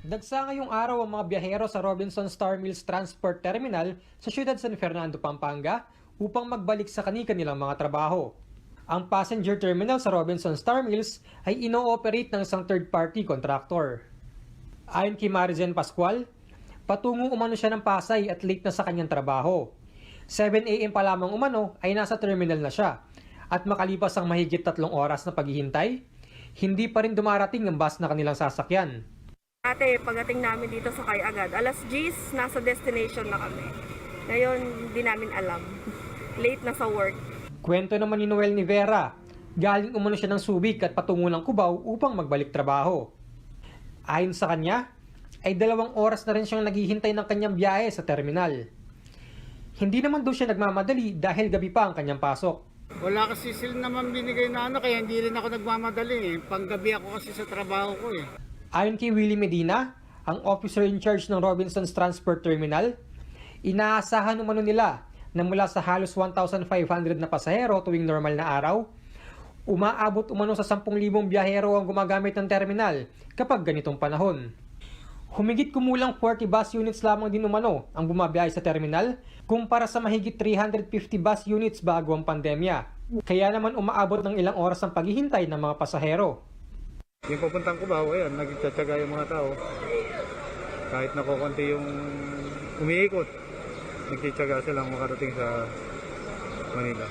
Dagsa ngayong araw ang mga biyahero sa Robinson Star Mills Transport Terminal sa siyudad San Fernando, Pampanga upang magbalik sa kanilang mga trabaho. Ang passenger terminal sa Robinson Star Mills ay ino-operate ng isang third-party contractor. Ayon kay Marizen Pascual, patungo umano siya ng Pasay at late na sa kanyang trabaho. 7 a.m. pa lamang umano ay nasa terminal na siya at makalipas ang mahigit 3 oras na paghihintay, hindi pa rin dumarating ang bus na kanilang sasakyan. Ate, pagdating namin dito sakay agad. Alas 10, nasa destination na kami. Ngayon, hindi namin alam. Late na sa work. Kwento naman ni Noel Nivera, galing umano siya ng Subic at patungo ng Cubao upang magbalik trabaho. Ayon sa kanya, ay 2 oras na rin siyang naghihintay ng kanyang biyahe sa terminal. Hindi naman daw siya nagmamadali dahil gabi pa ang kanyang pasok. Wala kasi sila naman binigay na kaya hindi rin ako nagmamadali. Panggabi ako kasi sa trabaho ko eh. Ayon kay Willie Medina, ang officer in charge ng Robinson's Transport Terminal, inaasahan umano nila na mula sa halos 1,500 na pasahero tuwing normal na araw, umaabot umano sa 10,000 biyahero ang gumagamit ng terminal kapag ganitong panahon. Humigit kumulang 40 bus units lamang din umano ang bumabiyahe sa terminal kumpara sa mahigit 350 bus units bago ang pandemya. Kaya naman umaabot ng ilang oras ang paghihintay ng mga pasahero. Yung papuntang Cubao, ayan, nagtsatsaga yung mga tao. Kahit nakukunti yung umiikot, nagtsatsaga silang makarating sa Manila.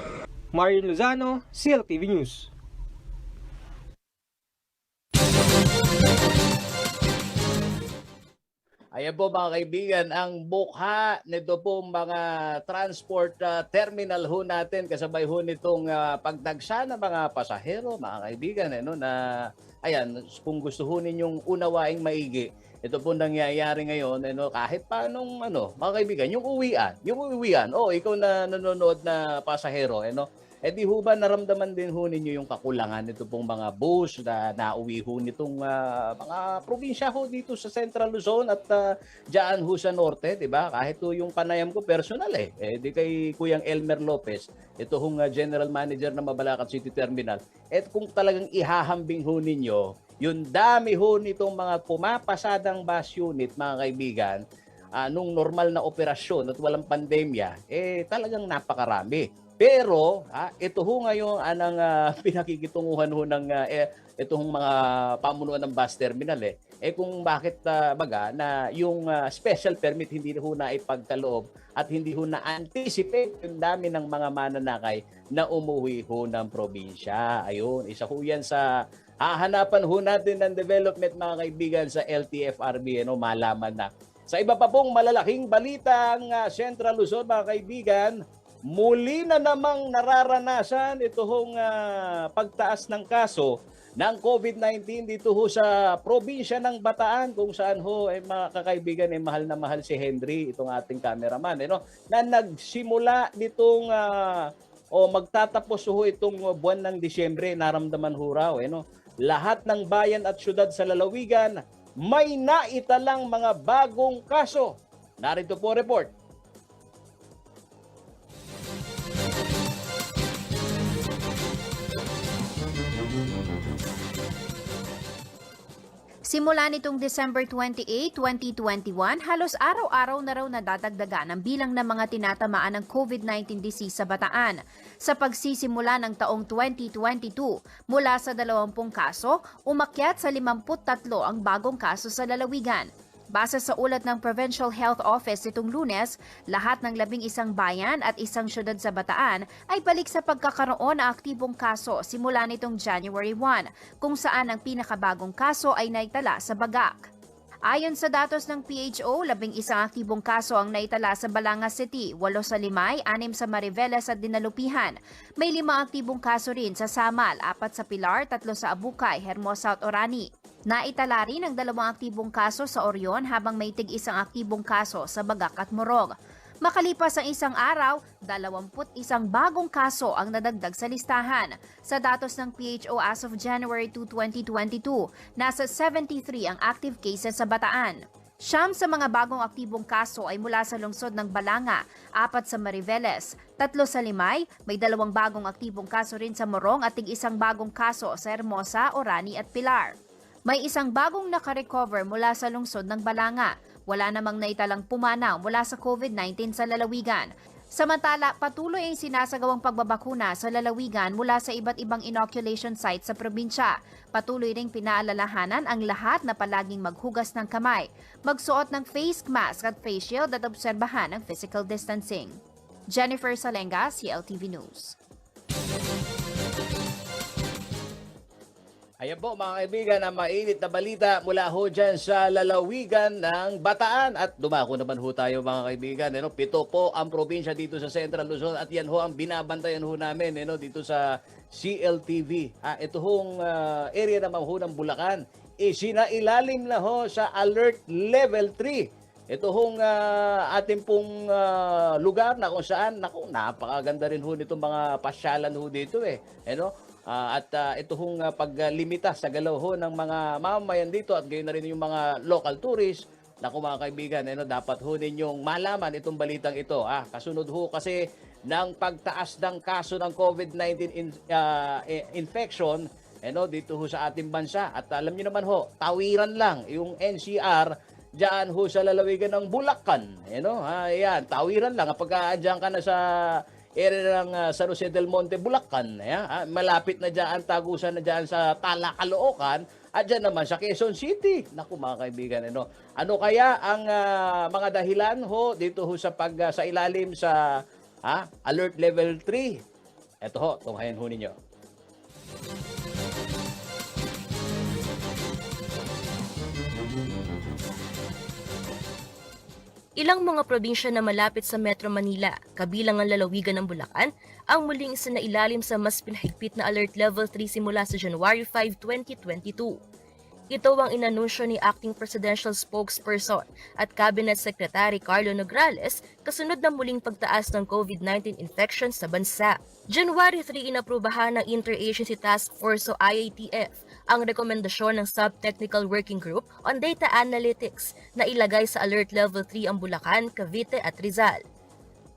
Marian Lozano, CLTV News. Ayan po mga kaibigan, ang bukha nito po mga transport terminal ho natin kasabay ho nitong pagdagsa ng mga pasahero mga kaibigan. Na, ayan, kung gusto ho ninyong unawaing maigi, ito po nangyayari ngayon kahit paanong mga kaibigan, yung uwian, ikaw na nanonood na pasahero, di ho ba naramdaman din ho ninyo yung kakulangan nito pong mga bus na nauwi ho nitong mga probinsya ho dito sa Central Luzon at dyan ho sa Norte, di ba? Kahit ho yung panayam ko personal di kay Kuyang Elmer Lopez, ito hong General Manager ng Mabalacat City Terminal. At kung talagang ihahambing ho ninyo, yung dami ho nitong mga pumapasadang bus unit, mga kaibigan, nung normal na operasyon at walang pandemya, talagang napakarami. Pero, ito ho ngayon anang pinakikitunguhan ho ng itong mga pamunuan ng bus terminal kung bakit baga na yung special permit hindi ho na ipagkaloob at hindi ho na anticipate yung dami ng mga mananakay na umuwi ho ng probinsya. Ayun, isa ho yan sa hahanapan ho natin ng development mga kaibigan sa LTFRB, malaman na. Sa iba pa pong malalaking balitang Central Luzon mga kaibigan, muli na namang nararanasan ito hong pagtaas ng kaso ng COVID-19 dito ho sa probinsya ng Bataan kung saan ho mga kakaibigan mahal na mahal si Henry, itong ating cameraman na nagsimula nitong magtatapos ho itong buwan ng Disyembre, naramdaman ho raw lahat ng bayan at syudad sa lalawigan may naitalang mga bagong kaso. Narito po report. Simula nitong December 28, 2021, halos araw-araw na raw nadadagdagan ang bilang ng mga tinatamaan ng COVID-19 disease sa Bataan. Sa pagsisimula ng taong 2022, mula sa 20 kaso, umakyat sa 53 ang bagong kaso sa lalawigan. Base sa ulat ng Provincial Health Office itong Lunes, lahat ng 11 bayan at isang syudad sa Bataan ay balik sa pagkakaroon ng aktibong kaso simula nitong January 1, kung saan ang pinakabagong kaso ay naitala sa Bagak. Ayon sa datos ng PHO, 11 aktibong kaso ang naitala sa Balanga City, 8 sa Limay, 6 sa Mariveles at Dinalupihan. May 5 aktibong kaso rin sa Samal, 4 sa Pilar, 3 sa Abukay, Hermosa at Orani. Naitala rin ang 2 aktibong kaso sa Orion habang may tig-1 aktibong kaso sa Bagak at Morog. Makalipas ang isang araw, 21 bagong kaso ang nadagdag sa listahan. Sa datos ng PHO as of January 2, 2022, nasa 73 ang active cases sa Bataan. 9 sa mga bagong aktibong kaso ay mula sa lungsod ng Balanga, 4 sa Mariveles, 3 sa Limay, may 2 bagong aktibong kaso rin sa Morong at tig-1 bagong kaso sa Hermosa, Orani at Pilar. May isang bagong nakarecover mula sa lungsod ng Balanga. Wala namang naitalang pumanaw mula sa COVID-19 sa lalawigan. Samantala, patuloy ang sinasagawang pagbabakuna sa lalawigan mula sa iba't ibang inoculation sites sa probinsya. Patuloy ring pinaalalahanan ang lahat na palaging maghugas ng kamay, magsuot ng face mask at face shield at obserbahan ang physical distancing. Jennifer Salenga, CLTV News. Ayan po mga kaibigan, ang mainit na balita mula ho dyan sa lalawigan ng Bataan. At dumako naman ho tayo mga kaibigan. 7 po ang probinsya dito sa Central Luzon at yan ho ang binabantayan ho namin dito sa CLTV. Ito hong area naman ho ng Bulacan. Isinailalim na ho sa Alert Level 3. Ito hong ating pong lugar na kung saan, napakaganda rin ho nitong mga pasyalan ho dito ito hong paglimita sa galaw ho ng mga mamamayan dito at gayon na rin yung mga local tourists. Naku mga kaibigan, dapat ho ninyong malaman itong balitang ito. Kasunod ho kasi ng pagtaas ng kaso ng COVID-19 infection dito ho sa ating bansa. At alam niyo naman ho, tawiran lang yung NCR diyan ho sa lalawigan ng Bulacan. Ayan, tawiran lang kapag diyan ka na sa area ng San Jose del Monte, Bulacan. Malapit na dyan, tagusan na dyan sa Tala, Caloocan, at dyan naman sa Quezon City. Naku mga kaibigan, ano kaya ang mga dahilan ho dito ho sa sa ilalim sa Alert Level 3? Ito ho, tunghayan ho ninyo. Ilang mga probinsya na malapit sa Metro Manila, kabilang ang lalawigan ng Bulacan, ang muling isinailalim sa mas pinahigpit na Alert Level 3 simula sa January 5, 2022. Ito ang inanunsyo ni Acting Presidential Spokesperson at Cabinet Secretary Carlo Nograles kasunod ng muling pagtaas ng COVID-19 infections sa bansa. January 3 inaprubahan ng Interagency Task Force o IATF ang rekomendasyon ng Sub-Technical Working Group on Data Analytics na ilagay sa Alert Level 3 ang Bulacan, Cavite at Rizal.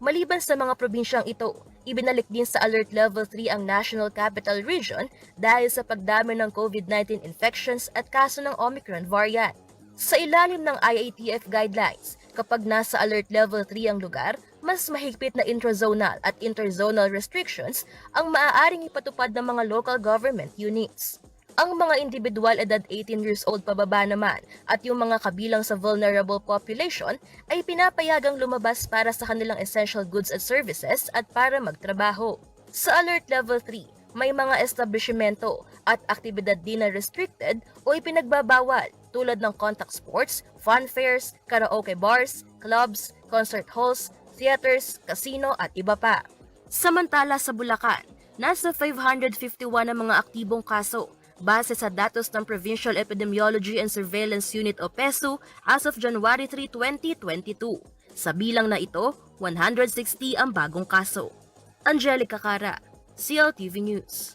Maliban sa mga probinsyang ito, ibinalik din sa Alert Level 3 ang National Capital Region dahil sa pagdami ng COVID-19 infections at kaso ng Omicron variant. Sa ilalim ng IATF guidelines, kapag nasa Alert Level 3 ang lugar, mas mahigpit na intrazonal at interzonal restrictions ang maaaring ipatupad ng mga local government units. Ang mga individual edad 18 years old pababa naman at yung mga kabilang sa vulnerable population ay pinapayagang lumabas para sa kanilang essential goods at services at para magtrabaho. Sa Alert Level 3, may mga establishmento at aktibidad din na restricted o ipinagbabawal tulad ng contact sports, fun fairs, karaoke bars, clubs, concert halls, theaters, casino at iba pa. Samantala sa Bulacan, nasa 551 ang mga aktibong kaso base sa datos ng Provincial Epidemiology and Surveillance Unit o PESU as of January 3, 2022. Sa bilang na ito, 160 ang bagong kaso. Angelica Cara, CLTV News.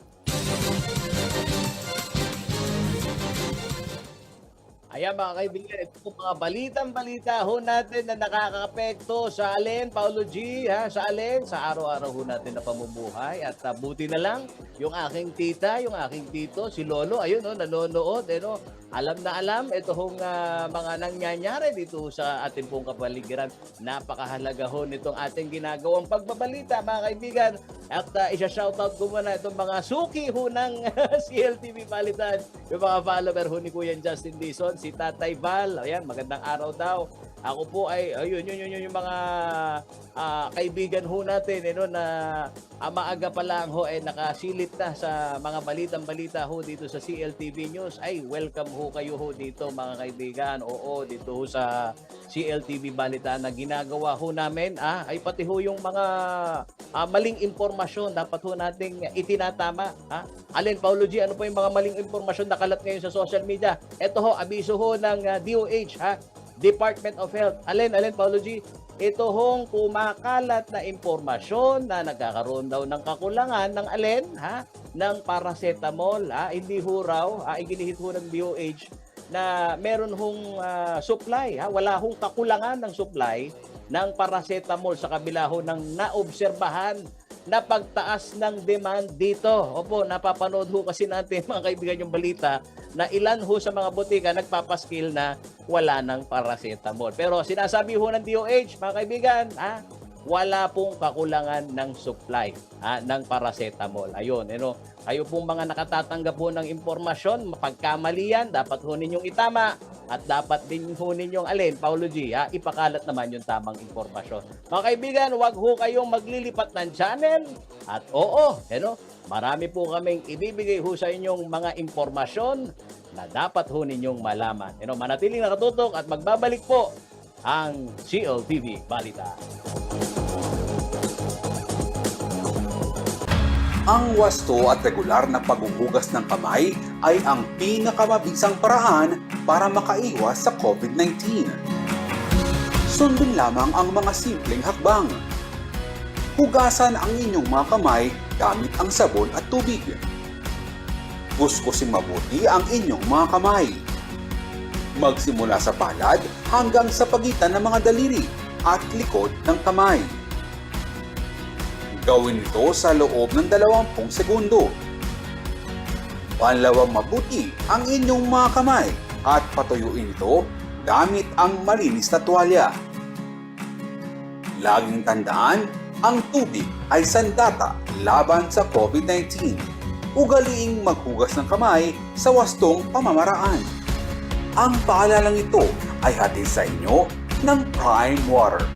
Ayan mga kaibigan, ito po mga balitang-balita ho natin na nakaka-apekto sa alin, Paulo G, sa alin, sa araw-araw ho natin na pamumuhay. At buti na lang, yung aking tita, yung aking tito, si Lolo, ayun, nanonood, alam na alam, ito hong mga nangyayari dito sa ating pong kapaligiran. Napakahalaga ho nitong ating ginagawang pagbabalita mga kaibigan. At isa-shoutout ko muna itong mga suki ho ng CLTV Balitan, yung mga follower ho ni Kuya Justin Dizon, si Tatay Val, ayan, magandang araw daw. Ako po ay, ayun, yun yung mga kaibigan ho natin, na maaga pa lang ho ay nakasilip na sa mga balitang-balita ho dito sa CLTV News. Ay, welcome ho kayo ho dito mga kaibigan. Oo, dito ho sa CLTV Balita na ginagawa ho namin. Ay pati ho yung mga maling impormasyon dapat ho nating itinatama. Alin, Paulo G, ano po yung mga maling impormasyon na kalat ngayon sa social media? Ito ho, abiso ho ng DOH, Department of Health. Alin, Paulo G, ito hong kumakalat na impormasyon na nagkakaroon daw ng kakulangan ng alin, ng paracetamol. Hindi ho raw, iginihit ho ng DOH na meron hong supply. Wala hong kakulangan ng supply ng paracetamol sa kabila ho ng naobserbahan na pagtaas ng demand dito. Opo, napapanood ho kasi natin mga kaibigan yung balita na ilan ho sa mga butika nagpapaskil na wala ng paracetamol. Pero sinasabi ho ng DOH, mga kaibigan, wala pong kakulangan ng supply ng paracetamol. Ayun, kayo pong mga nakatatanggap po ng impormasyon, mapagkamali yan, dapat ho ninyong itama at dapat din ho ninyong Paulo G, ipakalat naman yung tamang impormasyon. Mga kaibigan, wag ho kayong maglilipat ng channel at marami po kaming ibibigay ho sa inyong mga impormasyon na dapat ho ninyong malaman. Manatiling nakatutok at magbabalik po ang CLTV Balita. Ang wasto at regular na paghuhugas ng kamay ay ang pinakamabisang paraan para makaiwas sa COVID-19. Sundin lamang ang mga simpleng hakbang. Hugasan ang inyong mga kamay gamit ang sabon at tubig. Kuskusin mabuti ang inyong mga kamay. Magsimula sa palad hanggang sa pagitan ng mga daliri at likod ng kamay. Gawin ito sa loob ng 20 segundo. Panlawang mabuti ang inyong mga kamay at patuyuin ito gamit ang malinis na tuwalya. Laging tandaan, ang tubig ay sandata laban sa COVID-19. Ugaliing maghugas ng kamay sa wastong pamamaraan. Ang paalalang ito ay hatid sa inyo ng Prime Water.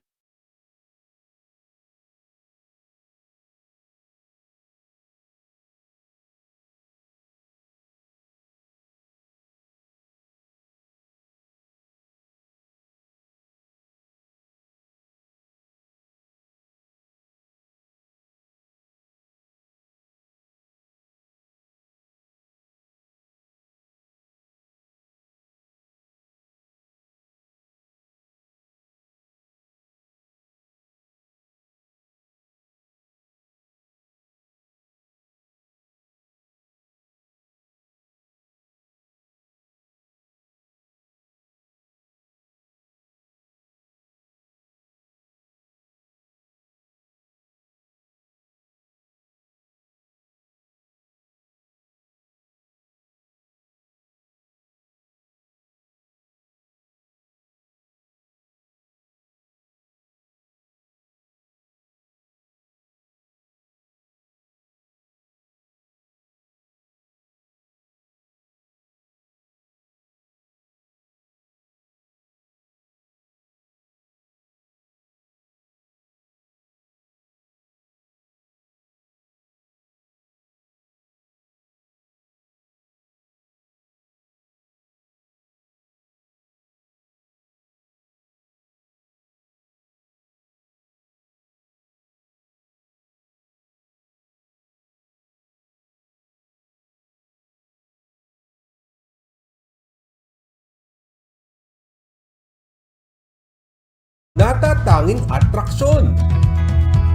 Natatanging atraksyon.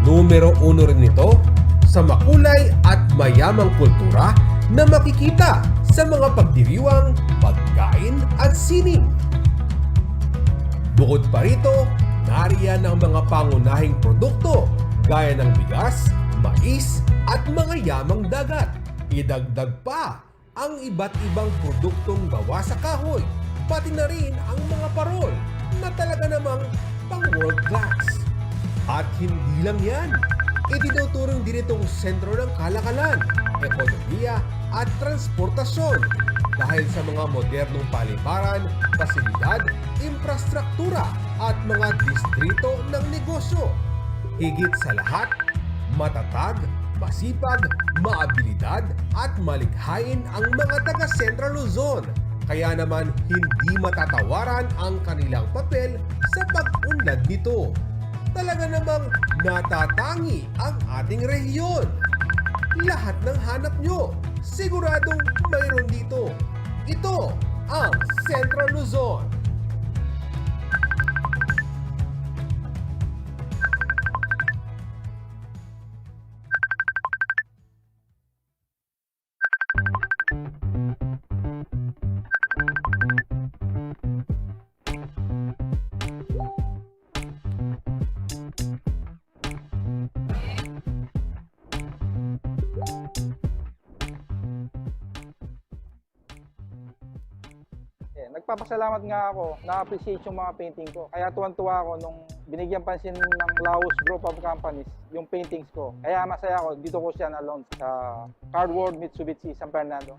Numero 1 rin ito sa makulay at mayamang kultura na makikita sa mga pagdiriwang, pagkain at sining. Bukod pa rito, nariyan ang mga pangunahing produkto gaya ng bigas, mais at mga yamang dagat. Idagdag pa ang iba't ibang produktong gawa sa kahoy, pati na rin ang mga parol na talaga namang pang world class. At hindi lang yan, itinuturing din itong sentro ng kalakalan, ekonomiya at transportasyon dahil sa mga modernong paliparan, pasilidad, infrastruktura at mga distrito ng negosyo. Higit sa lahat, matatag, masipag, maabilidad at malikhain ang mga taga Central Luzon. Kaya naman hindi matatawaran ang kanilang papel sa pag-unlad nito. Talaga namang natatangi ang ating rehiyon. Lahat ng hanap nyo, siguradong mayroon dito. Ito ang Central Luzon. Nagpapasalamat nga ako, na-appreciate yung mga painting ko. Kaya tuwan-tuwa ako nung binigyan pansin ng Laos Group of Companies yung paintings ko. Kaya masaya ako, dito ko siya na-launch sa Car World Mitsubishi San Fernando.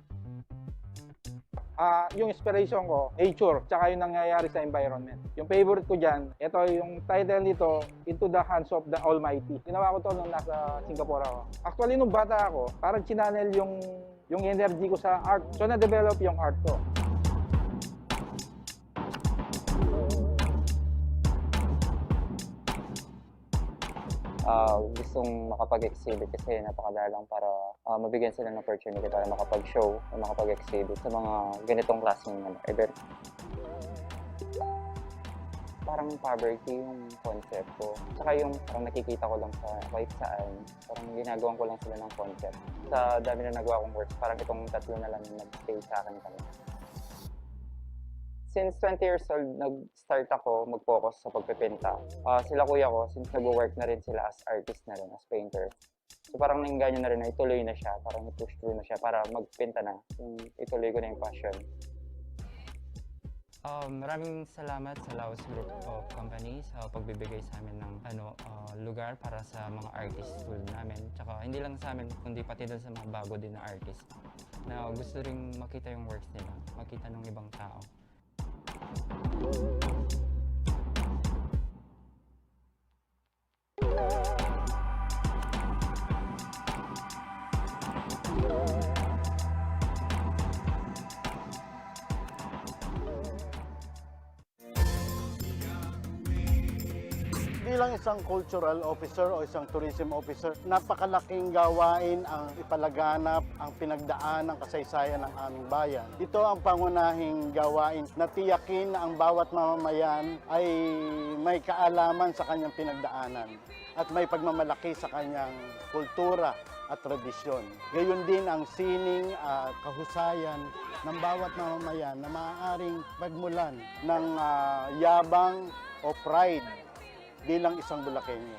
Yung inspiration ko, nature, tsaka yung nangyayari sa environment. Yung favorite ko dyan, ito yung title nito, Into the Hands of the Almighty. Ginawa ko to nung nasa Singapore ako. Actually, nung bata ako, parang chinanel yung energy ko sa art. So, na-develop yung art ko. Gustong makapag-exhibit kasi napakadalang para mabigyan sila ng opportunity para makapag-show o makapag-exhibit sa mga ganitong klaseng event. Parang poverty yung concept ko. Tsaka yung parang nakikita ko lang sa kahit saan, parang ginagawan ko lang sila ng concept. Sa dami na nagawa kong works, parang itong tatlo na lang yung nag-stay sa akin kami. Since 20 years old, nag-start ako mag-focus sa pagpipinta. Sila kuya ko, since nag-work na rin sila as artist na rin, as painter. So parang nainganyo na rin na ituloy na siya, parang i-push through na siya para magpinta na. Ituloy ko na yung passion. Maraming salamat sa Laos Group of Companies sa pagbibigay sa amin ng lugar para sa mga artist school namin. Tsaka hindi lang sa amin, kundi pati doon sa mga bago din na artist na gusto ring makita yung works nila, makita ng ibang tao. Bilang isang cultural officer o isang tourism officer, napakalaking gawain ang ipalaganap ang pinagdaan ng kasaysayan ng aming bayan. Ito ang pangunahing gawain na tiyakin na ang bawat mamamayan ay may kaalaman sa kanyang pinagdaanan at may pagmamalaki sa kanyang kultura at tradisyon. Gayon din ang sining at kahusayan ng bawat mamamayan na maaaring pagmulan ng yabang o pride bilang isang Bulakenyo.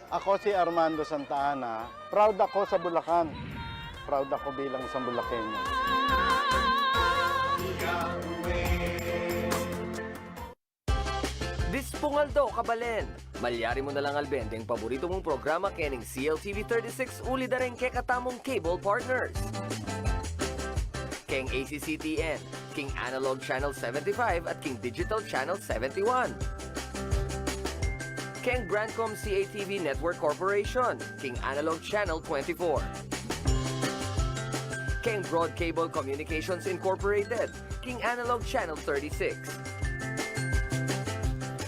Ako si Armando Santa Ana. Proud ako sa Bulacan. Proud ako bilang isang Bulakenyo. Dispongaldo Kabalen. Malyari mo na lang albendeng paborito mong programa kening CLTV 36 uli da rin kay katamong cable partners. King ACCTN, King Analog Channel 75 at King Digital Channel 71. King Brandcom CATV Network Corporation, King Analog Channel 24. King Broad Cable Communications Incorporated, King Analog Channel 36.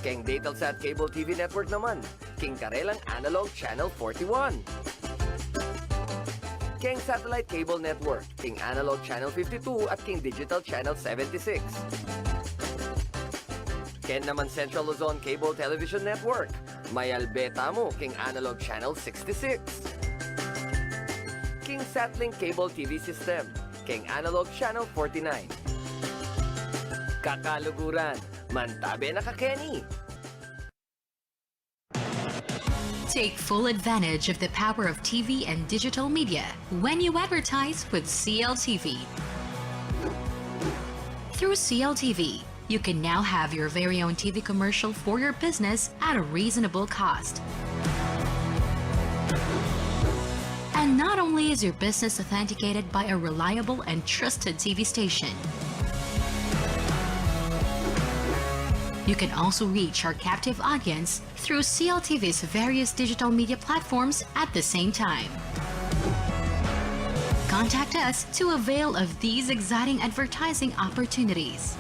King Datelsat Cable TV Network naman, King Karelang Analog Channel 41. King Satellite Cable Network, King Analog Channel 52 at King Digital Channel 76. Ken naman Central Luzon Cable Television Network, Mayalbeta mo, King Analog Channel 66. King Satlink Cable TV System, King Analog Channel 49. Kakaluguran, Mantabe na Kakeni. Take full advantage of the power of TV and digital media when you advertise with CLTV. Through CLTV, you can now have your very own TV commercial for your business at a reasonable cost. And not only is your business authenticated by a reliable and trusted TV station, you can also reach our captive audience through CLTV's various digital media platforms at the same time. Contact us to avail of these exciting advertising opportunities.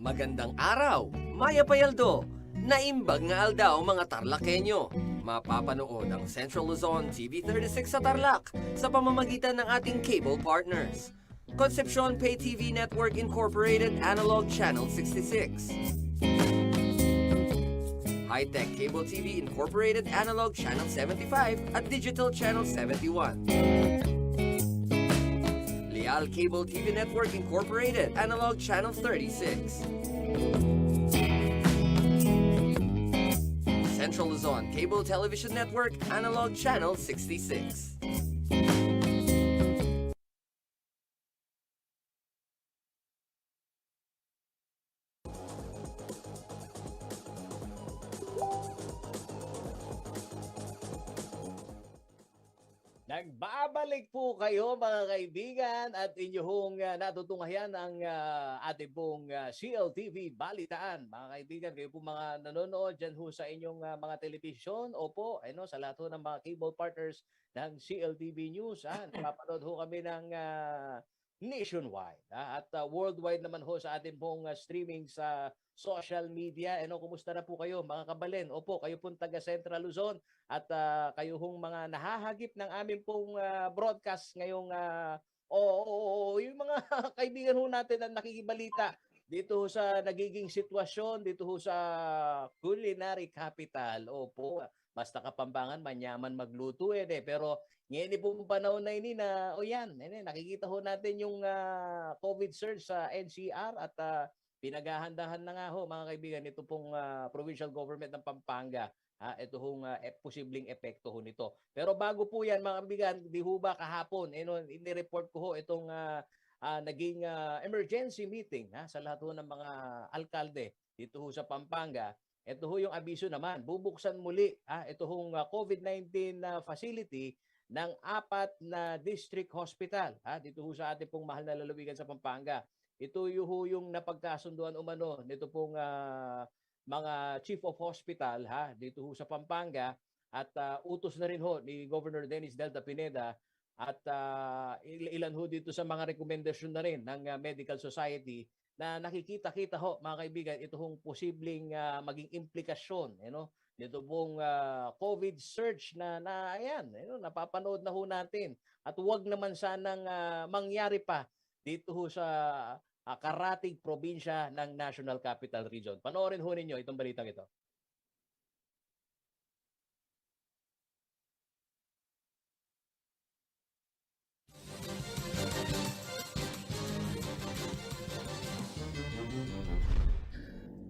Magandang araw, Maya Payaldo. Naimbag nga aldaw mga Tarlakenyo. Mapapanood ang Central Luzon TV36 sa Tarlac sa pamamagitan ng ating cable partners. Concepcion Pay TV Network Incorporated Analog Channel 66. High-Tech Cable TV Incorporated Analog Channel 75 at Digital Channel 71. Leal Cable TV Network Incorporated Analog Channel 36. Central Luzon Cable Television Network Analog Channel 66. Nagbabalik po kayo mga kaibigan at inyong natutunghayan ang ating pong CLTV Balitaan. Mga kaibigan, kayo po mga nanonood dyan ho sa inyong mga television. Opo, sa lahat ho ng mga cable partners ng CLTV News. Napapanood ho kami ng nationwide at worldwide naman ho sa ating pong streaming sa social media. Kumusta na po kayo mga kabalen? Opo, kayo pong taga Central Luzon at kayo hong mga nahahagip ng aming pong broadcast ngayong yung mga kaibigan ho natin na nakikibalita dito ho sa nagiging sitwasyon dito ho sa culinary capital. Opo, basta Kapampangan manyaman magluto pero ngayon pong panahon na ini na nakikita ho natin yung COVID surge sa NCR at pinaghahandahan na nga ho mga kaibigan ito pong provincial government ng Pampanga. Ito hong posibleng epekto ho nito. Pero bago po yan mga kaibigan, di ho ba kahapon, ini-report ko ho itong naging emergency meeting sa lahat ho ng mga alkalde dito ho sa Pampanga. Ito ho yung abiso naman, bubuksan muli ito hong COVID-19 facility ng 4 na district hospital dito ho sa ating pong mahal na lalawigan sa Pampanga. Ito yung napagkasunduan umano nito pong mga chief of hospital dito ho sa Pampanga at utos na rin ho ni Governor Dennis Delta Pineda at ilan ho dito sa mga rekomendasyon na rin ng Medical Society na nakikita-kita ho mga kaibigan ito hong posibleng maging implikasyon dito pong COVID surge na napapanood na ho natin at huwag naman sanang mangyari pa dito ho sa karatig probinsya ng National Capital Region. Panoorin ho ninyo itong balitang ito.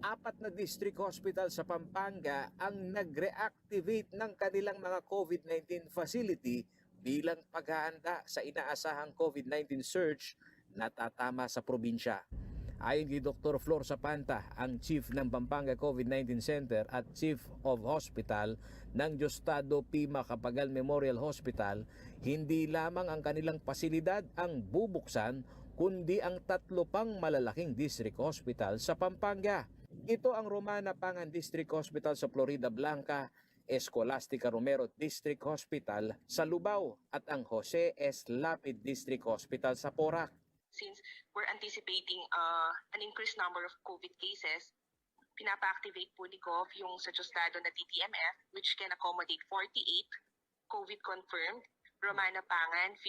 Apat na district hospital sa Pampanga ang nag-reactivate ng kanilang mga COVID-19 facility bilang paghahanda sa inaasahang COVID-19 surge na tatama sa probinsya. Ayon kay Dr. Flor Sapanta, ang Chief ng Pampanga COVID-19 Center at Chief of Hospital ng Diosdado P. Macapagal Memorial Hospital, hindi lamang ang kanilang pasilidad ang bubuksan, kundi ang 3 pang malalaking district hospital sa Pampanga. Ito ang Romana Pangan District Hospital sa Florida Blanca, Escolastica Romero District Hospital sa Lubao at ang Jose S. Lapid District Hospital sa Porac. Since we're anticipating an increased number of COVID cases, pinapa-activate po ni Gov yung sa Diosdado na TTMF which can accommodate 48 COVID confirmed, Romana Pangan 15,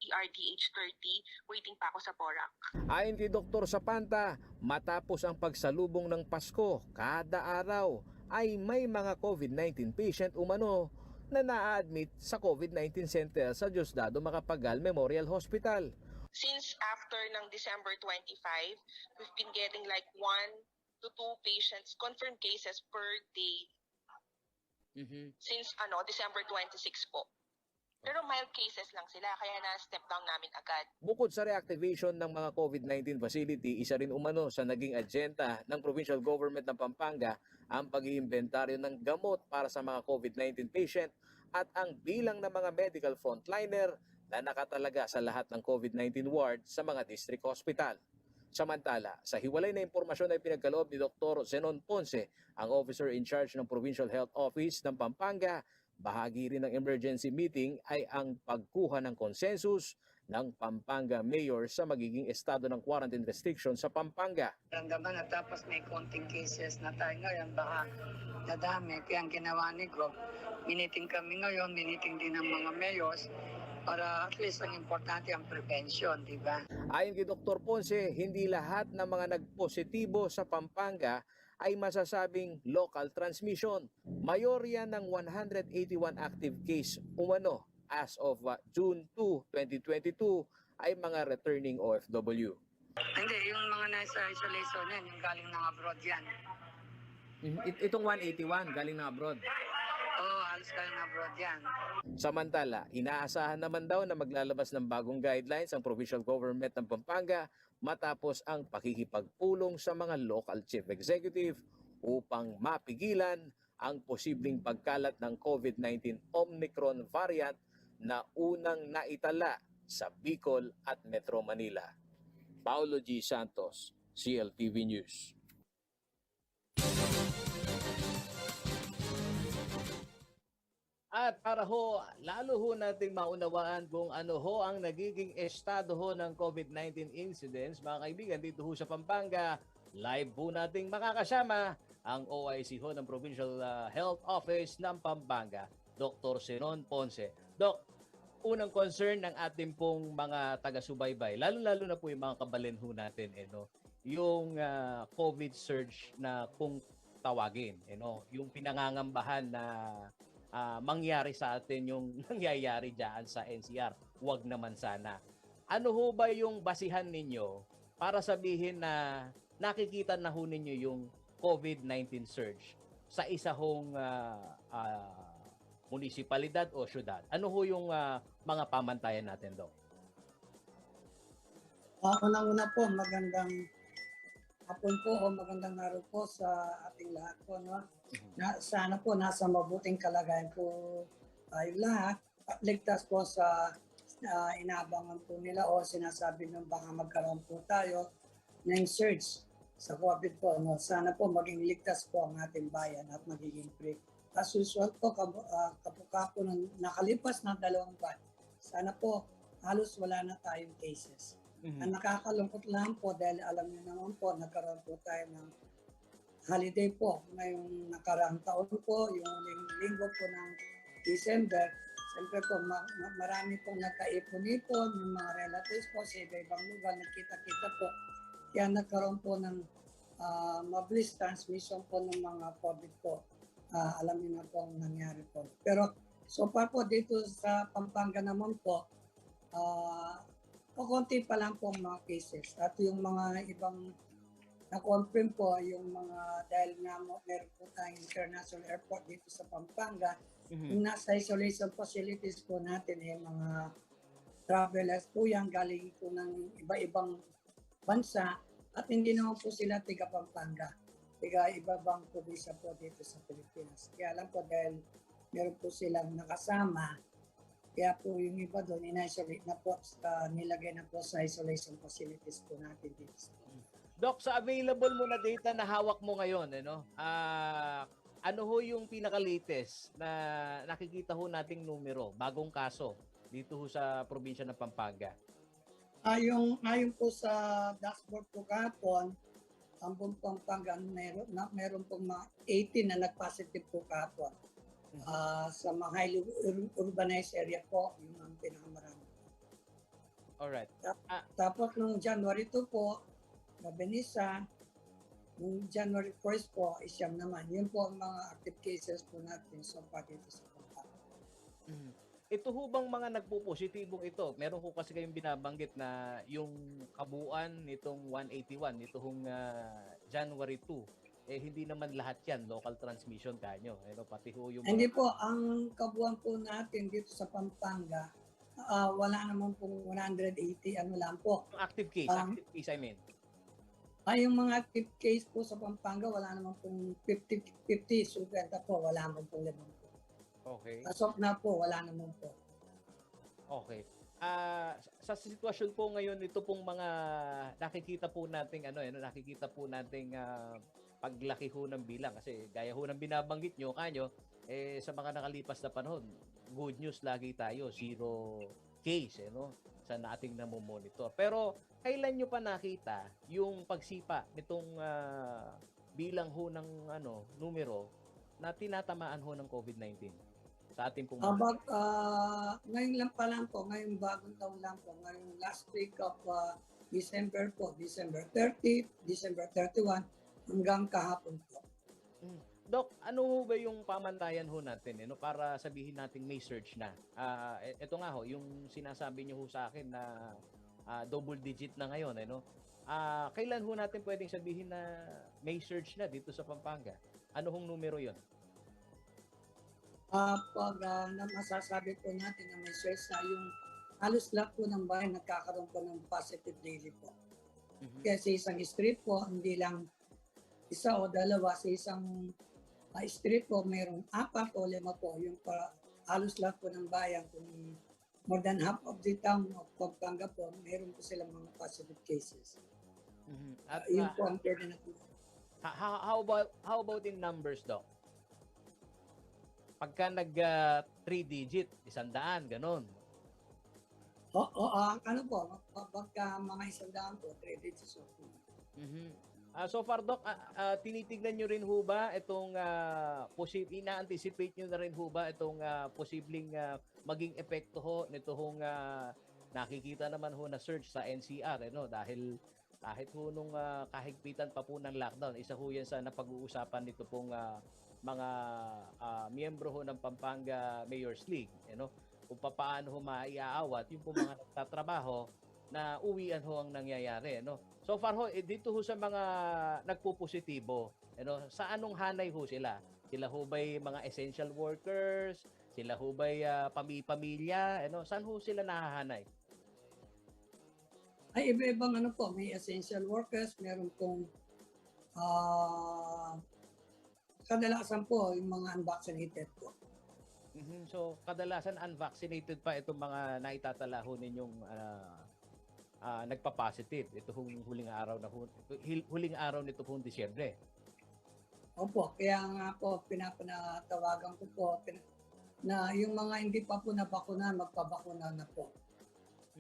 ERDH 30, waiting pa ako sa Porac. Ayon kay Dr. Sapanta, matapos ang pagsalubong ng Pasko, kada araw ay may mga COVID-19 patient umano na na-admit sa COVID-19 center sa Diosdado Macapagal Memorial Hospital. Since after ng December 25, we've been getting like 1 to 2 patients, confirmed cases per day. Since December 26 po. Pero mild cases lang sila, kaya na-step down namin agad. Bukod sa reactivation ng mga COVID-19 facility, isa rin umano sa naging agenda ng provincial government ng Pampanga ang pag-iimbentaryo ng gamot para sa mga COVID-19 patient at ang bilang ng mga medical frontliner na nakatalaga sa lahat ng COVID-19 ward sa mga district hospital. Samantala, sa hiwalay na impormasyon ay pinagkaloob ni Dr. Zenon Ponce, ang officer in charge ng Provincial Health Office ng Pampanga, bahagi rin ng emergency meeting ay ang pagkuha ng consensus ng Pampanga Mayor sa magiging estado ng quarantine restriction sa Pampanga. Ramdaman na tapos may konting cases na tayo ngayon, baka dadami. Kaya ang ginawa ni Gov, miniting kami ngayon, miniting din ng mga mayors para at least ang importante ang prevention, di ba? Ayon kay Dr. Ponce, hindi lahat ng mga nagpositibo sa Pampanga ay masasabing local transmission. Mayorya ng 181 active case umano as of June 2, 2022 ay mga returning OFW. Hindi, yung mga nasa isolation yan, yung galing ng abroad yan. Itong 181 galing ng abroad. Oo, halos galing ng abroad yan. Samantala, inaasahan naman daw na maglalabas ng bagong guidelines ang provincial government ng Pampanga matapos ang pakikipagpulong sa mga local chief executive upang mapigilan ang posibleng pagkalat ng COVID-19 Omicron variant na unang naitala sa Bicol at Metro Manila. Paulo G. Santos, CLTV News. At para lalo nating maunawaan kung ano ang nagiging estado ng COVID-19 incidents, mga kaibigan, dito sa Pampanga, live nating makakasama ang OIC ng Provincial Health Office ng Pampanga, Dr. Zenon Ponce. Doc, unang concern ng ating pong mga taga-subaybay, lalo-lalo na po yung mga kabalin natin, yung COVID surge na kung tawagin, yung pinangangambahan na mangyari sa atin yung nangyayari dyan sa NCR. Huwag naman sana. Ano ba yung basihan ninyo para sabihin na nakikita na ninyo yung COVID-19 surge sa isa munisipalidad o syudad? Ano yung mga pamantayan natin, Doc? Unang-una po, magandang hapon po o magandang araw po sa ating lahat po. Sana po nasa mabuting kalagayan po tayo lahat at ligtas po sa inaabangan po nila o sinasabi ng baka magkaroon po tayo ng surge sa COVID po. Sana po maging ligtas po ang ating bayan at magiging free. As usual po, kapuka po ng nakalipas na 2 buwan, sana po halos wala na tayong cases. Ang nakakalungkot lang po dahil alam niyo naman po, nagkaroon po tayo ng holiday po ngayong nakaraang taon po, yung linggo po ng December. Siyempre po, marami pong nagkaipon-ipon, yung mga relatives po sa iba-ibang lugar, nagkita-kita po. Kaya nagkaroon po ng mabilis transmission po ng mga COVID po. Alam niyo na po ang nangyari po. Pero so far po dito sa Pampanga naman po, konti pa lang po mga cases. At yung mga ibang na-confirm po, yung mga dahil nga meron po tayong international airport dito sa Pampanga, yung nasa isolation facilities po natin, mga travelers po yan, galing po ng iba-ibang bansa at hindi naman po sila tiga Pampanga. Tiga ibabang probinsya po dito sa Pilipinas. Kaya lang po dahil meron po silang nakasama, kaya po yung iba doon, in-isolate na po, nilagay na po sa isolation facilities po natin dito. Doc, sa available mo na data na hawak mo ngayon, ano yung pinaka-latest na nakikita nating numero, bagong kaso, dito sa probinsya ng Pampanga? Ayon po sa dashboard po kahapon, ang buong Pampanga, meron pong mga 18 na nag-positive po kahapon. Sa mga highly urbanized area po, yung ang pinakamarami. Alright. Tapos nung January 2 po, Benisa, nung January 1st po, isyam naman. Yun po ang mga active cases po natin so far dito sa Pampanga. Ito bang mga nagpo-positibong ito? Meron kasi kayong binabanggit na yung kabuuan nitong 181, nitong January 2, hindi naman lahat yan local transmission kanyo. Pati yung Hindi po, ang kabuuan po natin dito sa Pampanga, wala naman pong 180, lang po. Active case, I mean. Yung mga active case po sa Pampanga, wala naman pong 50, 50 po, wala naman pong 5 po. Okay. Pasok na po, wala naman po. Okay. Sa sitwasyon po ngayon, ito pong mga nakikita po nating paglaki ng bilang kasi gaya ng binabanggit nyo sa mga nakalipas na panahon, good news lagi tayo, 0 case, sa sa ating namomonitor. Pero kailan nyo pa nakita yung pagsipa nitong bilang ho ng numero na tinatamaan ho ng COVID-19 sa ating pong Ngayon lang pa lang po, ngayong bagong taon lang po, ngayong last week of December po, December 30, December 31, hanggang kahapon po. Doc, ano ho ba yung pamantayan ho natin para sabihin natin may surge na? Ito nga ho, yung sinasabi niyo ho sa akin na double digit na ngayon. Kailan ho natin pwedeng sabihin na may surge na dito sa Pampanga? Ano hong numero yon? Pag masasabi po natin na may surge na yung halos lahat po ng bahay nagkakaroon po ng positive daily po. Kaya sa isang street po, hindi lang isa o dalawa, sa isang street po, mayroong 4 o 5 po. Yung halos lahat po ng bayan, kung more than half of the town of Pampanga po, mayroon po silang mga positive cases. At Yun po ang pwede natin. how about in numbers, Doc? Pagka nag 3 digit, 100, ganun. Ano po, pagka mga 100 po, 3 digits po. So far, Doc, tinitignan nyo rin ho ba itong ina-anticipate nyo na rin ho ba itong posibleng maging epekto ho nito hong nakikita naman ho na surge sa NCR, dahil kahit ho nung kahigpitan pa po ng lockdown, isa ho yan sa napag-uusapan nito pong mga miyembro ho ng Pampanga Mayor's League, kung paano ho maiaawat yung po mga nagtatrabaho na uwian ho ang nangyayari. So far ho, dito ho sa mga nagpo-positibo, sa anong hanay ho sila? Sila ho ba'y mga essential workers? Sila ho ba'y pamilya? Saan ho sila nahahanay? Ay, iba-ibang po, may essential workers, meron pong kadalasan po yung mga unvaccinated po. So, kadalasan unvaccinated pa itong mga naitatala ho ninyong nagpa-positive. Ito huling araw nito pong Disyembre. Opo, kaya nga po pinapanatawagan ko po na yung mga hindi pa po nabakuna, magpabakuna na po.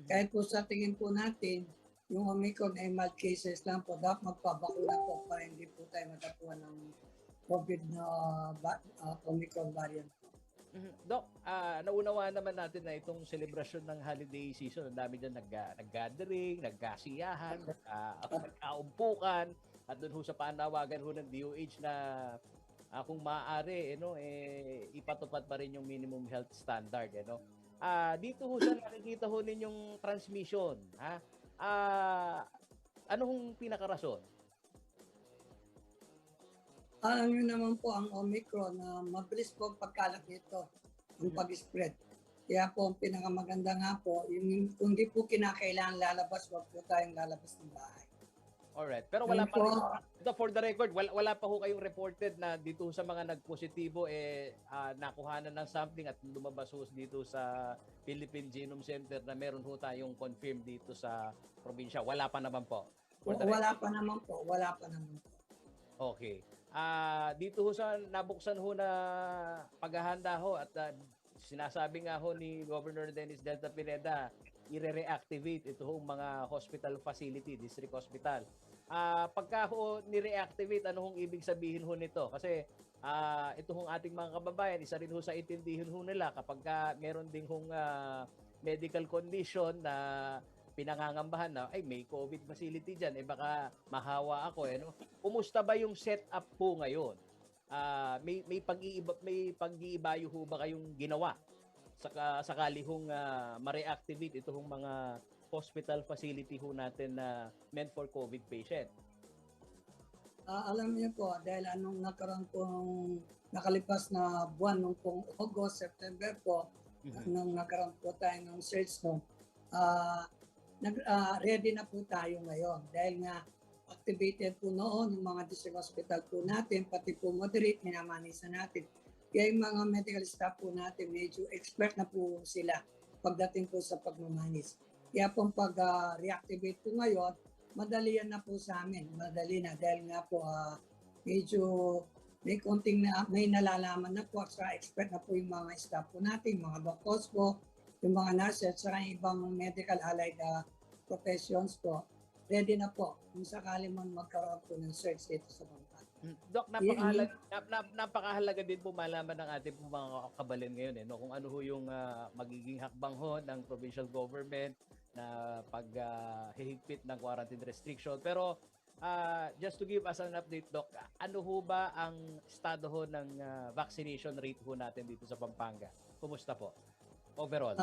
Kahit po sa tingin po natin, yung Omicron ay mild cases lang po, dapat magpabakuna po para hindi po tayo matapuan ng COVID na Omicron variant. Doc, naunawa naman natin na itong selebrasyon ng holiday season, ang dami dyan nag-gathering, nagkasiyahan, nagkaumpukan, at doon ho sa panawagan ho ng DOH na kung maaari, ipatupad pa rin yung minimum health standard. Dito ho sa nakikita ho ninyong transmission, ano hong pinakarason? Alam nyo naman po ang Omicron na mabilis po ang pagkalat nito, ang pag-spread. Kaya po ang pinakamaganda nga po, yung kung di po kinakailangan lalabas, wag po tayong lalabas ng bahay. Alright, pero wala pa rin, for the record, wala pa ho kayong reported na dito sa mga nagpositibo nakuhanan ng sampling at lumabas ho dito sa Philippine Genome Center na meron ho tayong confirm dito sa probinsya. Wala pa naman po. Wala pa naman po. Okay. Dito ho sa nabuksan ho na paghahanda ho at sinasabi nga ho ni Governor Dennis Delta Pineda, i-reactivate ito hong mga hospital facility, district hospital. Pagka ho ni-reactivate, ano hong ibig sabihin ho nito? Kasi ito hong ating mga kababayan, isa rin ho sa itindihin ho nila kapag meron ding hong medical condition na pinangangambahan na, ay may COVID facility dyan, baka mahawa ako. Kumusta ba yung setup po ngayon? May pag-iibayo ho ba kayong ginawa? Sakali hong ma-reactivate ito hong mga hospital facility ho natin na meant for COVID patient. Alam niyo po, dahil anong nakaroon pong nakalipas na buwan, nung pong August, September po, nung nagkaroon po tayo ng surge ready na po tayo ngayon. Dahil nga activated po noon yung mga district hospital po natin, pati po moderate, minamanisa natin. Kaya yung mga medical staff po natin, medyo expert na po sila pagdating po sa pagmamanis. Kaya pong pag-reactivate po ngayon, madali yan na po sa amin. Madali na dahil nga po medyo may konting may nalalaman na po at expert na po yung mga staff po natin, mga doctors po, yung mga nurses, at yung ibang medical allied professions po, ready na po kung sakali man magkaroon po ng surge dito sa bansa. Doc, napakahalaga din po malaman ng ating po mga kabalin ngayon no? Kung ano ho yung magiging hakbang ho ng provincial government na paghihigpit ng quarantine restriction. Pero just to give us an update, Doc, ano ho ba ang estado ho ng vaccination rate ho natin dito sa Pampanga? Kumusta po? Overall.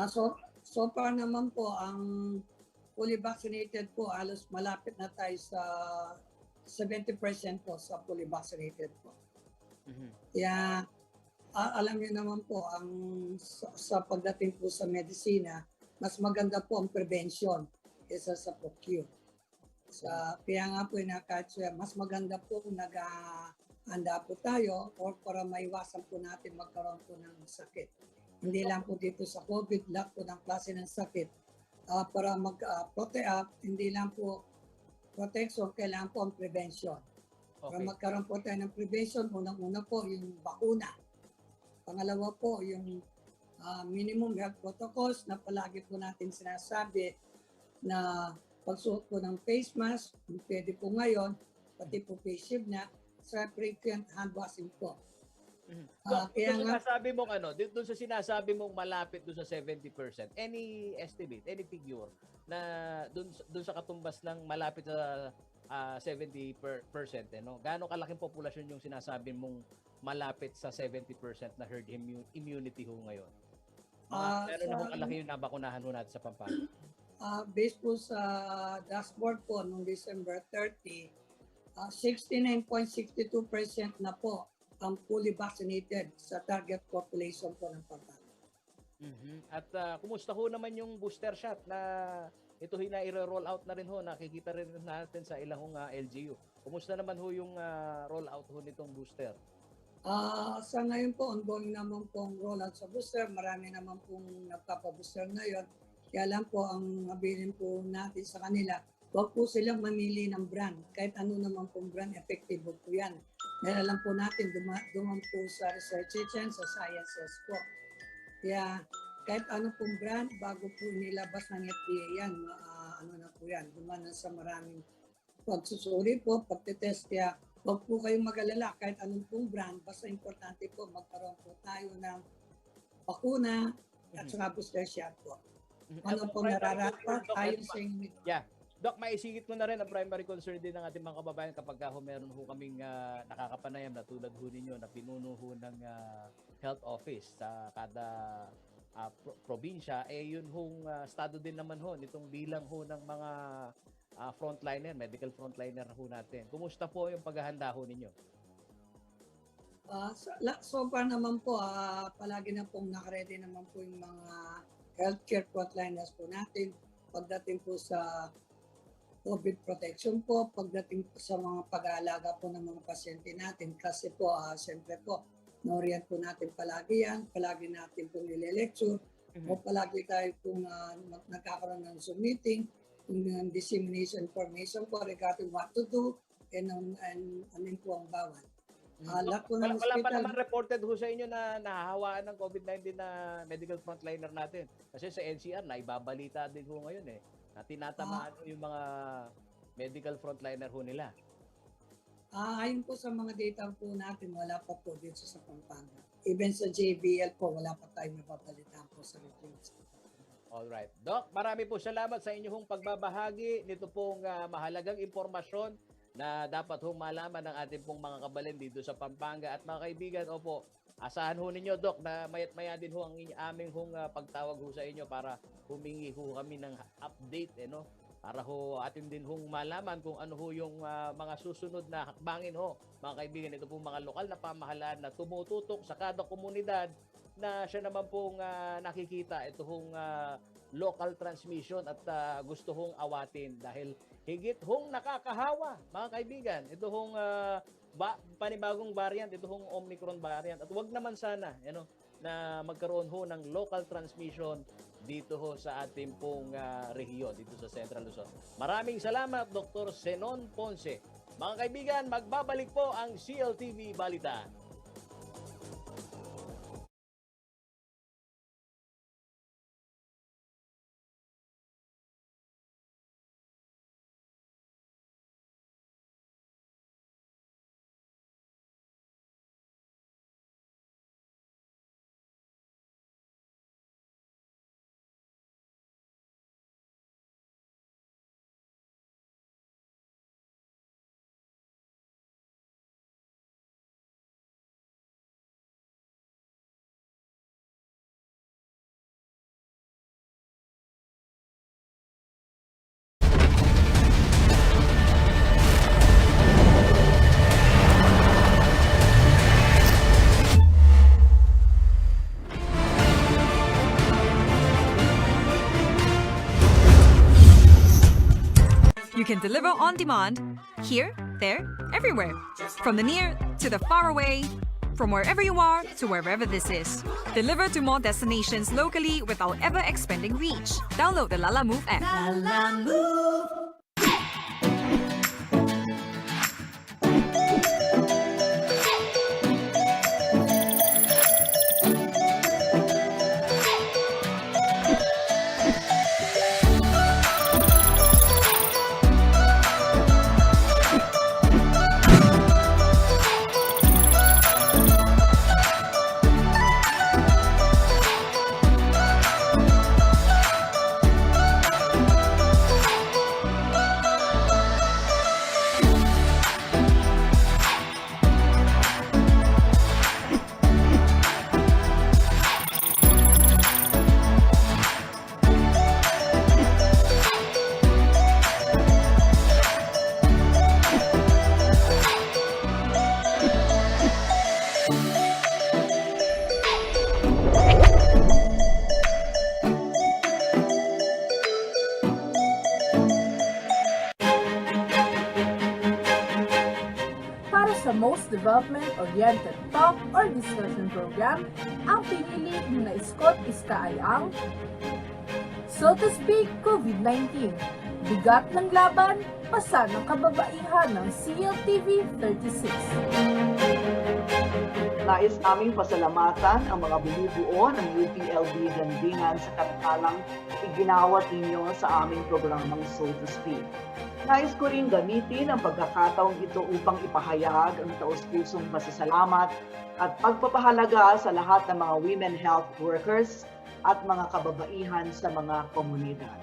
So far naman po, ang fully vaccinated po, halos malapit na tayo sa 70% po sa fully vaccinated po. Kaya alam niyo naman po, sa pagdating po sa medisina, mas maganda po ang prevention kaysa sa procure. Kaya nga po, mas maganda po kung nag-handa po tayo or para maiwasan po natin magkaroon po ng sakit. Hindi lang po dito sa COVID, lahat po ng klase ng sakit. Para mag-protect, hindi lang po protection, kailangan po ang prevention. Para magkaroon po tayo ng prevention, unang-una po yung bakuna. Pangalawa po yung minimum health protocols na palagi po natin sinasabi na pagsuot po ng face mask, kung pwede po ngayon, pati po face shield na, sa frequent hand washing po. Sinasabi mong doon sa sinasabi mong malapit doon sa 70%, any estimate, any figure na doon sa katumbas ng malapit sa 70%, no? Gaano kalaking populasyon yung sinasabi mong malapit sa 70% na herd immunity ho ngayon? Gaano na ho kalaki yung nabakunahan ho natin sa Pampanga? Based po sa dashboard po noong December 30, 69.62% na po ang fully vaccinated sa target population po ng Pampanga. At kumusta ho naman yung booster shot na ito na i-roll out na rin ho, nakikita rin natin sa ilang LGU. Kumusta naman ho yung roll out ho nitong booster? Sa ngayon po, ongoing naman pong rollout sa booster. Marami naman pong nagpapabooster ngayon. Kaya lang po, ang abilin po natin sa kanila, huwag po silang mamili ng brand. Kahit ano naman pong brand, effective po yan. Dahil alam po natin, duman po sa research agents, sa sciences po. Kaya kahit ano pong brand, bago po nilabas ng FDA yan, ano na po yan, duman na sa maraming pagsusuri po, pagtitest. Kaya huwag po kayong mag-alala kahit anong pong brand, basta importante po magkaroon po tayo ng bakuna at saka booster shot po. Ano po nararapat tayo sa inyo. Yeah. Doc, maisingit ko na rin ang primary concern din ng ating mga kababayan kapag meron ho kaming nakakapanayam na tulad ho ninyo na pinuno ho ng health office sa kada probinsya, yun hong estado din naman ho nitong bilang ho ng mga frontliner, medical frontliner ho natin. Kumusta po yung paghahanda ho ninyo? So far naman po, palagi na pong nakaredy naman po yung mga healthcare frontliners po natin pagdating po sa COVID protection po, pagdating po sa mga pag-aalaga po ng mga pasyente natin. Kasi po, siyempre po, na-orient po natin palagi yan, palagi natin po nile-lecture, o palagi tayo po nagkakaroon ng Zoom meeting, yung dissemination information po regarding what to do, and anin po ang bawal. Wala pa naman reported ho sa inyo na nahahawaan ng COVID-19 na medical frontliner natin. Kasi sa NCR, naibabalita din ho ngayon na tinatamaan yung mga medical frontliner ho nila. Ayon po sa mga data po natin, wala pa po dito sa Pampanga. Even sa JBL po, wala pa tayong mapapalitan po sa regions. Alright. Doc, marami po salamat sa inyong pagbabahagi nito pong mahalagang impormasyon na dapat hong malaman ng ating pong mga kabalin dito sa Pampanga. At mga kaibigan, opo, asahan ho ninyo, Doc, na mayat maya din ho ang aming pagtawag ho sa inyo para humingi ho kami ng update, para ho atin din hong malaman kung ano ho yung mga susunod na hakbangin ho. Mga kaibigan, ito pong mga lokal na pamahalaan na tumututok sa kada komunidad na siya naman pong nakikita ito hong local transmission at gusto hong awatin dahil higit hong nakakahawa, mga kaibigan. Ito hong panibagong variant, ito hong Omicron variant. At wag naman sana, na magkaroon ho ng local transmission dito ho sa ating pong rehiyon, dito sa Central Luzon. Maraming salamat, Dr. Zenon Ponce. Mga kaibigan, magbabalik po ang CLTV Balitaan. can deliver on demand, here, there, everywhere. From the near to the far away, from wherever you are to wherever this is. Deliver to more destinations locally without ever expanding reach. Download the Lala Move app. Lala Move. Para sa most development-oriented talk or discussion program, ang pinili ni na Scott Ista ay ang So to Speak COVID-19, Bigat ng Laban, Pasa ng Kababaihan ng CLTV 36. Nais naming pasalamatan ang mga bumubuo ng UPLB Gandingan sa katatalang iginawat ninyo sa aming programang So to Speak. Nais ko rin gamitin ang pagkakataong ito upang ipahayag ang taos-pusong pasasalamat at pagpapahalaga sa lahat ng mga women health workers at mga kababaihan sa mga komunidad.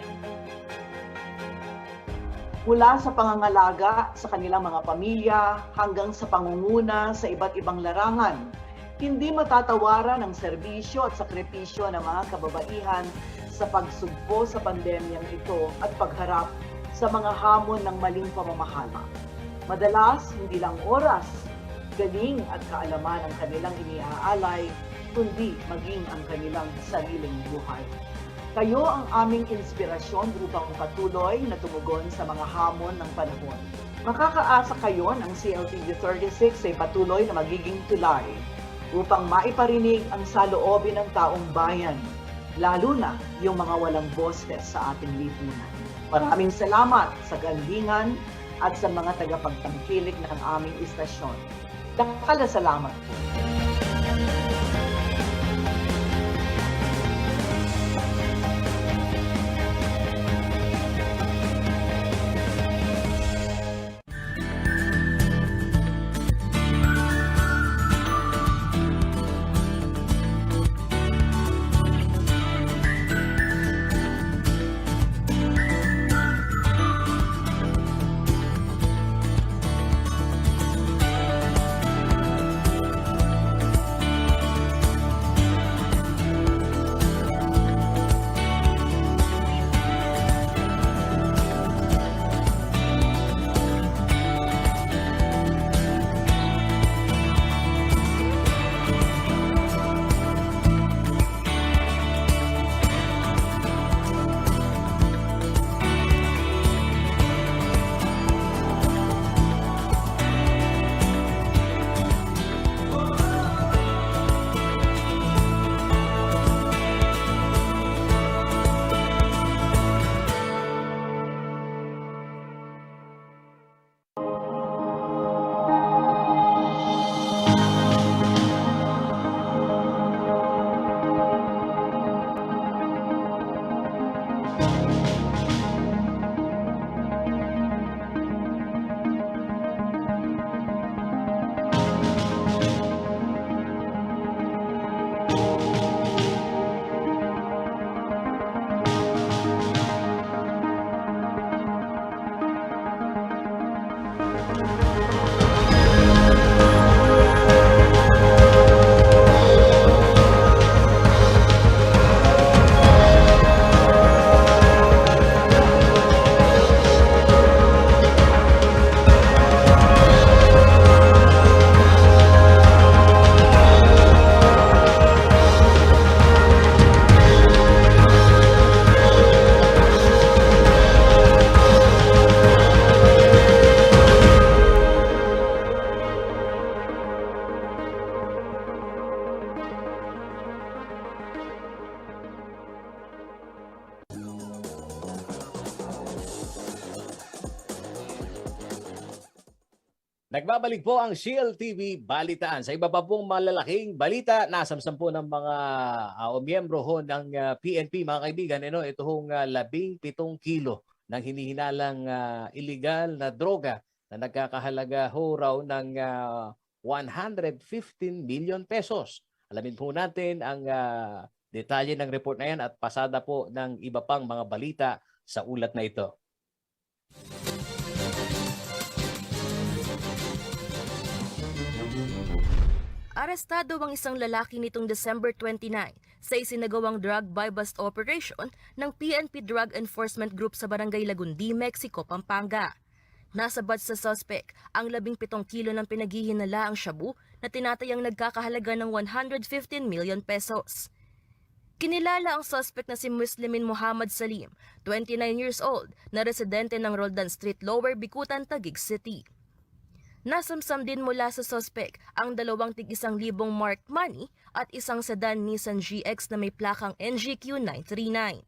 Mula sa pangangalaga sa kanilang mga pamilya hanggang sa pangunguna sa iba't ibang larangan, hindi matatawaran ang serbisyo at sakripisyo ng mga kababaihan sa pagsugpo sa pandemyang ito at pagharap sa mga hamon ng maling pamamahala. Madalas, hindi lang oras, galing at kaalaman ang kanilang iniaalay, kundi maging ang kanilang sariling buhay. Kayo ang aming inspirasyon upang patuloy na tumugon sa mga hamon ng panahon. Makakaasa kayo ng CLTV 36 ay patuloy na magiging tulay upang maiparinig ang saloobin ng taong bayan, lalo na yung mga walang boses sa ating lipunan. Maraming salamat sa galingan at sa mga tagapagtangkilik ng aming istasyon. Dakala salamat po. Nagbabalik po ang CLTV Balitaan. Sa iba pa pong malalaking balita, nasamsam ng mga o miyembro ho ng PNP, mga kaibigan. Ito hong 17 kilo ng hinihinalang illegal na droga na nagkakahalaga ho raw ng 115 million pesos. Alamin po natin ang detalye ng report na yan at pasada po ng iba pang mga balita sa ulat na ito. Arestado ang isang lalaki nitong December 29 sa isinagawang drug buy-bust operation ng PNP Drug Enforcement Group sa Barangay Lagundi, Mexico, Pampanga. Nasabad sa suspect ang 17 kilo ng pinaghihinala ang shabu na tinatayang nagkakahalaga ng 115 million pesos. Kinilala ang suspect na si Muslimin Muhammad Salim, 29 years old, na residente ng Roldan Street, Lower Bikutan, Taguig City. Nasamsam din mula sa suspect ang 2 tig-1,000 marked money at isang sedan Nissan GX na may plakang NGQ 939.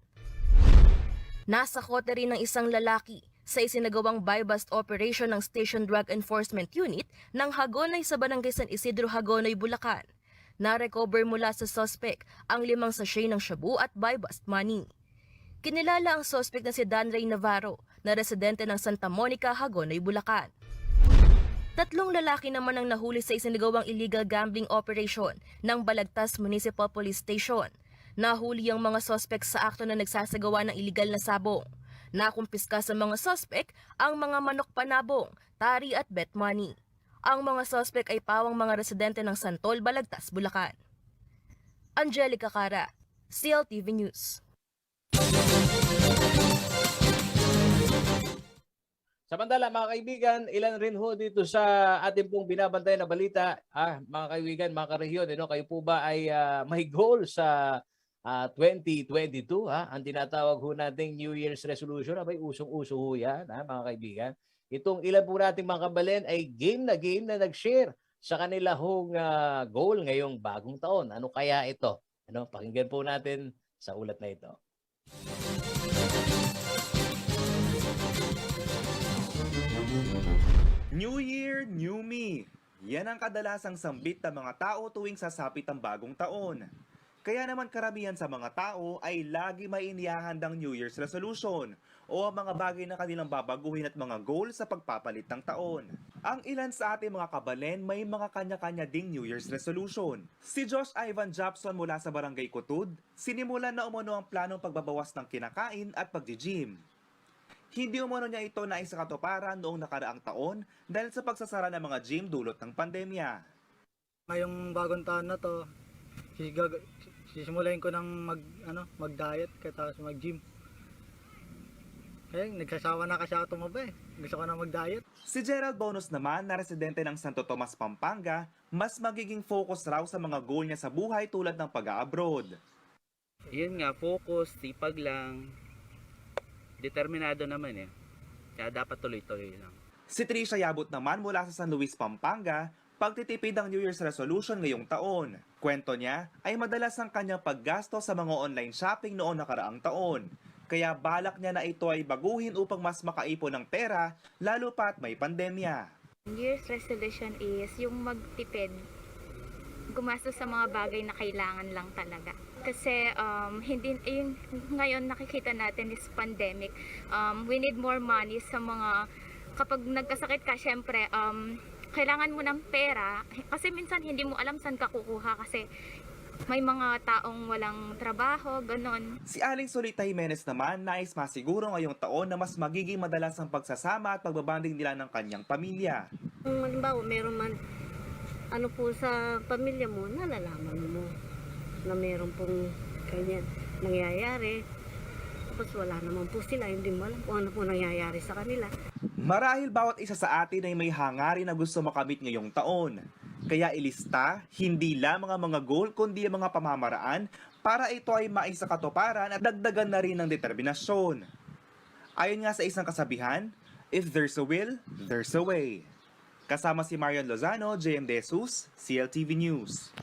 Nasa kote rin ng isang lalaki sa isinagawang buy-bust operation ng Station Drug Enforcement Unit ng Hagonoy sa Barangay San Isidro, Hagonoy, Bulacan. Na-recover mula sa suspect ang 5 sachet ng shabu at buy-bust money. Kinilala ang suspect na si Dan Ray Navarro na residente ng Santa Monica, Hagonoy, Bulacan. 3 lalaki naman ang nahuli sa isinagawang illegal gambling operation ng Balagtas Municipal Police Station. Nahuli ang mga suspect sa akto na nagsasagawa ng illegal na sabong. Nakumpiska sa mga suspect ang mga manok panabong, tari at bet money. Ang mga suspect ay pawang mga residente ng Santol, Balagtas, Bulacan. Angelica Cara, CLTV News. Samantala, mga kaibigan, ilan rin ho dito sa ating pong binabantay na balita, mga kaibigan, mga karehiyon, kayo po ba ay may goal sa 2022? Ang tinatawag ho nating New Year's Resolution, abay usong-uso ho yan, mga kaibigan. Itong ilan po nating mga kabalen ay game na nag-share sa kanila hong goal ngayong bagong taon. Ano kaya ito? Pakinggan po natin sa ulat na ito. New Year, New Me. Yan ang kadalasang sambit ng mga tao tuwing sasapit ang bagong taon. Kaya naman karamihan sa mga tao ay lagi may inihahandang New Year's resolution o ang mga bagay na kanilang babaguhin at mga goal sa pagpapalit ng taon. Ang ilan sa ating mga kabalen may mga kanya-kanya ding New Year's resolution. Si Josh Ivan Japson mula sa Barangay Kutud, sinimulan na umano ang planong pagbabawas ng kinakain at pag-gym. Hindi umano niya ito na isakatuparan noong nakaraang taon dahil sa pagsasara ng mga gym dulot ng pandemya. Ngayong bagong taon na to, sisimulain ko ng mag-diet tapos mag-gym. Nagsasawa na kasi ako tumaba Gusto ko na mag-diet. Si Gerald Bonus naman na residente ng Santo Tomas, Pampanga, mas magiging focus raw sa mga goal niya sa buhay tulad ng pag-abroad. Yun nga, focus, sipag lang. Determinado naman Kaya dapat tuloy-tuloy lang. Si Trisha Yabut naman mula sa San Luis, Pampanga, pagtitipid ang New Year's resolution ngayong taon. Kwento niya ay madalas ang kanyang paggasto sa mga online shopping noong nakaraang taon. Kaya balak niya na ito ay baguhin upang mas makaipon ng pera, lalo pat may pandemya. New Year's resolution is yung magtipid, gumastos sa mga bagay na kailangan lang talaga. Kasi ngayon nakikita natin is pandemic. We need more money sa mga, kapag nagkasakit ka, syempre, kailangan mo ng pera. Kasi minsan hindi mo alam saan ka kukuha kasi may mga taong walang trabaho, ganon. Si Aling Solita Jimenez naman nais masiguro ngayong taon na mas magiging madalas ang pagsasama at pagbabanding nila ng kanyang pamilya. Kung halimbawa meron man po sa pamilya mo, nalalaman mo na meron pong ganyan nangyayari. Tapos wala naman po sila, hindi mo alam kung ano po nangyayari sa kanila. Marahil bawat isa sa atin ay may hangarin na gusto makamit ngayong taon. Kaya ilista, hindi lamang ang mga goal kundi ang mga pamamaraan para ito ay maisakatuparan at dagdagan na rin ng determinasyon. Ayon nga sa isang kasabihan, if there's a will, there's a way. Kasama si Marian Lozano, JM De Jesus, CLTV News.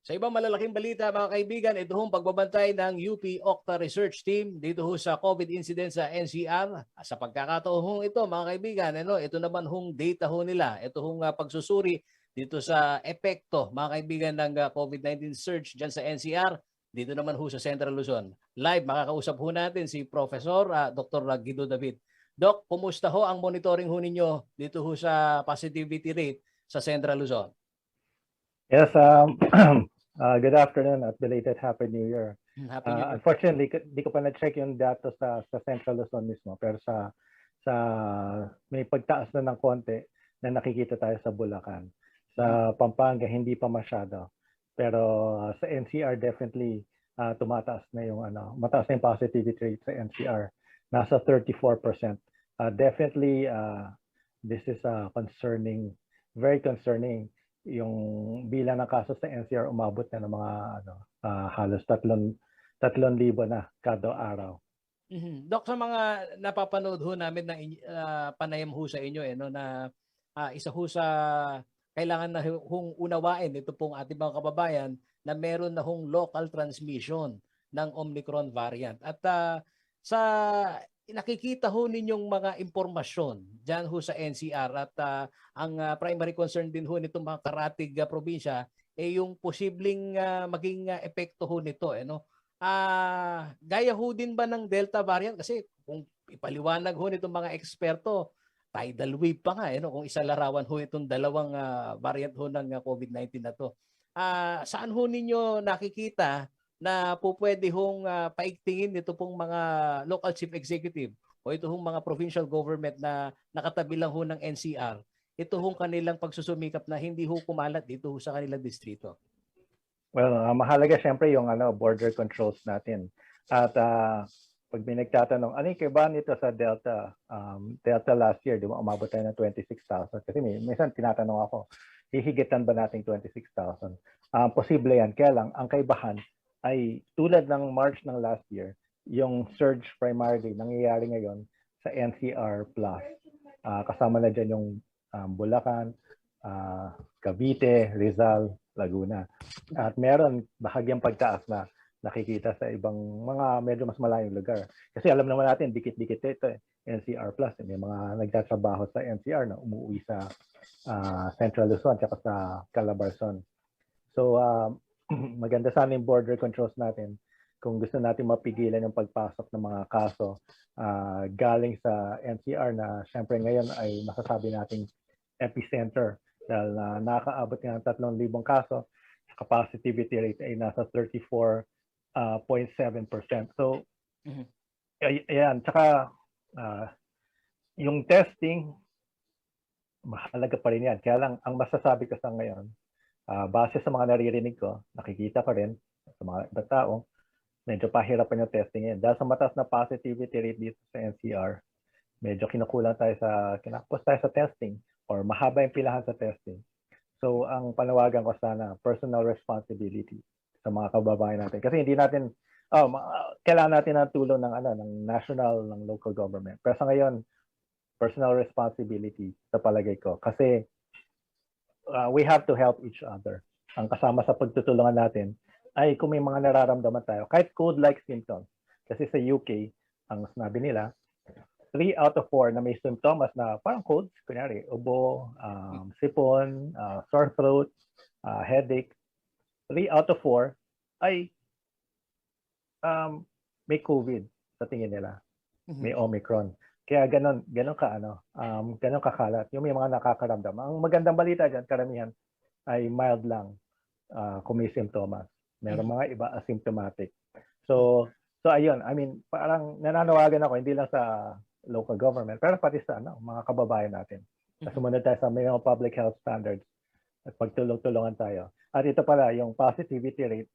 Sa ibang malalaking balita mga kaibigan, ito hong pagbabantay ng UP Octa Research Team dito ho sa COVID incidence sa NCR. Sa pagkakataon hong ito mga kaibigan, ito naman hong data ho nila. Ito hong pagsusuri dito sa epekto mga kaibigan ng COVID-19 surge dyan sa NCR. Dito naman ho sa Central Luzon. Live makakausap ho natin si Professor Dr. Guido David. Doc, kumusta ho ang monitoring ho ninyo dito ho sa positivity rate sa Central Luzon? Yes, good afternoon at belated Happy New Year. Happy New Year. Unfortunately, di ko pa na-check yung data sa Central Luzon mismo, pero sa may pagtaas na ng konti na nakikita tayo sa Bulacan. Sa Pampanga, hindi pa masyado. Pero sa NCR, definitely tumataas na yung mataas na yung positivity rate sa NCR. Nasa 34%. Definitely, this is concerning, very concerning. Yung bilang ng kaso sa NCR umabot na ng mga halos 3,000 na kada araw. Dok, sa mga napapanood ho namin na panayam ho sa inyo na isa ho sa kailangan na hong unawain ito pong ating mga kababayan na meron na hong local transmission ng Omicron variant. At sa nakikita ho ninyong mga impormasyon dyan ho sa NCR at ang primary concern din ho nitong mga karatig probinsya yung posibleng maging epekto ho nito. Gaya ho din ba ng Delta variant? Kasi kung ipaliwanag ho nitong mga eksperto, tidal wave pa nga kung isalarawan ho itong dalawang variant ho ng COVID-19 na to. Saan ho ninyo nakikita na po pwede hong paigtingin nito pong mga local chief executive o ito hong mga provincial government na nakatabi lang ho ng NCR, ito hong kanilang pagsusumikap na hindi ho kumalat dito ho sa kanilang distrito? Well, mahalaga siyempre yung border controls natin. At pag may nagtatanong, ano yung kaiba nito sa Delta? Delta last year, di ba, umabot tayo ng 26,000. Kasi minsan tinatanong ako, hihigitan ba nating 26,000? Posible yan. Kaya lang, ang kaibahan ay tulad ng March ng last year, yung surge primarily nangyayari ngayon sa NCR Plus. Kasama na dyan yung Bulacan, Cavite, Rizal, Laguna. At meron bahagyang pagtaas na nakikita sa ibang mga medyo mas malayong lugar. Kasi alam naman natin, dikit-dikit ito NCR Plus. May mga nagtatrabaho sa NCR na umuwi sa Central Luzon at sa Calabarzon. So, maganda sana yung border controls natin kung gusto natin mapigilan yung pagpasok ng mga kaso galing sa NCR na syempre ngayon ay masasabi nating epicenter dahil nakakaabot nga ng 3,000 kaso, positivity rate ay nasa 34.7%. So, ayan. Tsaka yung testing, mahalaga pa rin yan. Kaya lang, ang masasabi ko sa ngayon, base sa mga naririnig ko, nakikita ko rin sa mga ibang tao, medyo pahirapan yung testing yan. Dahil sa mataas na positivity rate dito sa NCR, medyo kinakapos tayo sa testing or mahaba yung pilahan sa testing. So, ang panawagan ko sana, personal responsibility sa mga kababayan natin. Kasi hindi natin, kailangan natin ng tulong ng national, ng local government. Pero sa ngayon, personal responsibility sa palagay ko. Kasi we have to help each other. Ang kasama sa pagtutulungan natin ay kung may mga nararamdaman tayo, kahit cold-like symptoms. Kasi sa UK, ang sinabi nila, 3 out of 4 na may symptoms na parang cold, kunyari, ubo, sipon, sore throat, headache, 3 out of 4 ay may COVID sa tingin nila. May Omicron. Kaya ganon kakalat. Yung may mga nakakaramdam. Ang magandang balita dyan, karamihan ay mild lang kung may simptomas. Meron mga iba asymptomatic. So ayun, I mean, parang nananawagan ako, hindi lang sa local government, pero pati sa mga kababayan natin. Sumunod tayo sa mga public health standards at pagtulong-tulungan tayo. At ito pala, yung positivity rate,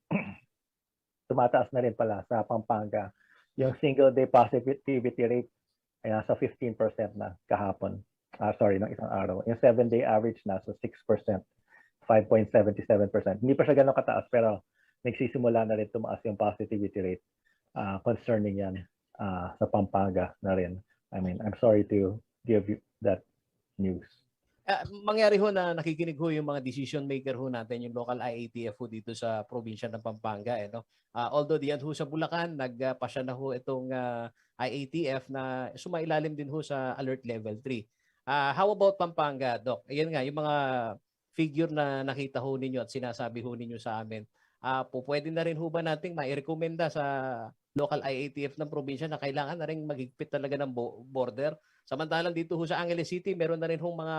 tumataas na rin pala sa Pampanga. Yung single day positivity rate ay nasa 15% na kahapon. Ng isang araw. Yung 7-day average nasa 6%, 5.77%. Hindi pa siya ganun kataas pero nagsisimula na rin tumaas yung positivity rate. Concerning yan sa Pampanga na rin. I mean, I'm sorry to give you that news. Mangyari ho na nakikinig ho yung mga decision maker ho natin, yung local IATF ho dito sa probinsya ng Pampanga. No? Although diyan ho sa Bulacan, nagpasya na ho itong IATF na sumailalim din ho sa Alert Level 3. How about Pampanga, Doc? Ayan nga, yung mga figure na nakita ho ninyo at sinasabi ho ninyo sa amin, pwede na rin ho ba nating mairekomenda sa local IATF ng probinsya na kailangan na rin maghigpit talaga ng border? Samantalang dito ho sa Angeles City, meron na rin hong mga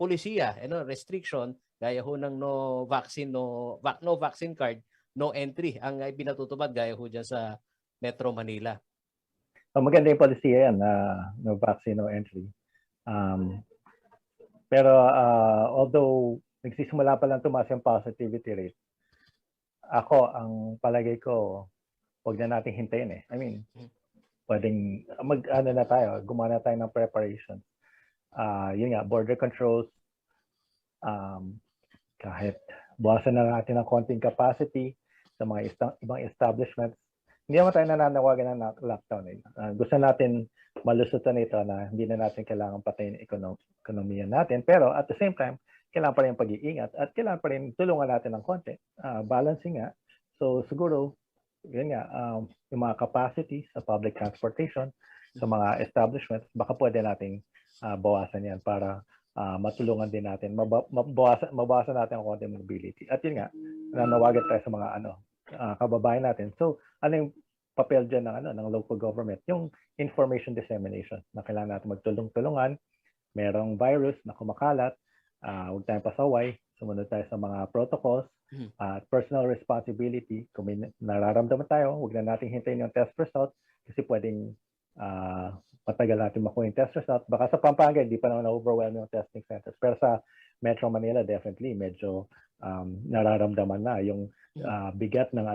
polisiya, restriction, gaya ho ng no vaccine card, no entry ang pinatutupad gaya ho dyan sa Metro Manila. Maganda yung polisiya yan, no vaccine, no entry. Pero although nagsisimula pa lang tumaas yung positivity rate, ako, ang palagay ko, huwag na natin hintayin eh. I mean, pwedeng gumawa na tayo ng preparation. Yun nga, border controls, kahit buwasan na natin ng konting capacity sa mga ibang establishments, hindi naman tayo nananawagan ng lockdown. Gusto natin malusutan ito na hindi na natin kailangan patayin ekonomiya natin. Pero at the same time, kailangan pa rin pag-iingat at kailangan pa rin tulungan natin ng konti. Balancing nga. So siguro, yun nga, yung mga capacity sa public transportation, sa mga establishments, baka pwede nating bawasan yan para matulungan din natin, mabawasan natin ang konti mobility. At yun nga, nanawagan tayo sa mga kababayan natin. So, ano yung papel dyan ng local government? Yung information dissemination na kailangan natin magtulong-tulungan. Merong virus na kumakalat, huwag tayong pasaway, sumunod tayo sa mga protocols, at personal responsibility. Kung may nararamdaman tayo, huwag na natin hintayin yung test result kasi pwedeng matagal natin makuha yung test result. Baka sa Pampanga, hindi pa naman na-overwhelm yung testing centers. Pero sa Metro Manila, definitely, medyo nararamdaman na yung bigat ng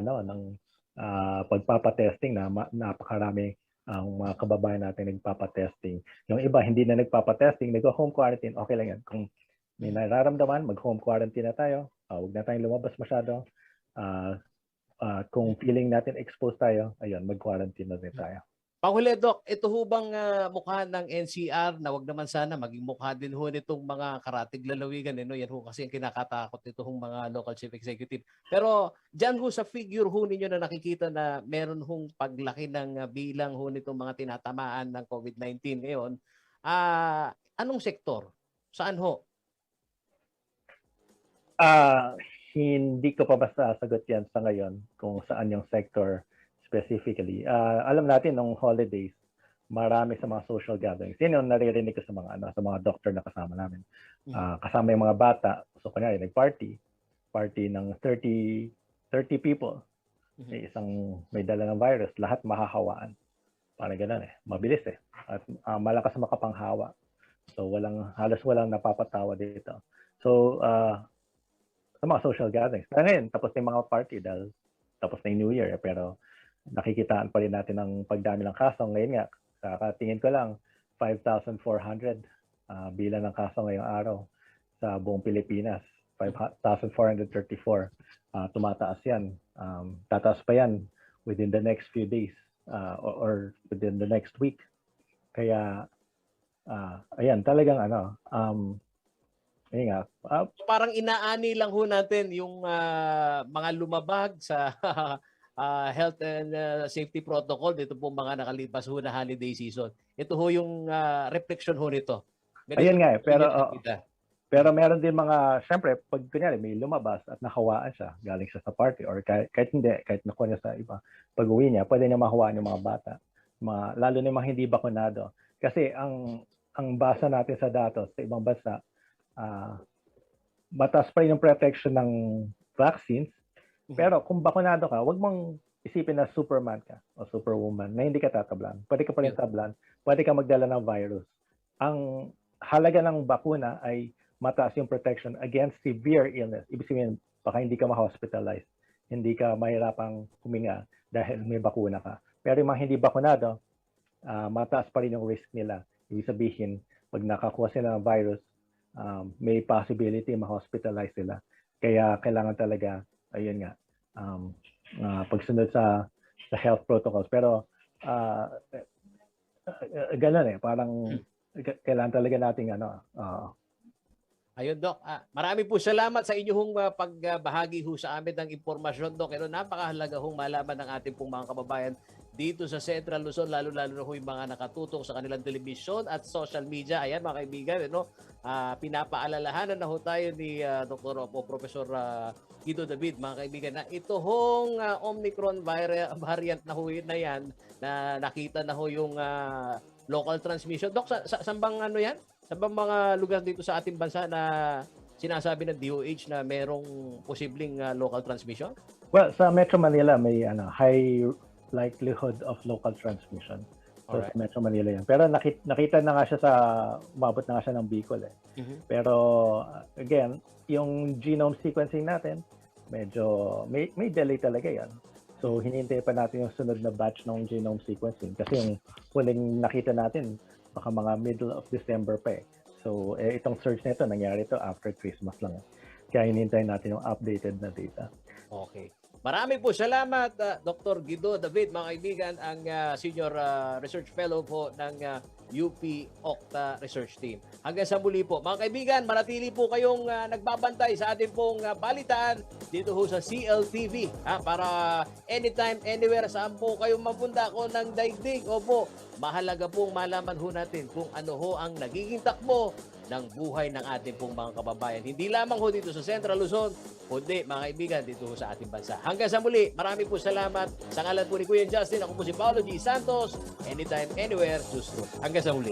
pagpapatesting na napakarami ang mga kababayan natin nagpapatesting. Yung iba, hindi na nagpapatesting, nag-home quarantine, okay lang yan. Kung may nararamdaman, mag-home quarantine na tayo. Huwag na tayong lumabas masyado. Kung feeling natin exposed tayo, ayun, mag-quarantine na rin tayo. Panghuli, Doc, ito ho bang mukha ng NCR na wag naman sana maging mukha din ho nitong mga karatig lalawigan? Yan ho kasi ang kinakatakot nitong mga local chief executive. Pero dyan ho sa figure ho ninyo na nakikita na meron hong paglaki ng bilang ho nitong mga tinatamaan ng COVID-19 ngayon, anong sektor? Saan ho? Hindi ko pa basta sagot yan sa ngayon kung saan yung sector specifically. Alam natin nung holidays, marami sa mga social gatherings. Yan yung naririnig ko sa mga doctor na kasama namin. Kasama yung mga bata. So kunyari, party ng 30 people. Isang may dala ng virus, lahat mahahawaan. Parang ganun mabilis At malakas makapanghawa. So halos walang napapatawa dito. So sa mga social gatherings. Pero ngayon, tapos na yung mga party dahil tapos na yung New Year. Pero nakikitaan pa rin natin ang pagdami ng kaso. Ngayon nga, kakatingin ko lang, 5,400 bilang ng kaso ngayong araw sa buong Pilipinas. 5,434. Tumataas yan. Tataas pa yan within the next few days or within the next week. Kaya, ayan, talagang ayun nga. Parang inaani lang ho natin yung mga lumabag sa health and safety protocol dito po mga nakalipas ho na holiday season. Ito ho yung reflection ho nito. Ayun nga pero meron din mga, syempre, pag kunyari may lumabas at nakawaan siya, galing siya sa party or kahit hindi, kahit nakuha niya sa iba, pag uwi niya, pwede niya mahawaan yung mga bata. Lalo na yung mga hindi bakunado. Kasi ang basa natin sa datos sa ibang bansa, mataas pa rin yung protection ng vaccines. Pero kung bakunado ka, wag mong isipin na Superman ka o Superwoman na hindi ka tatablan. Pwede ka pa rin tablan. Pwede ka magdala ng virus. Ang halaga ng bakuna ay mataas yung protection against severe illness. Ibig sabihin, baka hindi ka ma-hospitalize. Hindi ka mahirapang huminga dahil may bakuna ka. Pero yung mga hindi bakunado, mataas pa rin yung risk nila. Ibig sabihin, pag nakakuha sila ng virus, may possibility ma-hospitalize sila. Kaya kailangan talaga ayun nga, pagsunod sa health protocols. Pero, ganun parang kailangan talaga nating Ayun, Doc. Marami po salamat sa inyong pagbahagi ho sa amin ng impormasyon, Doc. Napakahalaga hong malaman ng ating pong mga kababayan dito sa Central Luzon, lalo-lalo na ho yung mga nakatutok sa kanilang telebisyon at social media. Ayan, mga kaibigan, pinapaalalahanan na ho tayo ni Dr. o Professor Guido David, mga kaibigan, na ito hong Omicron variant na ho na yan, na nakita na ho yung local transmission. Doc, saan bang ano yan? Sa bang mga lugar dito sa ating bansa na sinasabi ng DOH na merong posibleng local transmission? Well, sa Metro Manila may high likelihood of local transmission. So Alright. sa Metro Manila yan. Pero nakita na nga siya umabot na nga siya ng Bicol eh. Pero again, yung genome sequencing natin, medyo may delay talaga yan. So hinihintay pa natin yung sunod na batch ng genome sequencing kasi yung huling nakita natin baka mga middle of December pa eh. So itong surge na ito, nangyari ito after Christmas lang. Kaya hinihintay natin yung updated na data. Okay. Marami po salamat, Dr. Guido David, mga kaibigan, ang Senior Research Fellow po ng UP Okta Research Team. Hanggang sa muli po. Mga kaibigan, manatili po kayong nagbabantay sa ating pong balitaan dito ho sa CLTV. Para anytime, anywhere, saan po kayong mapunta ko ng daigdig. Opo, mahalaga pong malaman ho natin kung ano ho ang nagiging takbo ng buhay ng ating pong mga kababayan. Hindi lamang ho dito sa Central Luzon, kundi mga kaibigan dito ho sa ating bansa. Hanggang sa muli, marami po salamat. Sa ngalan po ni Kuya Justin, ako po si Paolo G. Santos. Anytime, anywhere, just true. Hanggang sa muli.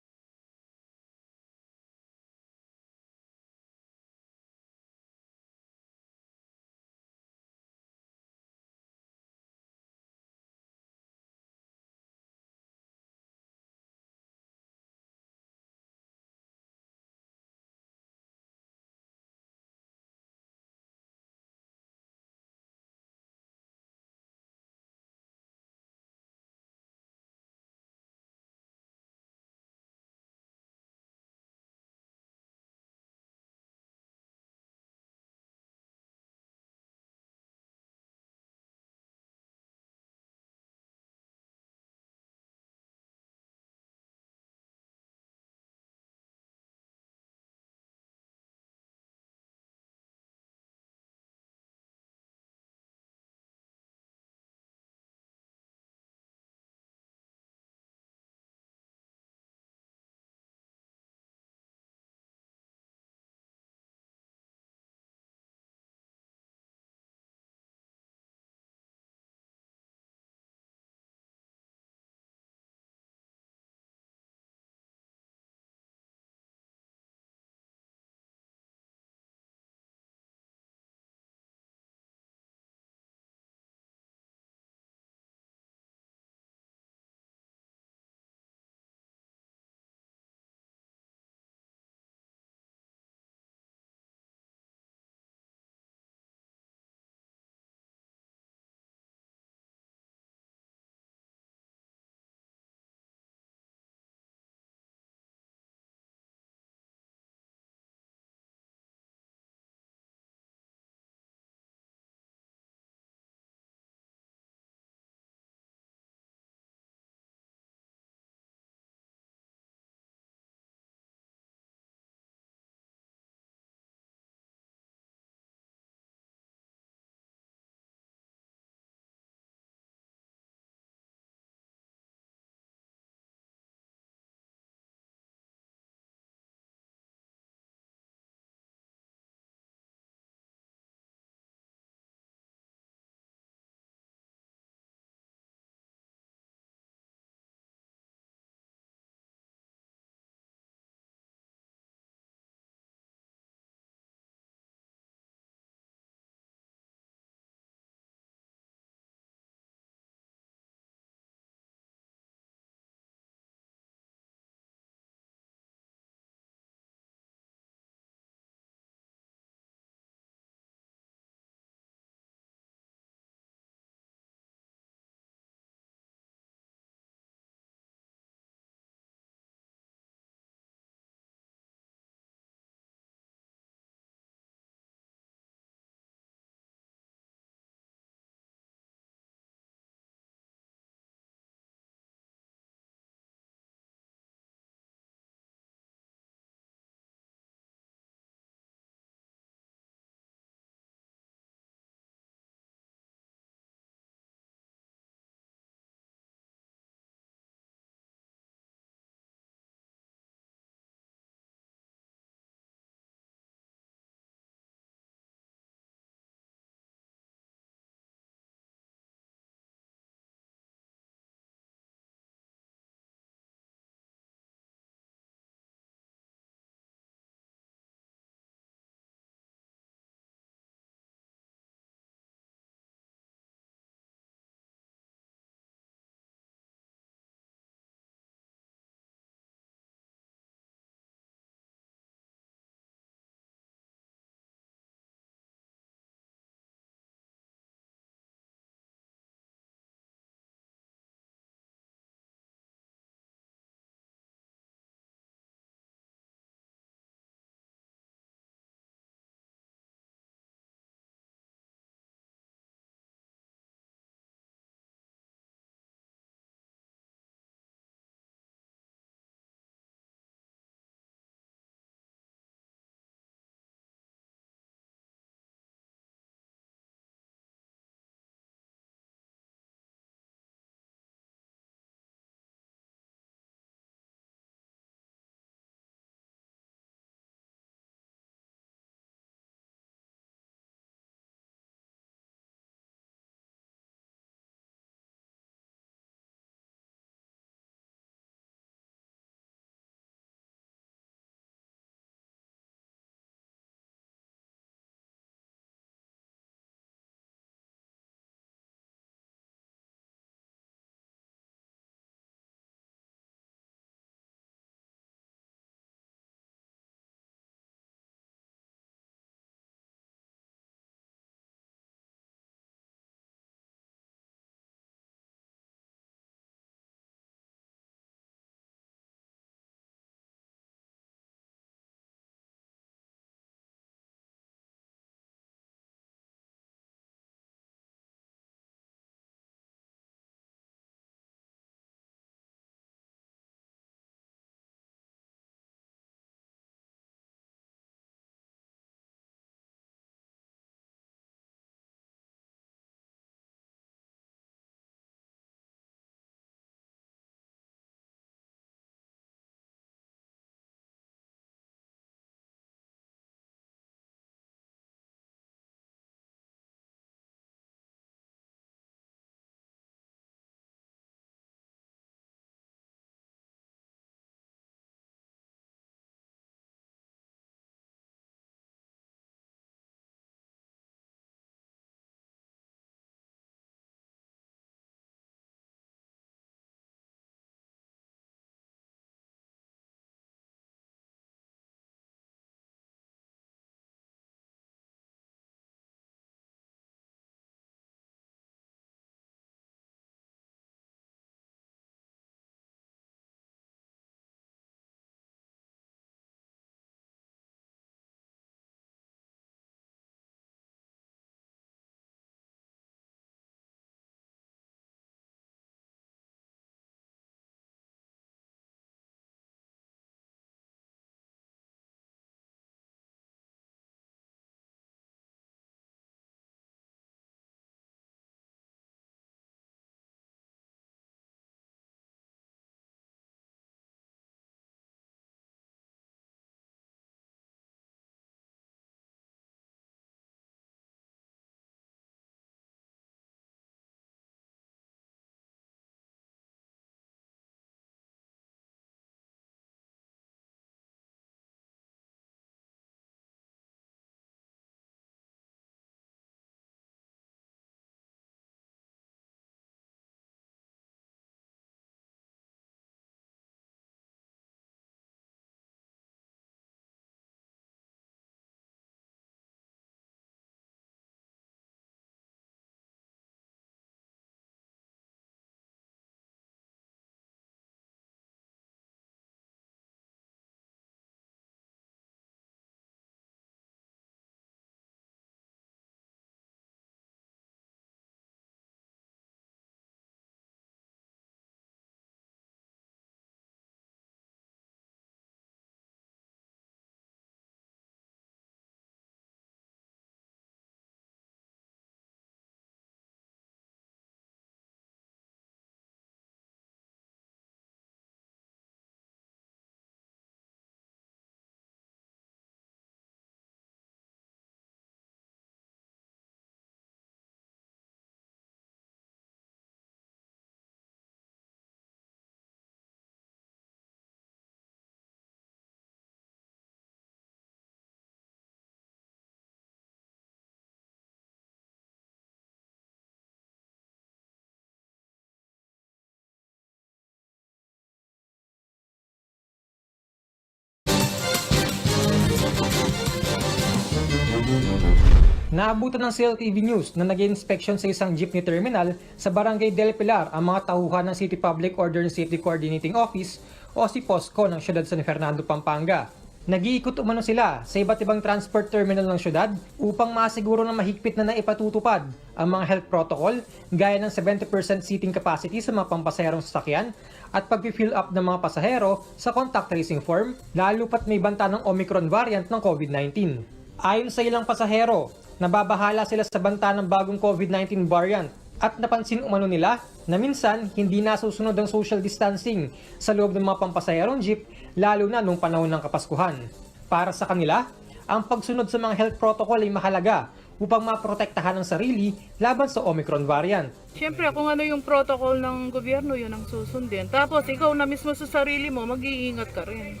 Naabutan ng CLTV News na nag-inspeksyon sa isang jeepney terminal sa Barangay Del Pilar ang mga tauhan ng City Public Order and Safety Coordinating Office o si POSCO ng siyudad San Fernando, Pampanga. Nag-iikot umano sila sa iba't ibang transport terminal ng syudad upang masiguro na mahigpit na naipatutupad ang mga health protocol gaya ng 70% seating capacity sa mga pampasaherong sasakyan at pag-fill up ng mga pasahero sa contact tracing form lalo pat may banta ng Omicron variant ng COVID-19. Ayon sa ilang pasahero, nababahala sila sa banta ng bagong COVID-19 variant at napansin umano nila na minsan hindi nasusunod ang social distancing sa loob ng mga pampasaherong jeep lalo na nung panahon ng Kapaskuhan. Para sa kanila, ang pagsunod sa mga health protocol ay mahalaga upang maprotektahan ang sarili laban sa Omicron variant. Siyempre kung ano yung protocol ng gobyerno, yun ang susundin. Tapos ikaw na mismo sa sarili mo, mag-iingat ka rin.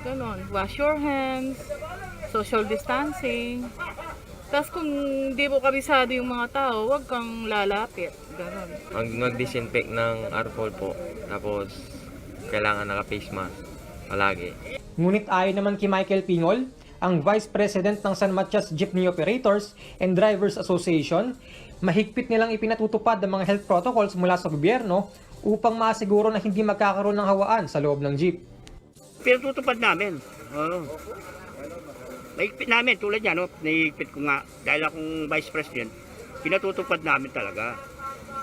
Ganon, wash your hands, social distancing. Tapos kung di mo kabisado yung mga tao, huwag kang lalapit. Ganon. Mag-disinfect ng alcohol po. Tapos kailangan naka-face mask palagi. Ngunit ayon naman kay Michael Pingol, ang Vice President ng San Matias Jeepney Operators and Drivers Association, mahigpit nilang ipinatutupad ang mga health protocols mula sa gobyerno upang masiguro na hindi magkakaroon ng hawaan sa loob ng jeep. Pinatutupad namin. Oo. Mahigpit namin, tulad yan, no? Nahigpit ko nga, dahil akong Vice President, pinatutupad namin talaga.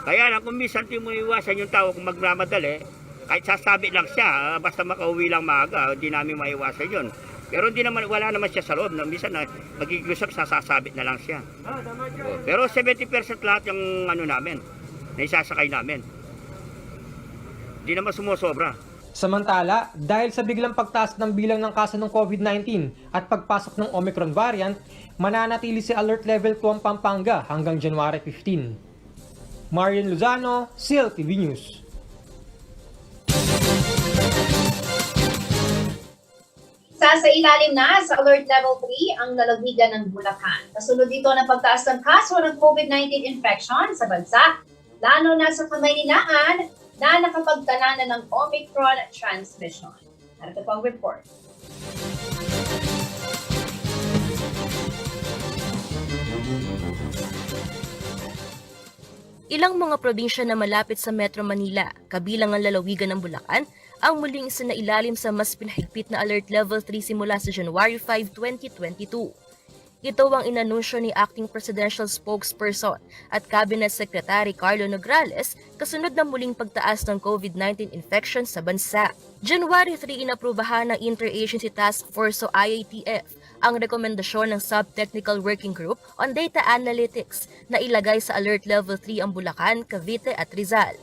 Kaya lang, kung minsan di mo iwasan yung tao kung magmamadali, kahit sasabi lang siya, basta makauwi lang maaga, hindi namin maiwasan yun. Pero hindi naman, wala naman siya sa loob, no? Minsan magiglusap, sasabit na lang siya. Pero 70% lahat yung ano namin, na isasakay namin. Hindi naman sumusobra. Samantala, dahil sa biglang pagtaas ng bilang ng kaso ng COVID-19 at pagpasok ng Omicron variant, mananatili si Alert Level 2 ang Pampanga hanggang January 15. Marian Lozano, CLTV News. Sa ilalim na sa Alert Level 3 ang lalawigan ng Bulacan. Kasunod dito ng pagtaas ng kaso ng COVID-19 infection sa bansa, lalo na sa Kamayninaan na nakapagtala na ng Omicron transmission. Narito po ang report. Ilang mga probinsya na malapit sa Metro Manila, kabilang ang lalawigan ng Bulacan, ang muling isinailalim sa mas pinahigpit na Alert Level 3 simula sa January 5, 2022. Ito ang inanunsyo ni Acting Presidential Spokesperson at Cabinet Secretary Carlo Nograles kasunod ng muling pagtaas ng COVID-19 infection sa bansa. January 3 inaprubahan ng Interagency Task Force o IATF ang rekomendasyon ng Subtechnical Working Group on Data Analytics na ilagay sa Alert Level 3 ang Bulacan, Cavite at Rizal.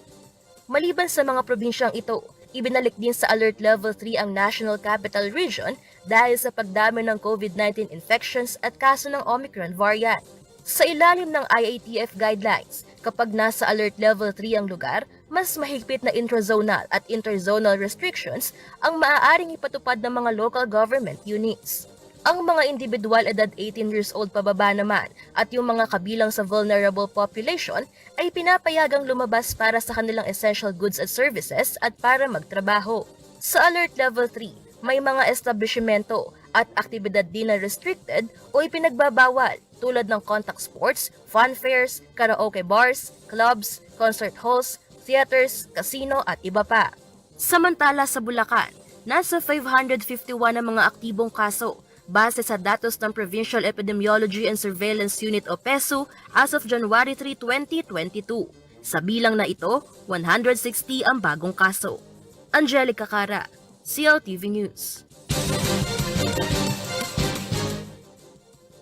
Maliban sa mga probinsyang ito, ibinalik din sa Alert Level 3 ang National Capital Region dahil sa pagdami ng COVID-19 infections at kaso ng Omicron variant. Sa ilalim ng IATF guidelines, kapag nasa Alert Level 3 ang lugar, mas mahigpit na intrazonal at interzonal restrictions ang maaaring ipatupad ng mga local government units. Ang mga individual edad 18 years old pababa naman at yung mga kabilang sa vulnerable population ay pinapayagang lumabas para sa kanilang essential goods at services at para magtrabaho. Sa Alert Level 3, may mga establishmento at aktibidad din na restricted o ipinagbabawal tulad ng contact sports, fun fairs, karaoke bars, clubs, concert halls, theaters, casino at iba pa. Samantala sa Bulacan, nasa 551 ang mga aktibong kaso base sa datos ng Provincial Epidemiology and Surveillance Unit o PESU as of January 3, 2022. Sa bilang na ito, 160 ang bagong kaso. Angelica Cara, CLTV News.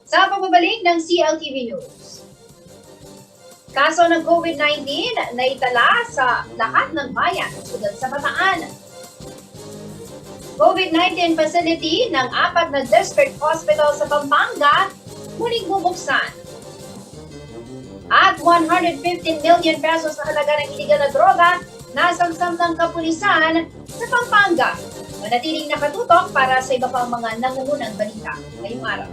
Sa pagbabalik ng CLTV News, kaso ng COVID-19 na itala sa lahat ng bayan tulad sa Bataan. COVID-19 facility ng 4 na district hospital sa Pampanga muling bubuksan. At 115 million pesos na halaga ng iligal na droga nasamsam ng kapulisan sa Pampanga. Manatiling nakatutok para sa iba pang mga nangungunang balita ngayong araw.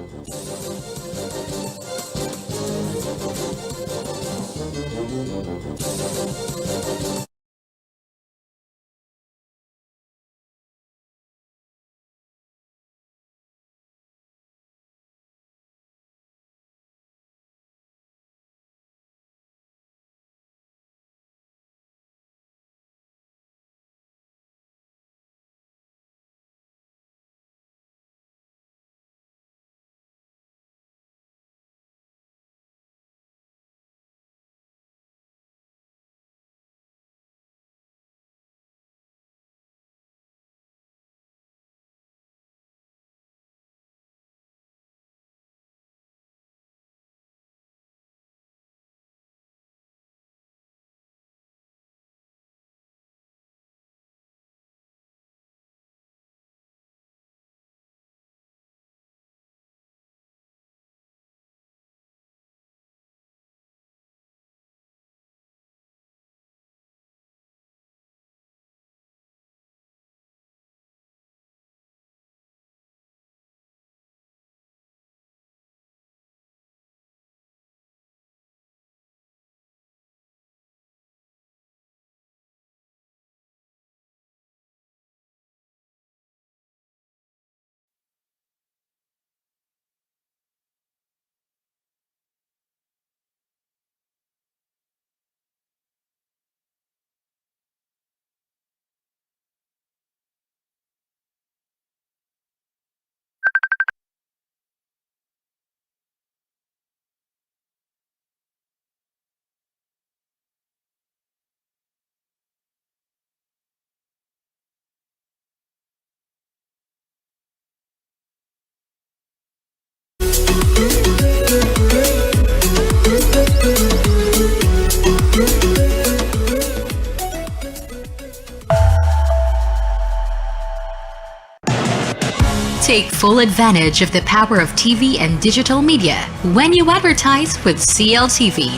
full advantage of the power of TV and digital media when you advertise with CLTV.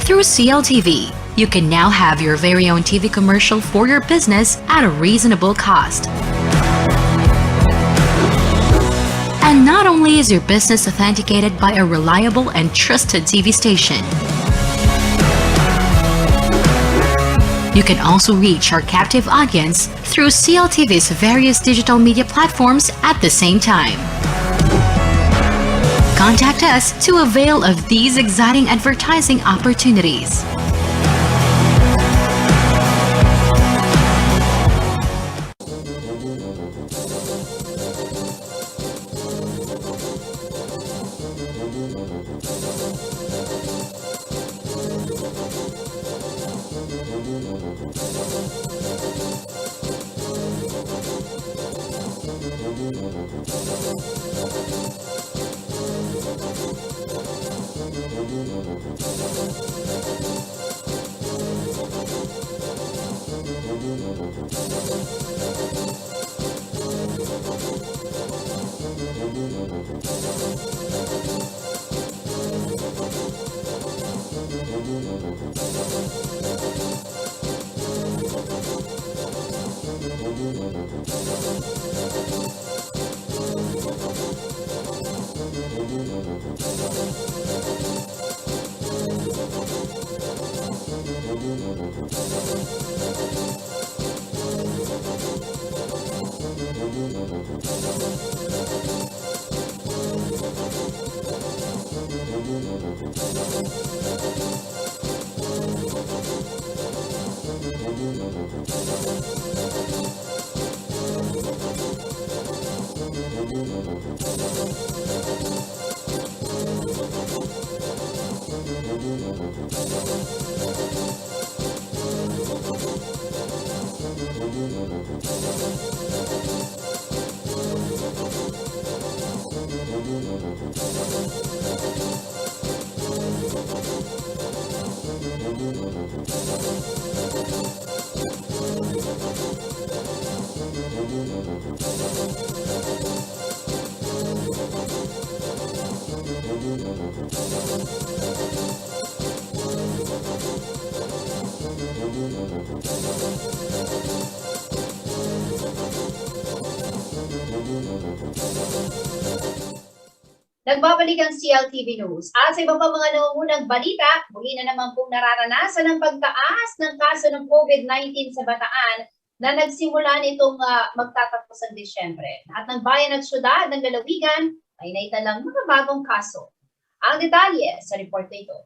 Through CLTV, you can now have your very own TV commercial for your business at a reasonable cost. And not only is your business authenticated by a reliable and trusted TV station, you can also reach our captive audience through CLTV's various digital media platforms at the same time. Contact us to avail of these exciting advertising opportunities. Nagbabalik ang CLTV News. At sa iba pa mga nangungunang balita, muli na naman pong nararanasan ang pagtaas ng kaso ng COVID-19 sa Bataan na nagsimula nitong magtatapos ang Disyembre. Lahat ng bayan at syudad ng lalawigan ay naitalang mga bagong kaso. Ang detalye sa report na ito.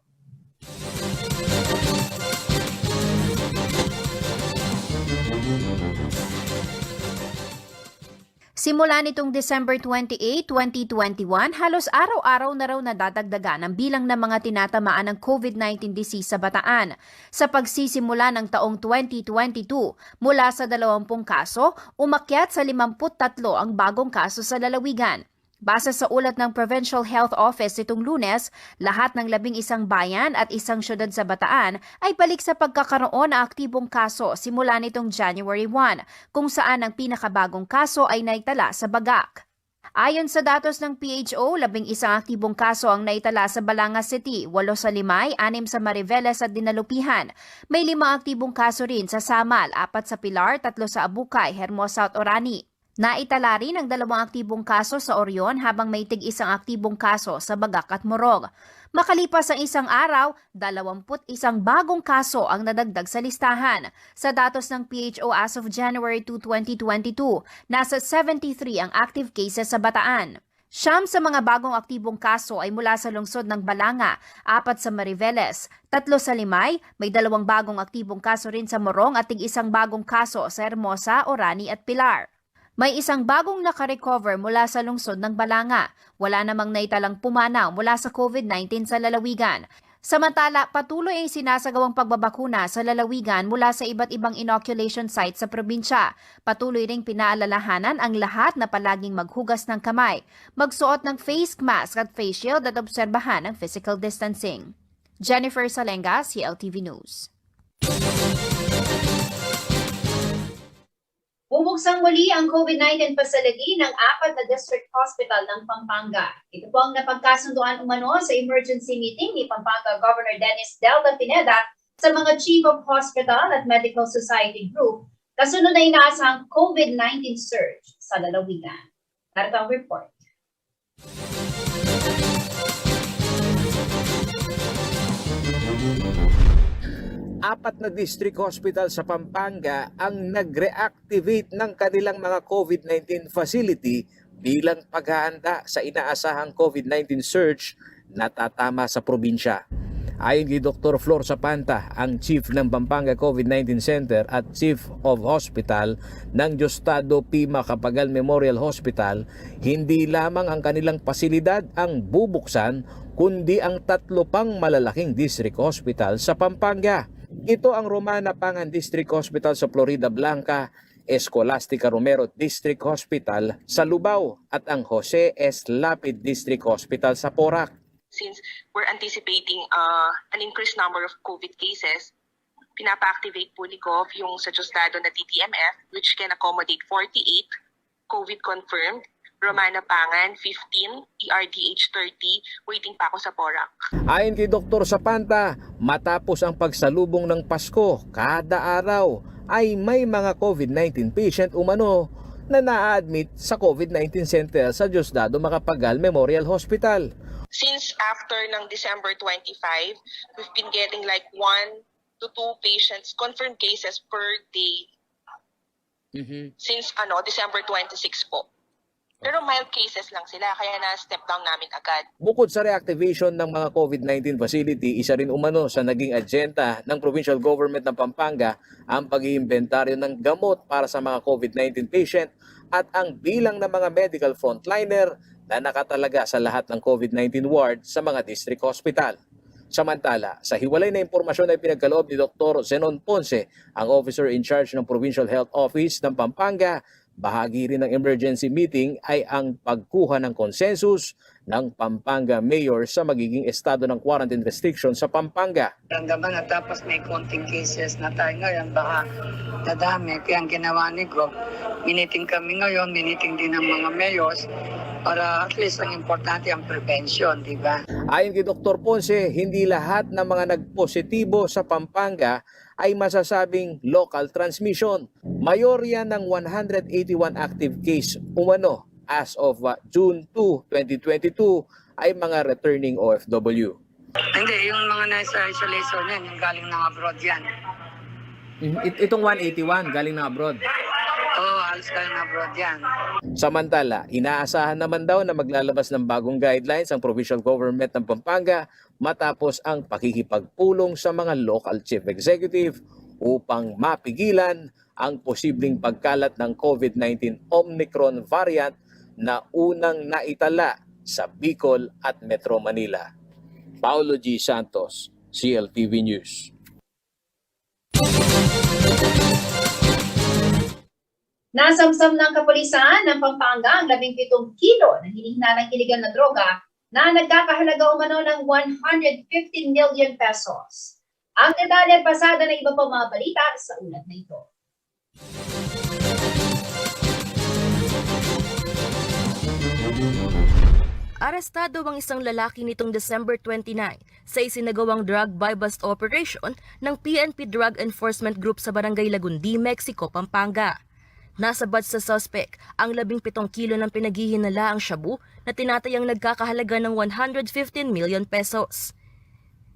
Simula nitong December 28, 2021, halos araw-araw na raw nadadagdagan ang bilang ng mga tinatamaan ng COVID-19 disease sa Bataan. Sa pagsisimula ng taong 2022, mula sa 20 kaso, umakyat sa 53 ang bagong kaso sa lalawigan. Base sa ulat ng Provincial Health Office itong Lunes, lahat ng 11 bayan at isang syudad sa Bataan ay balik sa pagkakaroon ng aktibong kaso simula nitong January 1, kung saan ang pinakabagong kaso ay naitala sa Bagak. Ayon sa datos ng PHO, 11 aktibong kaso ang naitala sa Balanga City, 8 sa Limay, 6 sa Mariveles at Dinalupihan. May 5 aktibong kaso rin sa Samal, 4 sa Pilar, 3 sa Abukay, Hermosa at Orani. Naitala rin ang 2 aktibong kaso sa Orion habang may tig-1 aktibong kaso sa Bagak at Morog. Makalipas ang isang araw, 21 bagong kaso ang nadagdag sa listahan. Sa datos ng PHO as of January 2, 2022, nasa 73 ang active cases sa Bataan. 9 sa mga bagong aktibong kaso ay mula sa lungsod ng Balanga, 4 sa Mariveles, 3 sa Limay, may 2 bagong aktibong kaso rin sa Morong at tig-1 bagong kaso sa Hermosa, Orani at Pilar. May 1 bagong nakarecover mula sa lungsod ng Balanga. Wala namang naitalang pumanaw mula sa COVID-19 sa lalawigan. Samantala, patuloy ang sinasagawang pagbabakuna sa lalawigan mula sa iba't ibang inoculation sites sa probinsya. Patuloy ring pinaalalahanan ang lahat na palaging maghugas ng kamay, magsuot ng face mask at face shield at obserbahan ang physical distancing. Jennifer Salenga, CLTV News. Bubuksang muli ang COVID-19 facility ng 4 na district hospital ng Pampanga. Ito po ang napagkasunduan umano sa emergency meeting ni Pampanga Governor Dennis Delta Pineda sa mga Chief of Hospital at Medical Society Group kasunod na inaasahang COVID-19 surge sa lalawigan. Narito ang report. Apat na district hospital sa Pampanga ang nag-reactivate ng kanilang mga COVID-19 facility bilang paghahanda sa inaasahang COVID-19 surge na tatama sa probinsya. Ayon kay Dr. Flor Sapanta, ang Chief ng Pampanga COVID-19 Center at Chief of Hospital ng Diosdado P. Macapagal Memorial Hospital, hindi lamang ang kanilang pasilidad ang bubuksan kundi ang 3 pang malalaking district hospital sa Pampanga. Ito ang Romana Pangan District Hospital sa Florida Blanca, Escolastica Romero District Hospital sa Lubao at ang Jose S. Lapid District Hospital sa Porac. Since we're anticipating an increased number of COVID cases, pinapa-activate po ni Gov yung sa Diosdado na TTMF, which can accommodate 48 COVID confirmed, Romana Pangan 15, ERDH 30, waiting pa ako sa Porac. Ayon kay Dr. Sapanta, matapos ang pagsalubong ng Pasko, kada araw ay may mga COVID-19 patient umano na na-admit sa COVID-19 center sa Diosdado Macapagal Memorial Hospital. Since after ng December 25, we've been getting like 1 to 2 patients, confirmed cases per day. Since December 26 po. Pero mild cases lang sila, kaya na-step down namin agad. Bukod sa reactivation ng mga COVID-19 facility, isa rin umano sa naging agenda ng provincial government ng Pampanga ang pag-iimbentaryo ng gamot para sa mga COVID-19 patient at ang bilang ng mga medical frontliner na nakatalaga sa lahat ng COVID-19 ward sa mga district hospital. Samantala, sa hiwalay na impormasyon ay pinagkaloob ni Dr. Zenon Ponce, ang officer in charge ng Provincial Health Office ng Pampanga. Bahagi rin ng emergency meeting ay ang pagkuha ng konsensus ng Pampanga Mayor sa magiging estado ng quarantine restriction sa Pampanga. Ramdaman na tapos may konting cases na tayo ngayon, baka dadami. Kaya ang ginawa ni Gov, miniting kami ngayon, miniting din ng mga mayors para at least ang importante ang prevention, di ba? Ayon kay Dr. Ponce, hindi lahat ng mga nagpositibo sa Pampanga ay masasabing local transmission. Mayorya ng 181 active case umano as of June 2, 2022 ay mga returning OFW. Hindi, yung mga nasa isolation yan, yung galing ng abroad yan. Itong 181 galing ng abroad? Oo, halos galing ng abroad yan. Samantala, inaasahan naman daw na maglalabas ng bagong guidelines ang provincial government ng Pampanga matapos ang pakikipagpulong sa mga local chief executive upang mapigilan ang posibleng pagkalat ng COVID-19 Omicron variant na unang naitala sa Bicol at Metro Manila. Paulo G. Santos, CLTV News. Nasamsam ng kapulisan ng Pampanga ang 17 kilo ng hinihinalang iligal na droga na nagkakahalaga umano ng 115 million pesos. Ang detalye at pasada ng iba pang mga balita sa ulat na ito. Arestado ang isang lalaki nitong December 29 sa isinagawang drug buy-bust operation ng PNP Drug Enforcement Group sa Barangay Lagundi, Mexico, Pampanga. Nasabad sa suspect ang 17 kilo ng pinaghihinalaang shabu na tinatayang nagkakahalaga ng 115 million pesos.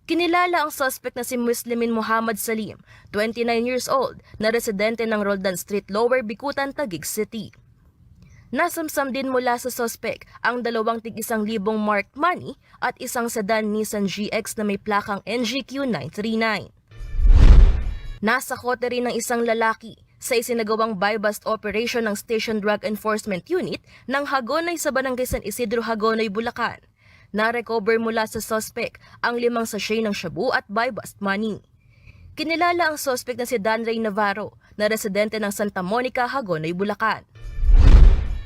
Kinilala ang suspect na si Muslimin Muhammad Salim, 29 years old, na residente ng Roldan Street, Lower Bicutan, Taguig City. Nasamsam din mula sa suspect ang 2 tig-1,000 marked money at isang sedan Nissan GX na may plakang NGQ 939. Nasa kote rin ng isang lalaki sa isinagawang buy-bust operation ng Station Drug Enforcement Unit ng Hagonoy sa Barangay San Isidro, Hagonoy, Bulacan. Na-recover mula sa suspect ang 5 sachet ng shabu at buy-bust money. Kinilala ang suspect na si Dan Ray Navarro na residente ng Santa Monica, Hagonoy, Bulacan.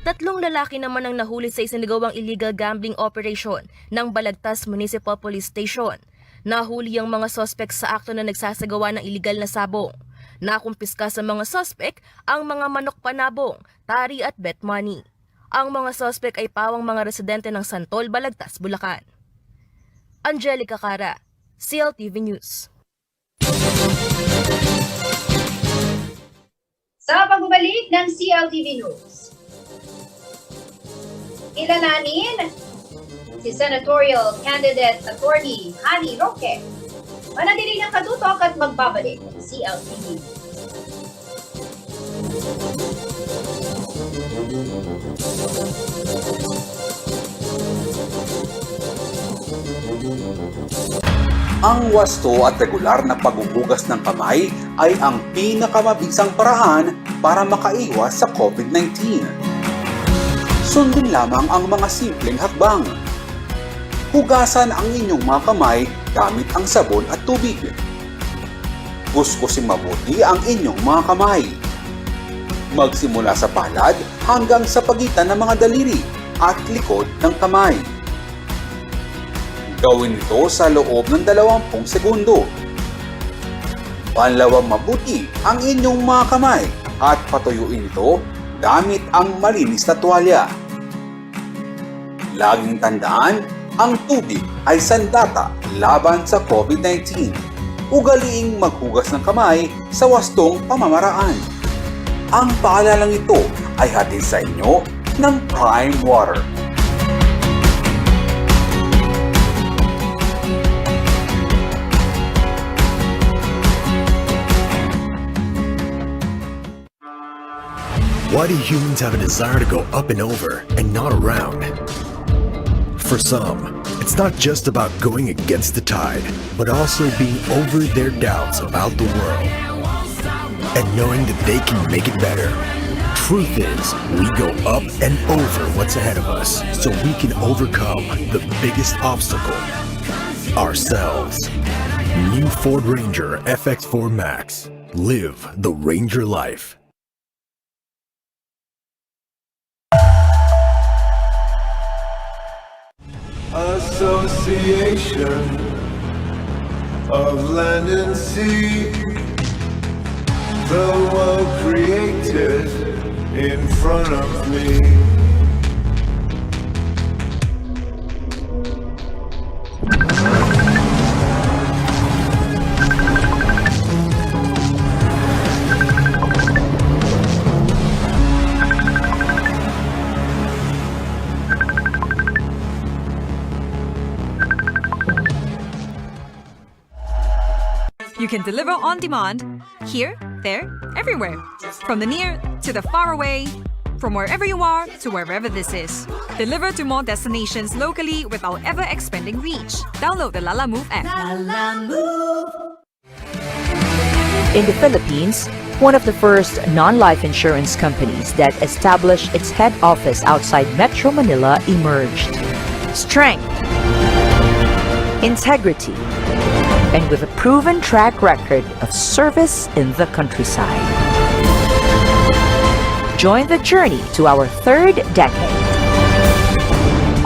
3 lalaki naman ang nahuli sa isinagawang illegal gambling operation ng Balagtas Municipal Police Station. Nahuli ang mga suspect sa akto na nagsasagawa ng illegal na sabong. Nakumpiska sa mga suspect ang mga manok panabong, tari at bet money. Ang mga suspect ay pawang mga residente ng Santol, Balagtas, Bulacan. Angelica Cara, CLTV News. Sa pagbabalik ng CLTV News, kilalanin si Senatorial Candidate Attorney Hani Roque. Manatili ng katutok at magbabalik ng CLTV. Ang wasto at regular na paghuhugas ng kamay ay ang pinakamabisang paraan para makaiwas sa COVID-19. Sundin lamang ang mga simpleng hakbang. Hugasan ang inyong mga kamay gamit ang sabon at tubig. Kuskusin mabuti ang inyong mga kamay. Magsimula sa palad hanggang sa pagitan ng mga daliri at likod ng kamay. Gawin ito sa loob ng 20 segundo. Panlawang mabuti ang inyong mga kamay at patuyuin ito gamit ang malinis na tuwalya. Laging tandaan, ang tubig ay sandata laban sa COVID-19. Ugaliing maghugas ng kamay sa wastong pamamaraan. Ang paalalang ito ay hatid sa inyo ng Prime Water. Why do humans have a desire to go up and over and not around? For some, it's not just about going against the tide, but also being over their doubts about the world and knowing that they can make it better. Truth is, we go up and over what's ahead of us so we can overcome the biggest obstacle, ourselves. New Ford Ranger FX4 Max. Live the Ranger life. Association of land and sea, the world created in front of me. You can deliver on demand, here, there, everywhere. From the near to the far away, from wherever you are to wherever this is. Deliver to more destinations locally without ever expanding reach. Download the Lala Move app. In the Philippines, one of the first non-life insurance companies that established its head office outside Metro Manila emerged. Strength, integrity, and with a proven track record of service in the countryside. Join the journey to our third decade.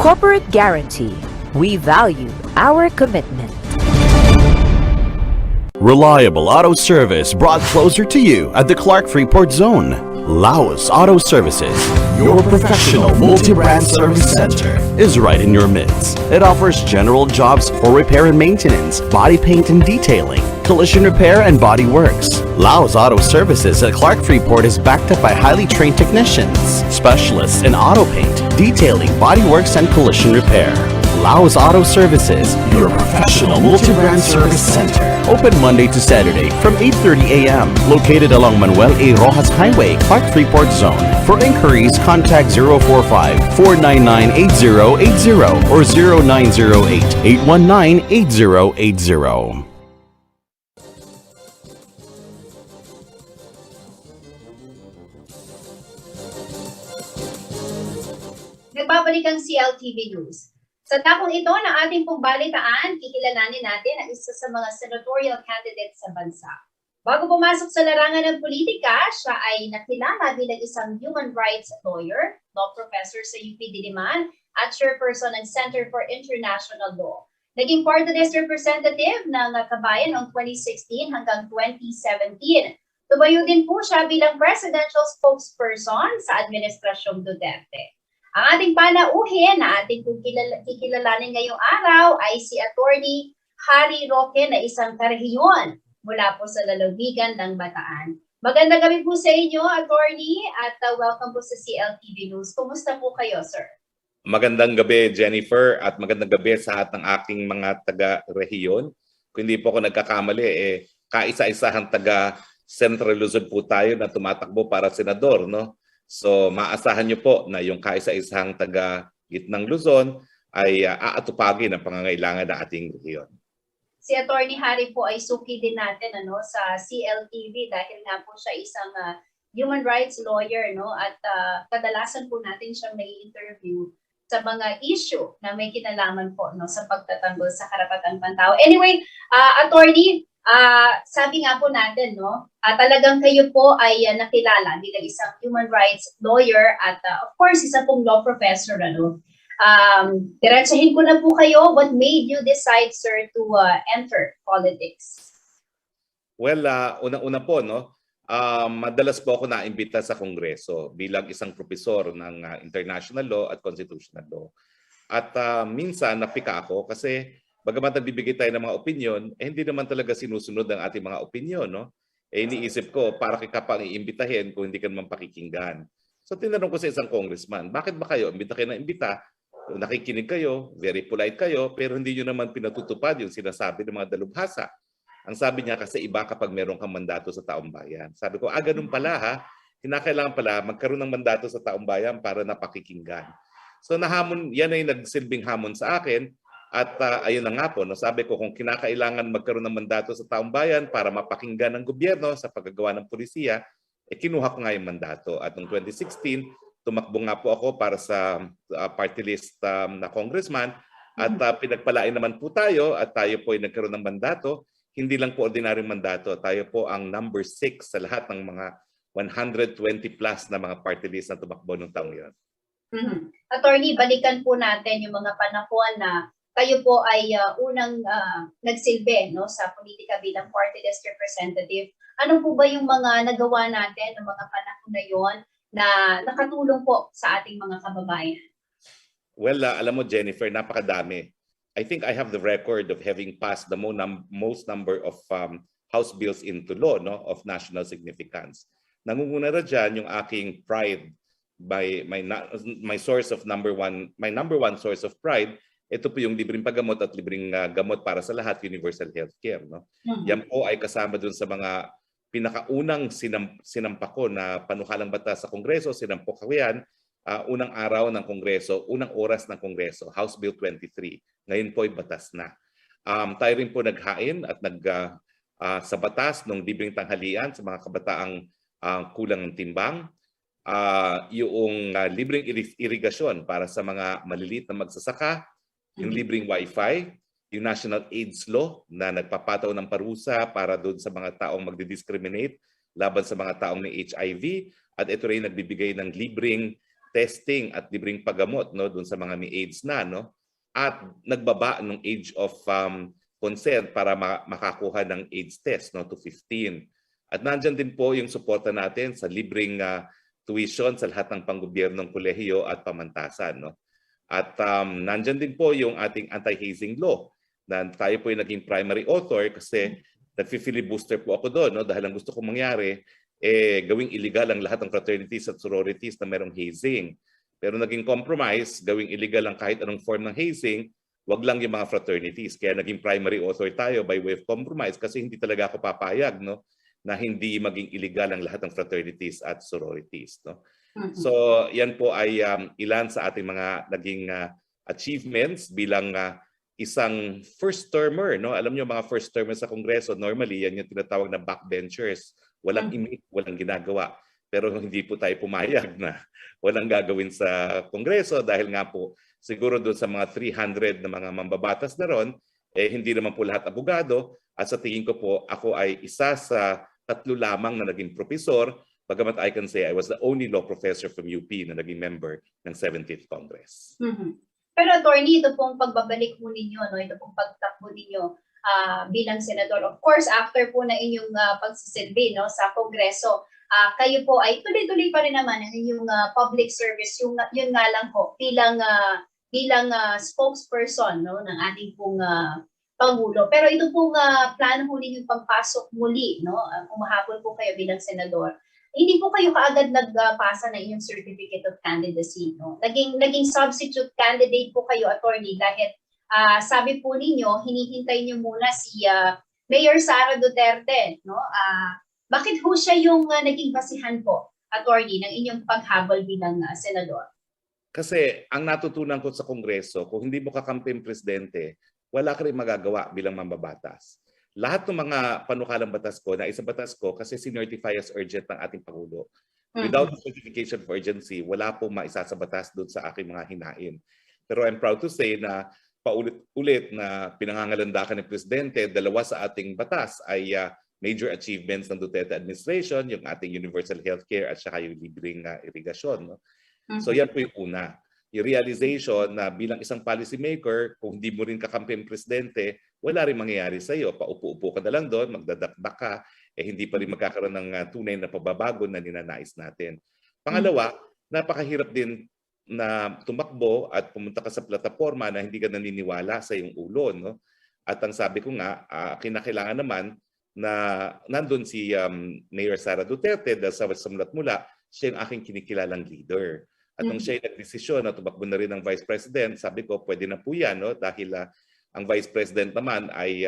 Corporate Guarantee. We value our commitment. Reliable auto service brought closer to you at the Clark Freeport Zone. Laos Auto Services, your professional multi-brand service center, is right in your midst. It offers general jobs for repair and maintenance, body paint and detailing, collision repair and body works. Laos Auto Services at Clark Freeport is backed up by highly trained technicians, specialists in auto paint, detailing, body works and collision repair. Laos Auto Services, your professional multi-brand service center. Open Monday to Saturday from 8:30 a.m. Located along Manuel A. Rojas Highway, Clark Freeport Zone. For inquiries, contact 045-499-8080 or 0908-819-8080. Nagbabalik ang CLTV News. Sa takong ito ng ating pong balitaan, kikilalanin natin ang isa sa mga senatorial candidates sa bansa. Bago pumasok sa larangan ng politika, siya ay nakilala bilang isang human rights lawyer, law professor sa UP Diliman, at chairperson ng Center for International Law. Naging party list representative ng Kabayan noong 2016 hanggang 2017. Tumayo din po siya bilang presidential spokesperson sa Administrasyong Duterte. Ang ating panauhin na ating kikilalanin ngayong araw ay si Attorney Harry Roque na isang karehiyon mula po sa lalawigan ng Bataan. Magandang gabi po sa inyo, Attorney, at welcome po sa CLTV News. Kumusta po kayo, sir? Magandang gabi, Jennifer, at magandang gabi sa lahat ng aking mga taga-rehiyon. Kung hindi po ako nagkakamali, kaisa-isahang taga Central Luzon po tayo na tumatakbo para senador, no? So maasahan niyo po na yung kaisa-isahang taga Gitnang Luzon ay aatupagin ang pangangailangan ng ating rehiyon. Si Attorney Harry po ay suki din natin sa CLTV dahil nga po siya isang human rights lawyer, no? At kadalasan po natin siyang nai-interview sa mga issue na may kinalaman po sa pagtatanggol sa karapatang pantao. Anyway, Attorney, sabi nga po natin, talagang kayo po ay nakilala bilang isang human rights lawyer at of course, isa pong law professor. Diretsahin ko na po kayo, what made you decide, sir, to enter politics? Well, unang-una po, madalas po ako naimbita sa Kongreso bilang isang profesor ng International Law at Constitutional Law. At minsan napika ako kasi bagamat nagbibigay tayo ng mga opinion, hindi naman talaga sinusunod ang ating mga opinion, no? Iniisip ko, para ka pang iimbitahin kung hindi ka naman pakikinggan. So tinanong ko sa isang congressman, bakit ba kayo? Imbita kayo na imbita, nakikinig kayo, very polite kayo, pero hindi nyo naman pinatutupad yung sinasabi ng mga dalubhasa. Ang sabi niya, kasi iba kapag meron kang mandato sa taong bayan. Sabi ko, ganun pala ha, kinakailangan pala magkaroon ng mandato sa taong bayan para napakikinggan. So nahamon, yan ay nagsilbing hamon sa akin. At ayun na nga po, sabi ko kung kinakailangan magkaroon ng mandato sa taong bayan para mapakinggan ng gobyerno sa paggagawa ng pulisiya, kinuha ko nga yung mandato. At noong 2016, tumakbo nga po ako para sa party list na congressman at pinagpalain naman po tayo at tayo po ay nagkaroon ng mandato. Hindi lang po ordinaryong mandato, tayo po ang number 6 sa lahat ng mga 120 plus na mga party list na tumakbo ng taong yun. Attorney, balikan po natin yung mga panahon na kayo po ay unang nagsilbi sa politika bilang party list representative. Ano po ba yung mga nagawa natin ng mga panahon na yon na nakatulong po sa ating mga kababayan? Well, alam mo Jennifer, napakadami. I think I have the record of having passed the most number of House bills into law of national significance. Nangunguna na dyan yung aking pride, my source of number one source of pride. Ito po yung libreng paggamot at libreng gamot para sa lahat, universal healthcare. Yan po ay kasama dun sa mga pinakaunang sinampa ko na panukalang batas sa Kongreso. Sinampok ko yan, unang araw ng Kongreso, unang oras ng Kongreso, House Bill 23. Ngayon po ay batas na. Tayo rin po naghain at sa batas ng libreng tanghalian sa mga kabataang kulang ng timbang. Yung libreng irigasyon para sa mga maliliit na magsasaka, yung libreng Wi-Fi, yung National AIDS Law na nagpapataw ng parusa para doon sa mga taong magdi-discriminate laban sa mga taong may HIV, at ito rin nagbibigay ng libreng testing at libreng paggamot doon sa mga may AIDS na, at nagbaba ng age of consent para makakuha ng AIDS test to 15. At nandyan din po yung suporta natin sa libreng tuition sa lahat ng panggobyernong kolehiyo at pamantasan. At nandyan din po yung ating anti-hazing law na tayo po yung naging primary author kasi nag-filibuster po ako doon dahil ang gusto kong mangyari gawing illegal ang lahat ng fraternities at sororities na merong hazing. Pero naging compromise, gawing illegal ang kahit anong form ng hazing, wag lang yung mga fraternities. Kaya naging primary author tayo by way of compromise kasi hindi talaga ako papayag na hindi maging illegal ang lahat ng fraternities at sororities. So yan po ay ilan sa ating mga naging achievements bilang isang first termer. Alam niyo mga first termers sa Kongreso, normally yan yung tinatawag na backbenchers. Walang imik, walang ginagawa. Pero hindi po tayo pumayag na walang gagawin sa Kongreso dahil nga po siguro doon sa mga 300 na mga mambabatas na ron, hindi naman po lahat abogado. At sa tingin ko po, ako ay isa sa 3 lamang na naging profesor. Bagamat I can say I was the only law professor from UP na naging member ng 17th Congress. Pero attorney, ito pong pagbabalik mo ninyo, ito pong pagtakbo ninyo, bilang senador. Of course, after po na inyong pagsisilbi no, sa Kongreso, kayo po ay tuloy-tuloy pa rin naman ang inyong public service. Yun nga lang po, bilang spokesperson no, ng ating pong Pangulo. Pero ito pong plano po ninyong pagpasok muli, no? Umahapon po kayo bilang senador. Hindi po kayo kaagad nagpasa na inyong certificate of candidacy, no? Naging substitute candidate po kayo, attorney, dahil sabi po ninyo, hinihintay niyo muna si Mayor Sara Duterte, no? Bakit ho siya yung naging basihan po, attorney, ng inyong paghabol bilang senador? Kasi ang natutunan ko sa Kongreso, kung hindi mo kakampi ang presidente, wala ka rin magagawa bilang mambabatas. Lahat ng mga panukalang batas ko, na isang batas ko kasi sinertify as urgent ng ating Pangulo. Without certification of urgency, wala po maisa sa batas doon sa aking mga hinain. Pero I'm proud to say na paulit-ulit na pinangangalandakan ng Presidente, dalawa sa ating batas ay major achievements ng Duterte administration, yung ating universal healthcare at saka yung libreng irigasyon. No? So yan po yung una. Yung realization na bilang isang policy maker, kung hindi mo rin kakampi ang presidente, wala rin mangyayari sa iyo. Paupo-upo ka na lang doon, magdadakdak ka, hindi pa rin magkakaroon ng tunay na pagbabago na ninanais natin. Pangalawa, napakahirap din na tumakbo at pumunta ka sa plataforma na hindi ka naniniwala sa iyong ulo. No? At ang sabi ko nga, kinakailangan naman na nandun si Mayor Sara Duterte dahil sa mulat mula, siya yung aking kinikilalang leader. At nung siya ay nagdesisyon na tumakbo na rin ng Vice President, sabi ko pwede na po yan, no? Dahil ang Vice President naman ay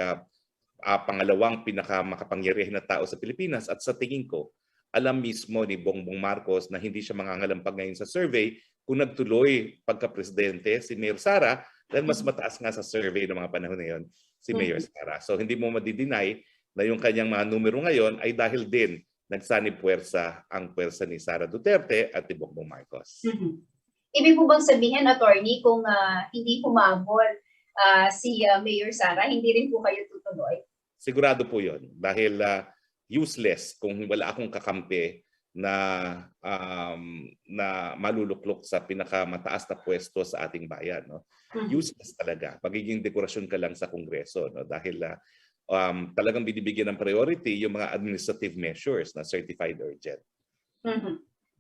pangalawang pinakamakapangyarihan na tao sa Pilipinas. At sa tingin ko, alam mismo ni Bongbong Marcos na hindi siya mangangalampag ngayon sa survey kung nagtuloy pagka-presidente si Mayor Sara, dahil mas mataas nga sa survey ng mga panahon na yun si Mayor Sara. So hindi mo madideny na yung kanyang mga numero ngayon ay dahil din nagsanib puwersa ang puwersa ni Sara Duterte at ni Bongbong Marcos. Ibig po bang sabihin, attorney, kung hindi humabol si Mayor Sara, hindi rin po kayo tutuloy? Sigurado po yun. Dahil useless kung wala akong kakampi na maluluklok sa pinakamataas na pwesto sa ating bayan. No? Useless talaga. Magiging dekorasyon ka lang sa Kongreso. No? Dahil talagang binibigyan ng priority yung mga administrative measures na certified urgent.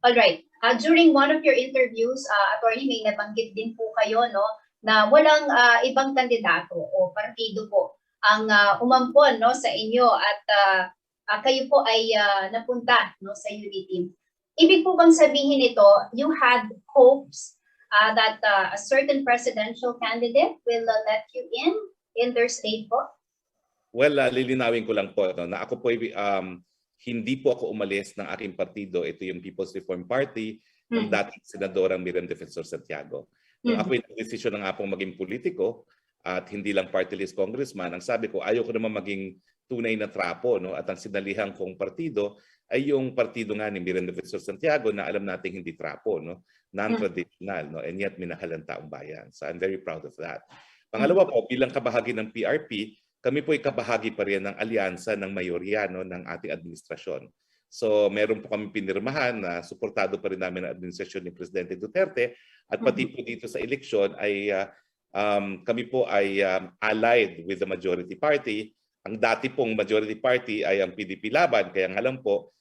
All right. During one of your interviews, attorney, may nabanggit din po kayo no na walang ibang kandidato o partido po ang umampon no sa inyo at kayo po ay napunta no sa unity. Ibig po bang sabihin ito, you had hopes that a certain presidential candidate will let you in their state po? Well, lilinawin ko lang po no, na ako po hindi po ako umalis ng aking partido. Ito yung People's Reform Party ng dating senadorang Miriam Defensor Santiago. Nung ako yung desisyon na nga pong maging politiko at hindi lang party list congressman, ang sabi ko, ayoko naman maging tunay na trapo. No? At ang sinalihan kong partido ay yung partido nga ni Miriam Defensor Santiago na alam nating hindi trapo, no? Non-traditional, no? And yet minahal ang taong bayan. So I'm very proud of that. Pangalawa po, bilang kabahagi ng PRP, kami po ay kabahagi pa rin ng alyansa ng mayorya no, ng ating administrasyon. So meron po kami pinirmahan na suportado pa rin namin ang administrasyon ni Presidente Duterte at pati po dito sa eleksyon ay kami po ay allied with the majority party. Ang dati pong majority party ay ang PDP Laban, kaya nga lang po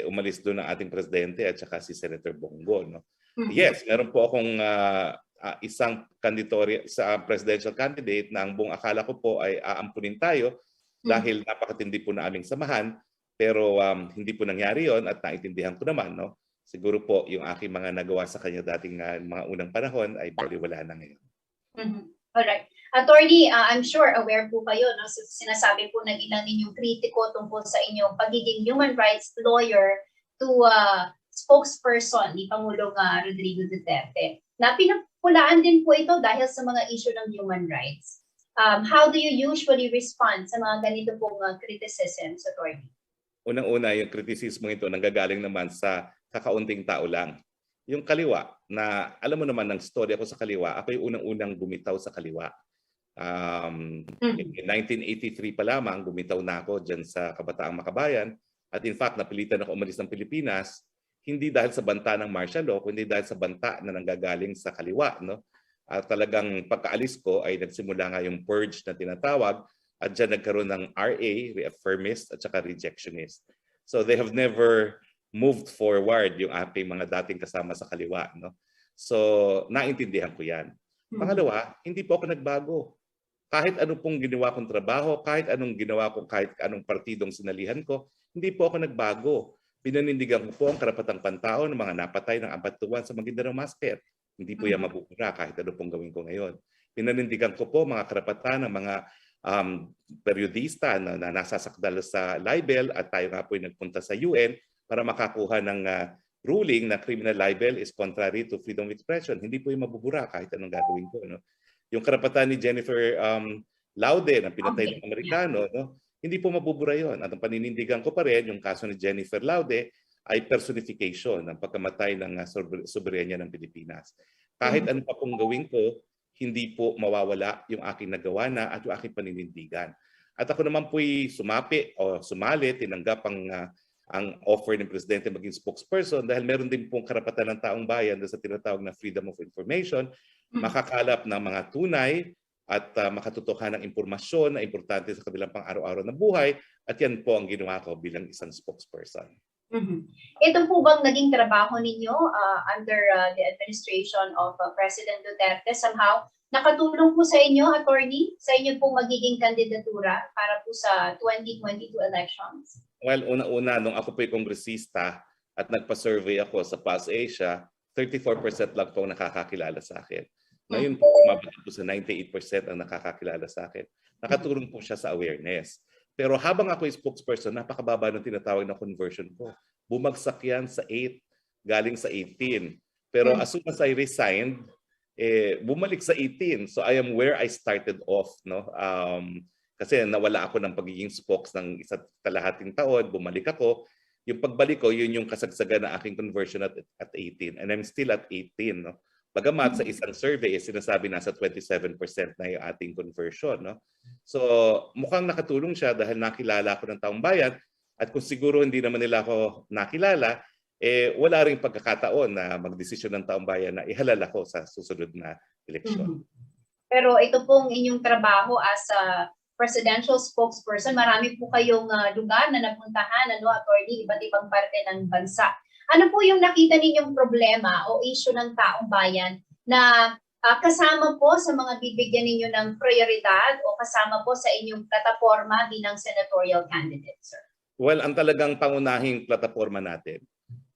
umalis doon ang ating Presidente at saka si Senator Bongo. No? Yes, meron po akong isang kandidato sa presidential candidate na ang buong akala ko po ay aampunin tayo dahil napakatindi po na aming samahan, pero hindi po nangyari yon at naintindihan ko naman. No? Siguro po yung aking mga nagawa sa kanya dating mga unang panahon ay baliwala na ngayon. Alright. Attorney, I'm sure aware po kayo, no? Sinasabi po ng ilang ninyong kritiko tungkol sa inyong pagiging human rights lawyer to spokesperson ni Pangulong Rodrigo Duterte. Na pinapulaan din po ito dahil sa mga issue ng human rights. How do you usually respond sa mga ganito pong criticisms, attorney? Unang-una, yung kritisismo ito nanggagaling naman sa kakaunting tao lang. Yung kaliwa, na alam mo naman ng story ako sa kaliwa, ako yung unang-unang bumitaw sa kaliwa. In 1983 pa lamang, bumitaw na ako dyan sa Kabataang Makabayan. At in fact, napilitan ako umalis ng Pilipinas, hindi dahil sa banta ng martial law, kundi dahil sa banta na nanggagaling sa kaliwa. No? At talagang pagkaalis ko ay nagsimula nga yung purge na tinatawag at dyan nagkaroon ng RA, reaffirmist at saka rejectionist. So they have never moved forward yung aking mga dating kasama sa kaliwa. No? So naintindihan ko yan. Pangalawa, hindi po ako nagbago. Kahit ano pong ginawa kong trabaho, kahit anong ginawa ko, kahit anong partidong sinalihan ko, hindi po ako nagbago. Pinanindigan ko po ang karapatang pantao ng mga napatay ng Ampatuan sa Maguindanao Massacre. Hindi po yan mabubura kahit ano pong gawin ko ngayon. Pinanindigan ko po mga karapatan ng mga periodista na nasasakdal sa libel at tayo nga po ay nagpunta sa UN para makakuha ng ruling na criminal libel is contrary to freedom of expression. Hindi po yung mabubura kahit anong gagawin ko. No? Yung karapatan ni Jennifer Laude na pinatay ng Amerikano, no? Hindi po mabubura yun. At ang paninindigan ko pa rin, yung kaso ni Jennifer Laude ay personification ng pagkamatay ng soberenya ng Pilipinas. Kahit ano pa pong gawin ko, hindi po mawawala yung aking nagawa na at yung aking paninindigan. At ako naman po'y sumapi o sumali, tinanggap ang offer ng Presidente maging spokesperson dahil meron din pong karapatan ng taong bayan sa tinatawag na freedom of information, makakalap ng mga tunay at makatotohanan ng impormasyon na importante sa kanilang pang-araw-araw na buhay at yan po ang ginawa ko bilang isang spokesperson. Ito po bang naging trabaho ninyo under the administration of President Duterte? Somehow, nakatulong po sa inyo, attorney, sa inyo pong magiging kandidatura para po sa 2022 elections? Well, una-una, nung ako po'y kongresista at nagpa-survey ako sa PAS Asia, 34% lang po ang nakakakilala sa akin. Ngayon po, umabot po sa 98% ang nakakakilala sa akin. Nakatulong po siya sa awareness. Pero habang ako yung spokesperson, napakababa ng tinatawag na conversion ko. Bumagsak yan sa 8, galing sa 18. Pero as soon as I resigned, bumalik sa 18. So I am where I started off. No? Kasi nawala ako ng pagiging spokes ng isa't kalahating taon, bumalik ako. Yung pagbalik ko, yun yung kasagsagan na aking conversion at 18. And I'm still at 18. No? Bagamat sa isang survey, sinasabi nasa 27% na yung ating conversion. No? So mukhang nakatulong siya dahil nakilala ako ng taong bayan at kung siguro hindi naman nila ako nakilala, wala ring pagkakataon na magdesisyon ng taong bayan na ihalal ako sa susunod na eleksyon. Pero ito pong inyong trabaho as a presidential spokesperson, marami po kayong lugar na napuntahan, attorney, iba't ibang parte ng bansa. Ano po yung nakita ninyong problema o issue ng taong bayan na kasama po sa mga bibigyan ninyo ng prioridad o kasama po sa inyong plataforma bilang senatorial candidate, sir? Well, ang talagang pangunahing plataforma natin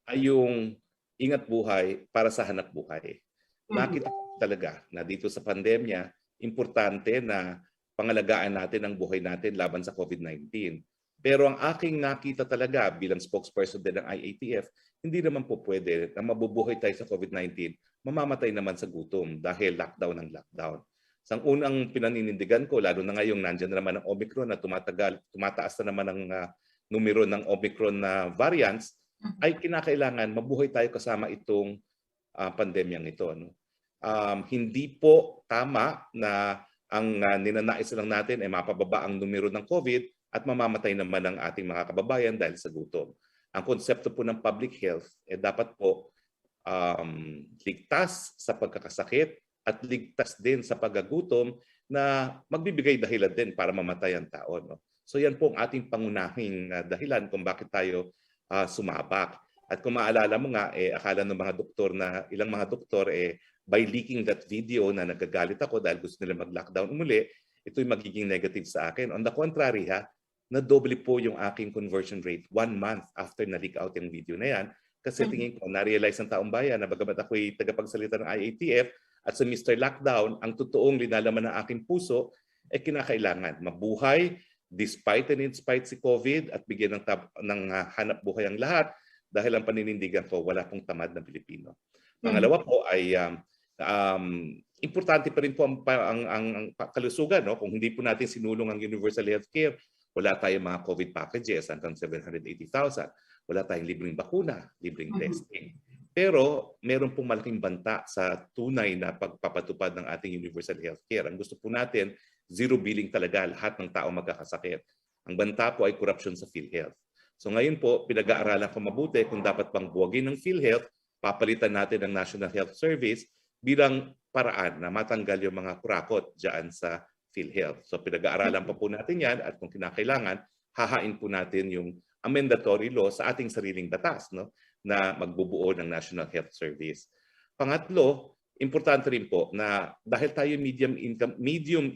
ay yung ingat buhay para sa hanap buhay. Nakita ko talaga na dito sa pandemya, importante na pangalagaan natin ang buhay natin laban sa COVID-19. Pero ang aking nakita talaga bilang spokesperson din ng IATF, hindi naman po pwede na mabubuhay tayo sa COVID-19, mamamatay naman sa gutom dahil lockdown ng lockdown. Sa unang pinaninindigan ko, lalo na ngayong nandyan naman ang Omicron na tumataas na naman ang numero ng Omicron na variants, ay kinakailangan mabuhay tayo kasama itong pandemyang ito. No? Hindi po tama na ang ninanais lang natin ay mapababa ang numero ng COVID at mamamatay naman ang ating mga kababayan dahil sa gutom. Ang konsepto po ng public health dapat po ligtas sa pagkakasakit at ligtas din sa pagkagutom na magbibigay dahilan din para mamatay ang tao. No? So yan po ang ating pangunahing dahilan kung bakit tayo sumabak. At kung maalala mo nga, akala ng mga doktor na ilang mga doktor by leaking that video na nagagalit ako dahil gusto nila mag-lockdown umuli, ito'y magiging negative sa akin. On the contrary, na-double po yung aking conversion rate 1 month after na-leak out yung video na yan. Kasi tingin ko, na-realize ng taong bayan na bagamat ako'y tagapagsalita ng IATF at sa Mr. Lockdown, ang totoong linalaman ng aking puso ay kinakailangan mabuhay despite and in spite si COVID at bigyan ng hanap buhay ang lahat dahil ang paninindigan ko, wala pong tamad na Pilipino. Pangalawa po ay importante pa rin po ang kalusugan. No? Kung hindi po natin sinulong ang universal healthcare, wala tayong mga COVID packages hanggang 780,000. Wala tayong libreng bakuna, libreng testing. Pero meron pong malaking banta sa tunay na pagpapatupad ng ating universal healthcare. Ang gusto po natin, zero billing talaga lahat ng tao magkakasakit. Ang banta po ay corruption sa PhilHealth. So ngayon po, pinag-aaralan ko mabuti kung dapat bang buwagin ng PhilHealth, papalitan natin ang National Health Service bilang paraan na matanggal yung mga kurakot dyan sa PhilHealth. So pinag-aaralan pa po natin yan at kung kinakailangan, hahain po natin yung amendatory law sa ating sariling batas, no, na magbubuo ng National Health Service. Pangatlo, importante rin po na dahil tayo medium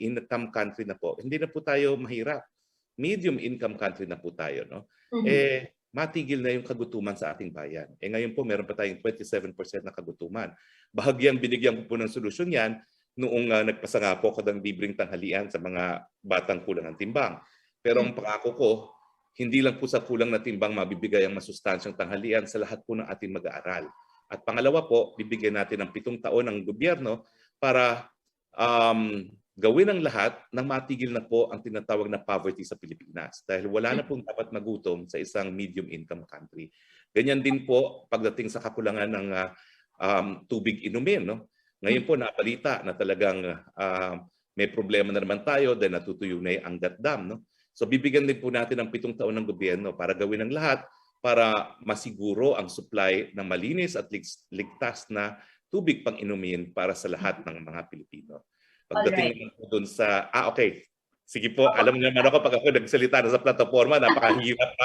income country na po, hindi na po tayo mahirap. Medium income country na po tayo, no? Matigil na yung kagutuman sa ating bayan. Ngayon po meron pa tayong 27% na kagutuman. Bahagyang binigyan ko po ng solusyon yan noong nagpasa nga po ako ng libreng tanghalian sa mga batang kulang ng timbang. Pero ang pangako ko, hindi lang po sa kulang na timbang mabibigay ang masustansyang tanghalian sa lahat po ng ating mag-aaral. At pangalawa po, bibigyan natin ng 7 taon ng gobyerno para gawin ang lahat na matigil na po ang tinatawag na poverty sa Pilipinas. Dahil wala na pong dapat magutom sa isang medium income country. Ganyan din po pagdating sa kakulangan ng tubig inumin. No? Ngayon po nabalita na talagang may problema na naman tayo dahil natutuyo na yung Angat Dam. No? So bibigyan din po natin ng 7 taon ng gobyerno para gawin ang lahat para masiguro ang supply ng malinis at ligtas na tubig pang inumin para sa lahat ng mga Pilipino. Pagdating naman po dun sa, okay, sige po, alam niyo naman ako pag ako nagsalita na sa plataforma, napakahirap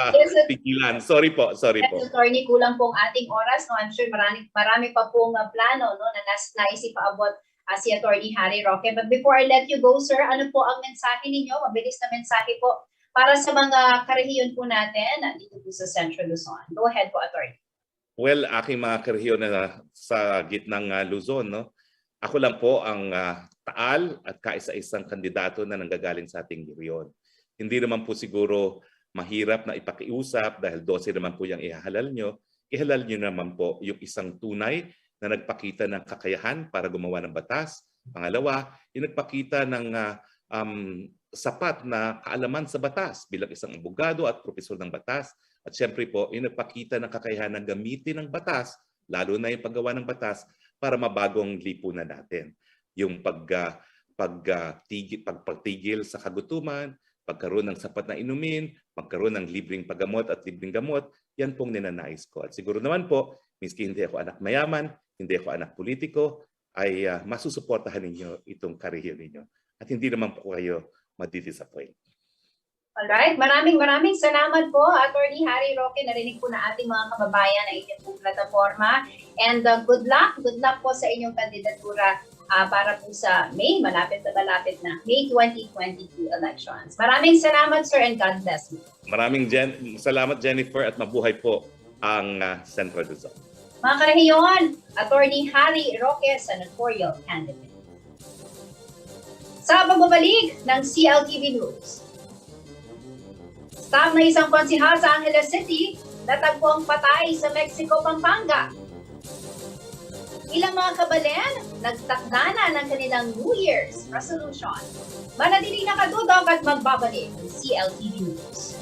pigilan. Sorry po. Attorney, kulang pong ating oras. No? I'm sure marami pa pong plano, no, na naisip paabot si Attorney Harry Roque. But before I let you go, sir, ano po ang mensahe ninyo? Mabilis na mensahe po para sa mga karehiyon po natin dito po sa Central Luzon. Go ahead po, Attorney. Well, aking mga karehiyon na sa gitnang Luzon, no? Ako lang po ang taal at kaisa-isang kandidato na nanggagaling sa ating rehiyon. Hindi naman po siguro mahirap na ipakiusap dahil 12 naman po yung ihahalal nyo. Ihalal nyo naman po yung isang tunay na nagpakita ng kakayahan para gumawa ng batas. Pangalawa, yung nagpakita ng sapat na kaalaman sa batas bilang isang abogado at propesor ng batas. At syempre po, yung nagpakita ng kakayahan ng gamitin ng batas, lalo na yung paggawa ng batas, para mabagong lipunan natin. Yung pagpatigil sa kagutuman, pagkaroon ng sapat na inumin, pagkaroon ng libreng paggamot at libreng gamot, yan pong ninanais ko. At siguro naman po, miski hindi ako anak mayaman, hindi ako anak politiko, ay masusuportahan ninyo itong karehiyon ninyo. At hindi naman po kayo madidisappoint. Alright, maraming salamat po, Attorney Harry Roque. Narinig po na ating mga kababayan na inyong pong plataforma. And good luck po sa inyong kandidatura para po sa May, malapit na May 2022 elections. Maraming salamat, sir, and God bless you. Maraming salamat, Jennifer, at mabuhay po ang Central Luzon. Mga karehiyon, Attorney Harry Roque, senatorial candidate. Sa pagbabalik ng CLTV News. Staff na isang konsihal sa Angeles City natagpuang patay sa Mexico, Pampanga. Ilang mga kabalen nagtakda na ng kanilang New Year's resolution. Manatili nakadudog at magbabalik ng CLTV News.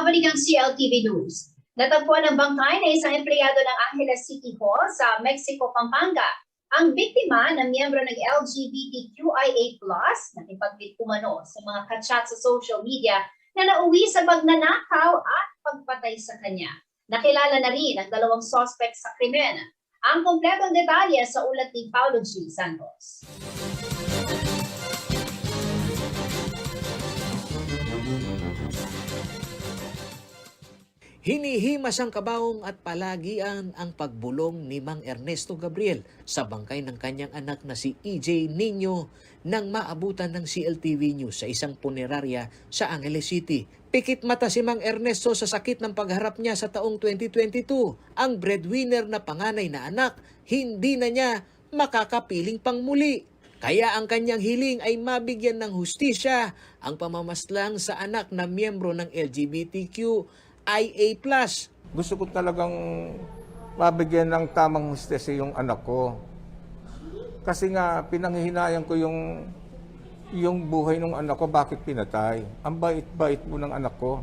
Babalik ang CLTV News. Natagpuan ng bangkay na isang empleyado ng Angeles City Hall sa Mexico, Pampanga. Ang biktima na miyembro ng LGBTQIA+, nakipagbit umano sa mga kachat sa social media na nauwi sa pagnanakaw at pagpatay sa kanya. Nakilala na rin ang dalawang suspect sa krimen. Ang kompletong detalye sa ulat ni Paulo G. Santos. Hinihimas ang kabaong at palagian ang pagbulong ni Mang Ernesto Gabriel sa bangkay ng kanyang anak na si EJ Nino nang maabutan ng CLTV News sa isang punerarya sa Angeles City. Pikit mata si Mang Ernesto sa sakit ng pagharap niya sa taong 2022. Ang breadwinner na panganay na anak, hindi na niya makakapiling pang muli. Kaya ang kanyang hiling ay mabigyan ng hustisya ang pamamaslang sa anak na miyembro ng LGBTQIA+. Gusto ko talagang mabigyan ng tamang hustisya yung anak ko. Kasi nga, pinanghihinayang ko yung buhay ng anak ko, bakit pinatay. Ang bait-bait mo ng anak ko.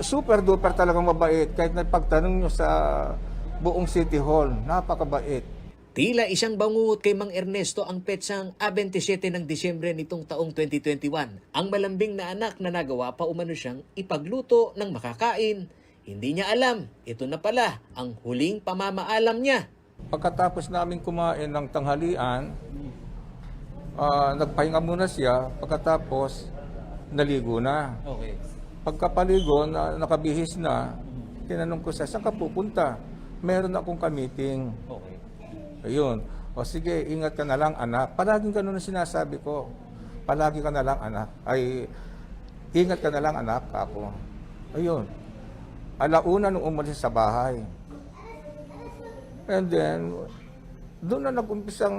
Super duper talagang mabait. Kahit na pagtanong nyo sa buong City Hall, napakabait. Tila isang bangungot kay Mang Ernesto ang petsang 27 ng Disyembre nitong taong 2021. Ang malambing na anak na nagawa pa umano siyang ipagluto ng makakain. Hindi niya alam, ito na pala ang huling pamamaalam niya. Pagkatapos namin kumain ng tanghalian, nagpahinga muna siya, pagkatapos naligo na. Okay. Pagkapaligo, nakabihis na, tinanong ko siya, saan ka pupunta? Meron akong ka-meeting. Okay. Ayun. O sige, ingat ka na lang anak. Palaging ganun ang sinasabi ko. Palagi ka na lang anak. Ay, ingat ka na lang anak ako. Ayun. Alauna nung umalis sa bahay. And then, doon na nag-umpisang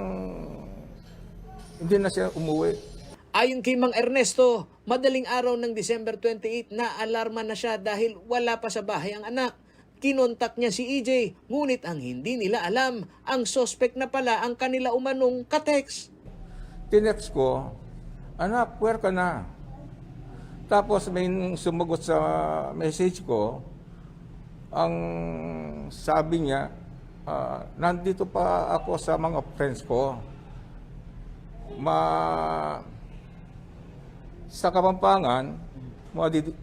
hindi na siya umuwi. Ayon kay Mang Ernesto, madaling araw ng December 28 na alarma na siya dahil wala pa sa bahay ang anak. Kinontak niya si EJ, ngunit ang hindi nila alam, ang suspect na pala ang kanila umanong ka-text. Tinext ko, anak, where ka na? Tapos may sumagot sa message ko, ang sabi niya, nandito pa ako sa mga friends ko. Sa Kapampangan,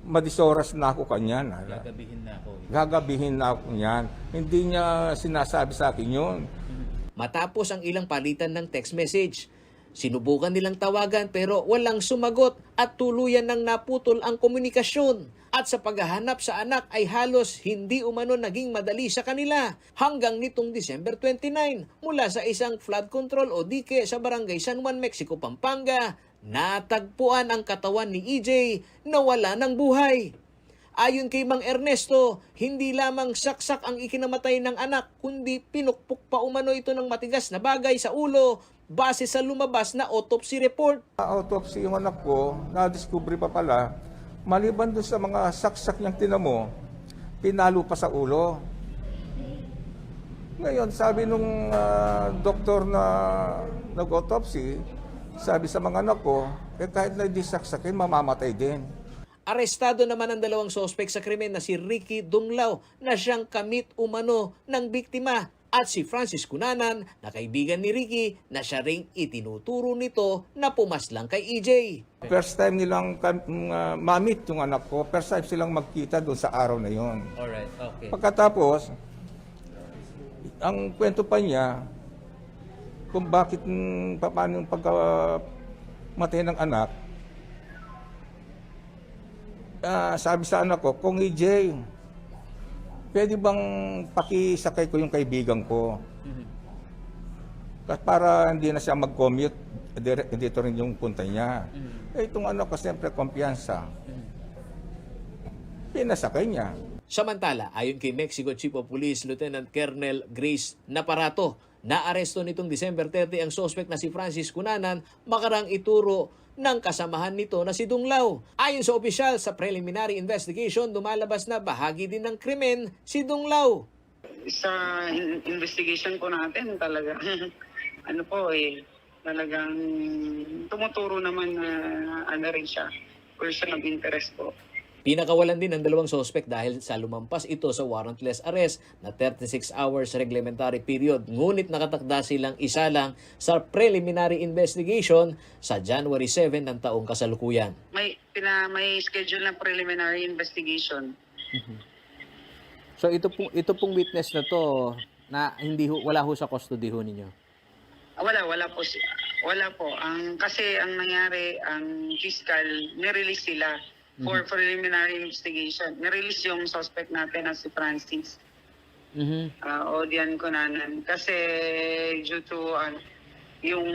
madisoras na ako kanyan. Gagabihin na ako. Gagabihin na ako niyan. Hindi niya sinasabi sa akin yun. Matapos ang ilang palitan ng text message, sinubukan nilang tawagan pero walang sumagot at tuluyan nang naputol ang komunikasyon. At sa paghahanap sa anak ay halos hindi umano naging madali sa kanila hanggang nitong December 29 mula sa isang flood control o dike sa Barangay San Juan, Mexico, Pampanga. Natagpuan ang katawan ni EJ na wala ng buhay. Ayon kay Mang Ernesto, hindi lamang saksak ang ikinamatay ng anak kundi pinukpok pa umano ito ng matigas na bagay sa ulo base sa lumabas na autopsy report. Autopsy yung anak ko, na-discover pa pala, maliban doon sa mga saksak niyang tinamo, pinalo pa sa ulo. Ngayon, sabi nung doktor na nag-autopsy, sabi sa mga anak ko, kahit na hindi saksakin, mamamatay din. Arestado naman ang dalawang sospek sa krimen na si Ricky Dunglao na siyang kamit umano ng biktima at si Francis Cunanan na kaibigan ni Ricky na siya ring itinuturo nito na pumaslang kay EJ. First time nilang mamit yung anak ko, first time silang magkita doon sa araw na yon. Alright, okay. Pagkatapos, ang kwento pa niya, kung bakit, paano yung pagkamatay ng anak, sabi sa anak ko, kung EJ, pwede bang pakisakay ko yung kaibigan ko? Para hindi na siya mag-commute, dito rin yung punta niya. Itong anak ko, siyempre, kumpiyansa. Pinasakay niya. Samantala, ayon kay Mexico Chief of Police Lieutenant Colonel Grace Naparato, naaresto nitong December 30 ang suspect na si Francis Cunanan makarang ituro ng kasamahan nito na si Dunglao. Ayon sa opisyal, sa preliminary investigation, lumalabas na bahagi din ng krimen si Dunglao. Sa investigation po natin talaga, talagang tumuturo naman na rin siya, person of interest po. Pinakawalan din ng dalawang sospek dahil sa lumampas ito sa warrantless arrest na 36 hours reglementary period. Ngunit nakatakda silang isa lang sa preliminary investigation sa January 7 ng taong kasalukuyan. May schedule na preliminary investigation. So ito pong witness na to na wala ho sa custody ho ninyo. Wala po. Kasi ang nangyari, ang fiscal ni-release sila for preliminary investigation. Ni-release yung suspect natin na si Francis. Odian Conanan. Kasi due to yung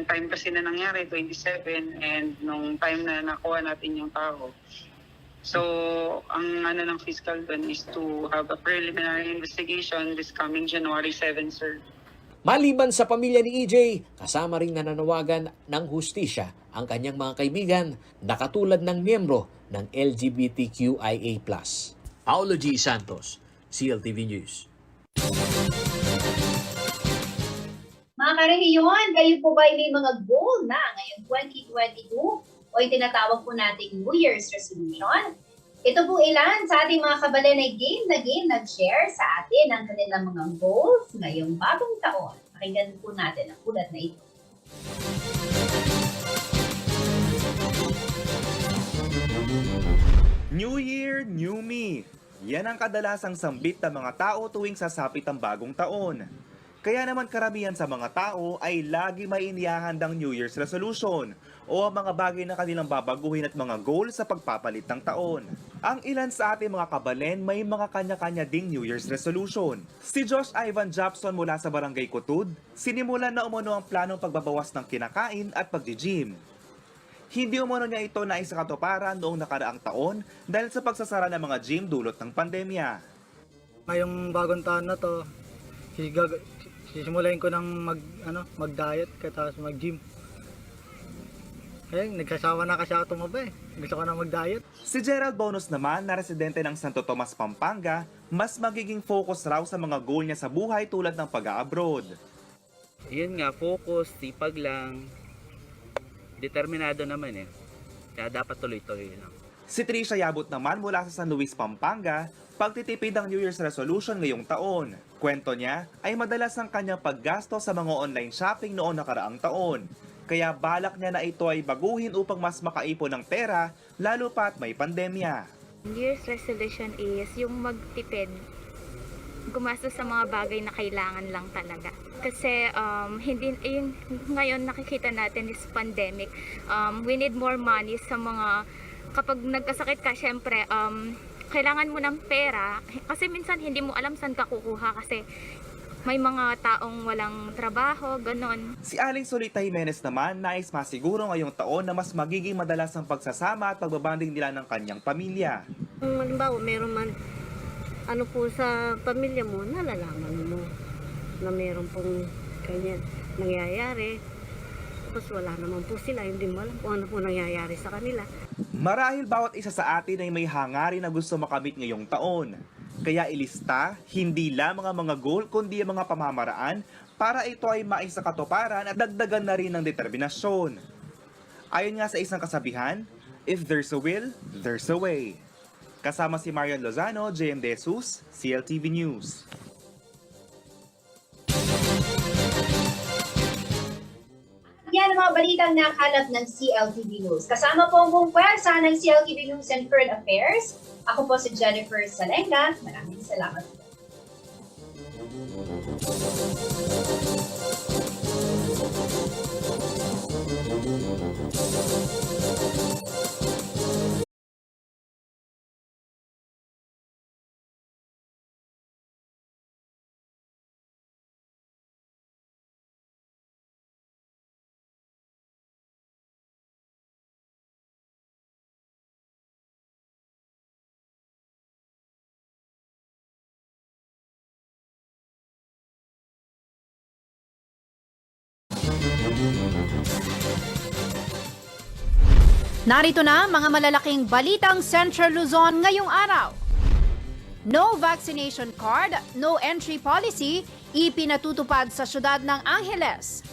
time kasi na nangyari, 27, and nung time na nakuha natin yung tao. So, ang ng fiscal dun is to have a preliminary investigation this coming January 7, sir. Maliban sa pamilya ni EJ, kasama ring nananawagan ng hustisya ang kanyang mga kaibigan na katulad ng miyembro ng LGBTQIA+. Paulo G. Santos, CLTV News. Mga karehiyon, kayo po ba may mga goal na ngayong 2022 o yung tinatawag po nating New Year's resolution? Ito po ilan sa ating mga kabalen ay game nag-share sa atin ang kanilang mga goals ngayong bagong taon. Pakinggan po natin ang ulat na ito. New Year, New Me. Yan ang kadalasang sambit ng mga tao tuwing sasapit ang bagong taon. Kaya naman karamihan sa mga tao ay lagi may inihahandang New Year's resolution o ang mga bagay na kanilang babaguhin at mga goal sa pagpapalit ng taon. Ang ilan sa ating mga kabalen may mga kanya-kanya ding New Year's resolution. Si Josh Ivan Jobson mula sa Barangay Kutud, sinimulan na umano ang planong pagbabawas ng kinakain at pagji-gym. Hindi umano niya ito na isakatuparan noong nakaraang taon dahil sa pagsasara ng mga gym dulot ng pandemya. Ngayong bagong taon na to, sisimulain ko ng mag-diet tapos mag-gym. Nagsasawa na kasi ako tumaba eh. Gusto ko na mag-diet. Si Gerald Bonus naman, na residente ng Santo Tomas, Pampanga, mas magiging focus raw sa mga goal niya sa buhay tulad ng pag-abroad. Yun nga, focus, tipag lang. Determinado naman eh. Kaya dapat tuloy-tuloy lang. Si Trisha Yabut naman mula sa San Luis, Pampanga, pagtitipid ang New Year's resolution ngayong taon. Kwento niya ay madalas ang kanyang paggasto sa mga online shopping noong nakaraang taon. Kaya balak niya na ito ay baguhin upang mas makaipon ng pera, lalo pat may pandemya. New Year's resolution is yung magtipid, gumastos sa mga bagay na kailangan lang talaga. Kasi ngayon nakikita natin is pandemic. We need more money sa mga, kapag nagkasakit ka, syempre, kailangan mo ng pera. Kasi minsan hindi mo alam saan ka kukuha kasi may mga taong walang trabaho, ganon. Si Aling Solita Jimenez naman nais masiguro ngayong taon na mas magiging madalas ang pagsasama at pagbabanding nila ng kanyang pamilya. Kung halimbawa, meron man po sa pamilya mo, nalalaman mo na meron pong ganyan nangyayari. Tapos wala naman po sila, hindi mo alam kung ano po nangyayari sa kanila. Marahil bawat isa sa atin ay may hangarin na gusto makamit ngayong taon. Kaya ilista, hindi lamang ang mga goal kundi ang mga pamamaraan para ito ay maisakatuparan at dagdagan na rin ng determinasyon. Ayon nga sa isang kasabihan, if there's a will, there's a way. Kasama si Marian Lozano, JM De Jesus, CLTV News. Yan ang mga balitang nakalap ng CLTV News. Kasama po ang buong pwersa ng CLTV News and Current Affairs. Ako po si Jennifer Salenga. Maraming salamat po. Narito na mga malalaking balitang Central Luzon ngayong araw. No vaccination card, no entry policy, ipinatutupad sa syudad ng Angeles.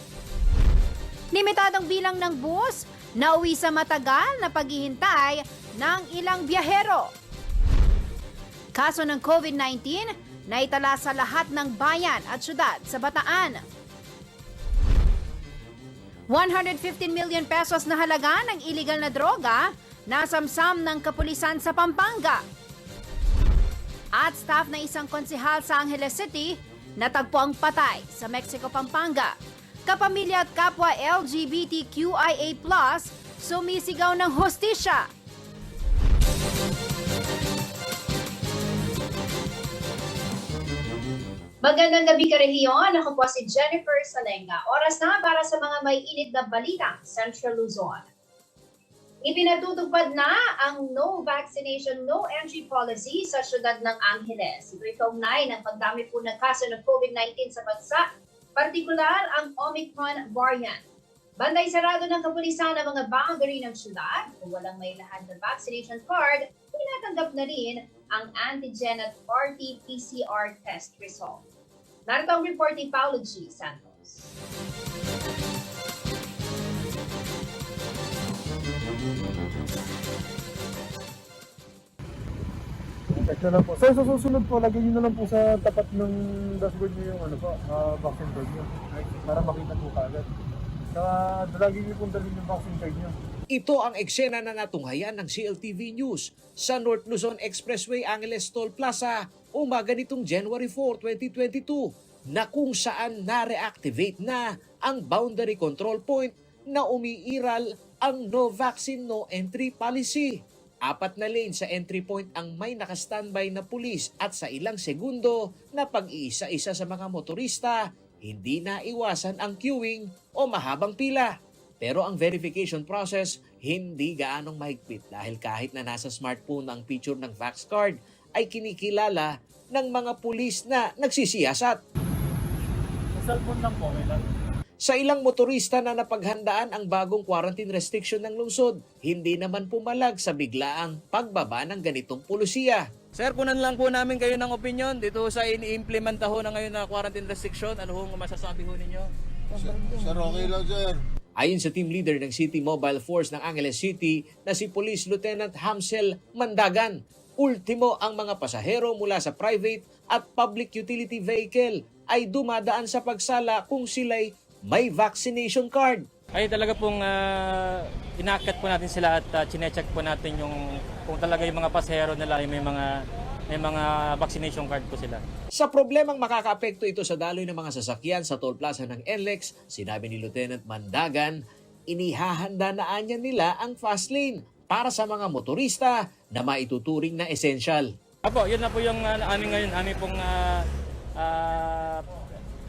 Limitadong bilang ng bus nauwi sa matagal na paghihintay ng ilang biyahero. Kaso ng COVID-19 na itala sa lahat ng bayan at syudad sa Bataan. 115 million pesos na halaga ng illegal na droga nasamsam ng kapulisan sa Pampanga. At staff na isang konsehal sa Angeles City natagpo ang patay sa Mexico, Pampanga. Kapamilya at kapwa LGBTQIA+, sumisigaw ng hustisya. Magandang gabi karehiyon. Ako po si Jennifer Salenga. Oras na para sa mga may init na balita Central Luzon. Ipinatutupad na ang no vaccination, no entry policy sa syudad ng Angeles. Ito ay kaugnay ng pagdami po ng kaso ng COVID-19 sa bansa, partikular ang Omicron variant. Banday sarado ng kapulisan ang mga boundary ng syudad. Kung walang may lahad na vaccination card, tinatanggap na rin ang antigen at RT-PCR test result. Narito ang report ni Paulo G. Santos. Check na lang po. Sir, sa susunod po, lagyan nyo na lang po sa tapat ng dashboard nyo yung vaccine card nyo. Para makita po kagad. Saka lagyan nyo po dalhin yung vaccine card nyo. Ito ang eksena na natunghayan ng CLTV News sa North Luzon Expressway Angeles Toll Plaza umaga nitong January 4, 2022 na kung saan na-reactivate na ang boundary control point na umiiral ang no vaccine no entry policy. 4 na lane sa entry point ang may nakastandby na pulis at sa ilang segundo na pag-iisa-isa sa mga motorista, hindi na iwasan ang queuing o mahabang pila. Pero ang verification process hindi gaanong mahigpit dahil kahit na nasa smartphone ang picture ng Vax card ay kinikilala ng mga pulis na nagsisiyasat. Sa cellphone lang po, may lang. Sa ilang motorista na napaghandaan ang bagong quarantine restriction ng lungsod, hindi naman pumalag sa biglaang pagbaba ng ganitong pulisiya. Sir, kunan lang po namin kayo ng opinion dito sa ini-implementa ho na ngayon na quarantine restriction. Ano ho ang masasabi ho ninyo? Sir, okay lang, sir. Ayon sa team leader ng City Mobile Force ng Angeles City na si Police Lieutenant Hamsel Mandagan, ultimo ang mga pasahero mula sa private at public utility vehicle ay dumadaan sa pagsala kung sila'y may vaccination card. Ay talaga pong inaakyat po natin sila at chinecheck po natin yung kung talaga yung mga pasahero nila ay may mga vaccination card po sila. Sa problemang makakaapekto ito sa daloy ng mga sasakyan sa toll plaza ng NLEX, sinabi ni Lieutenant Mandagan, inihahanda na anya nila ang fast lane para sa mga motorista na maituturing na essential. Apo, yun na po yung aming pong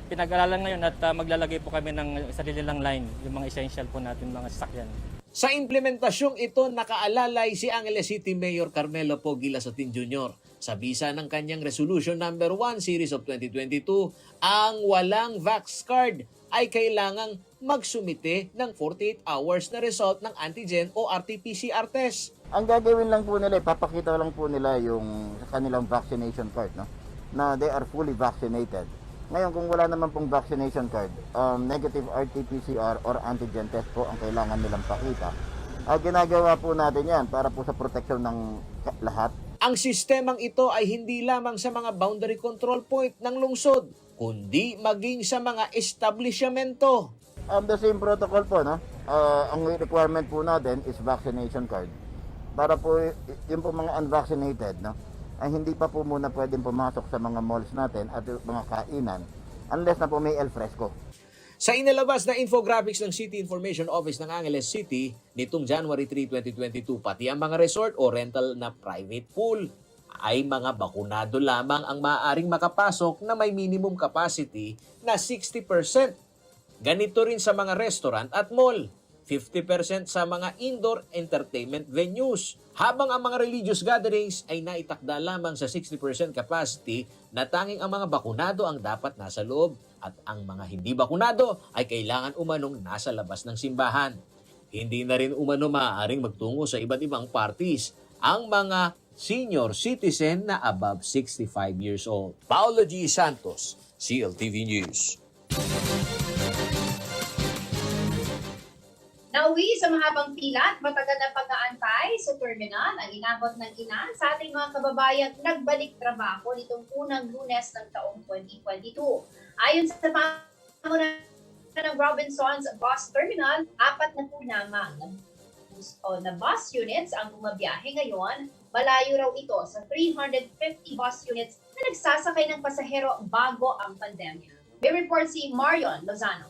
pinag-aralan ngayon at maglalagay po kami ng sarili lang line, yung mga essential po natin mga sasakyan. Sa implementasyong ito, nakaalalay si Angeles City Mayor Carmelo Pogi Lasotin Jr. Sa bisa ng kanyang Resolution Number 1 Series of 2022, ang walang Vax card ay kailangang magsumite ng 48 hours na result ng antigen o RT-PCR test. Ang gagawin lang po nila, ipapakita lang po nila yung kanilang vaccination card, no? Na they are fully vaccinated. Ngayon, kung wala naman pong vaccination card, negative RT-PCR or antigen test po ang kailangan nilang pakita. Ginagawa po natin yan para po sa proteksyon ng lahat. Ang sistemang ito ay hindi lamang sa mga boundary control point ng lungsod, kundi maging sa mga establishmento. The same protocol po, no? Ang requirement po natin is vaccination card. Para po yung po mga unvaccinated, no? Ay hindi pa po muna pwedeng pumasok sa mga malls natin at mga kainan unless na po may el fresco. Sa inilabas na infographics ng City Information Office ng Angeles City nitong January 3, 2022, pati ang mga resort o rental na private pool ay mga bakunado lamang ang maaaring makapasok na may minimum capacity na 60%. Ganito rin sa mga restaurant at mall. 50% sa mga indoor entertainment venues. Habang ang mga religious gatherings ay naitakda lamang sa 60% capacity na tanging ang mga bakunado ang dapat nasa loob at ang mga hindi bakunado ay kailangan umanong nasa labas ng simbahan. Hindi na rin umano maaaring magtungo sa iba't ibang parties ang mga senior citizen na above 65 years old. Paulo G. Santos, CLTV News. Pauwi sa mahabang pila at matagal na pag-aantay sa terminal ang inabot ng ina sa ating mga kababayang nagbalik trabaho nitong unang Lunes ng taong 2022. Ayon sa pamunan ng Robinson's Bus Terminal, 4 na po lamang na bus units ang bumabiyahe ngayon. Malayo raw ito sa 350 bus units na nagsasakay ng pasahero bago ang pandemya. May report si Marion Lozano.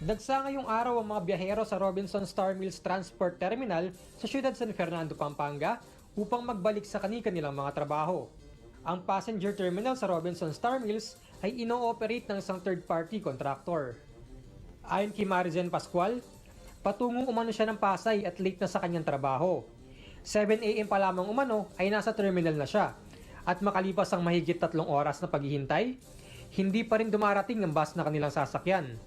Dagsa ngayong araw ang mga biyahero sa Robinson Star Mills Transport Terminal sa siyudad San Fernando, Pampanga upang magbalik sa kanilang mga trabaho. Ang passenger terminal sa Robinson Star Mills ay ino-operate ng isang third-party contractor. Ayon kay Marizen Pascual, patungong umano siya ng Pasay at late na sa kanyang trabaho. 7 AM pa lamang umano ay nasa terminal na siya at makalipas ang mahigit 3 oras na paghihintay, hindi pa rin dumarating ang bus na kanilang sasakyan.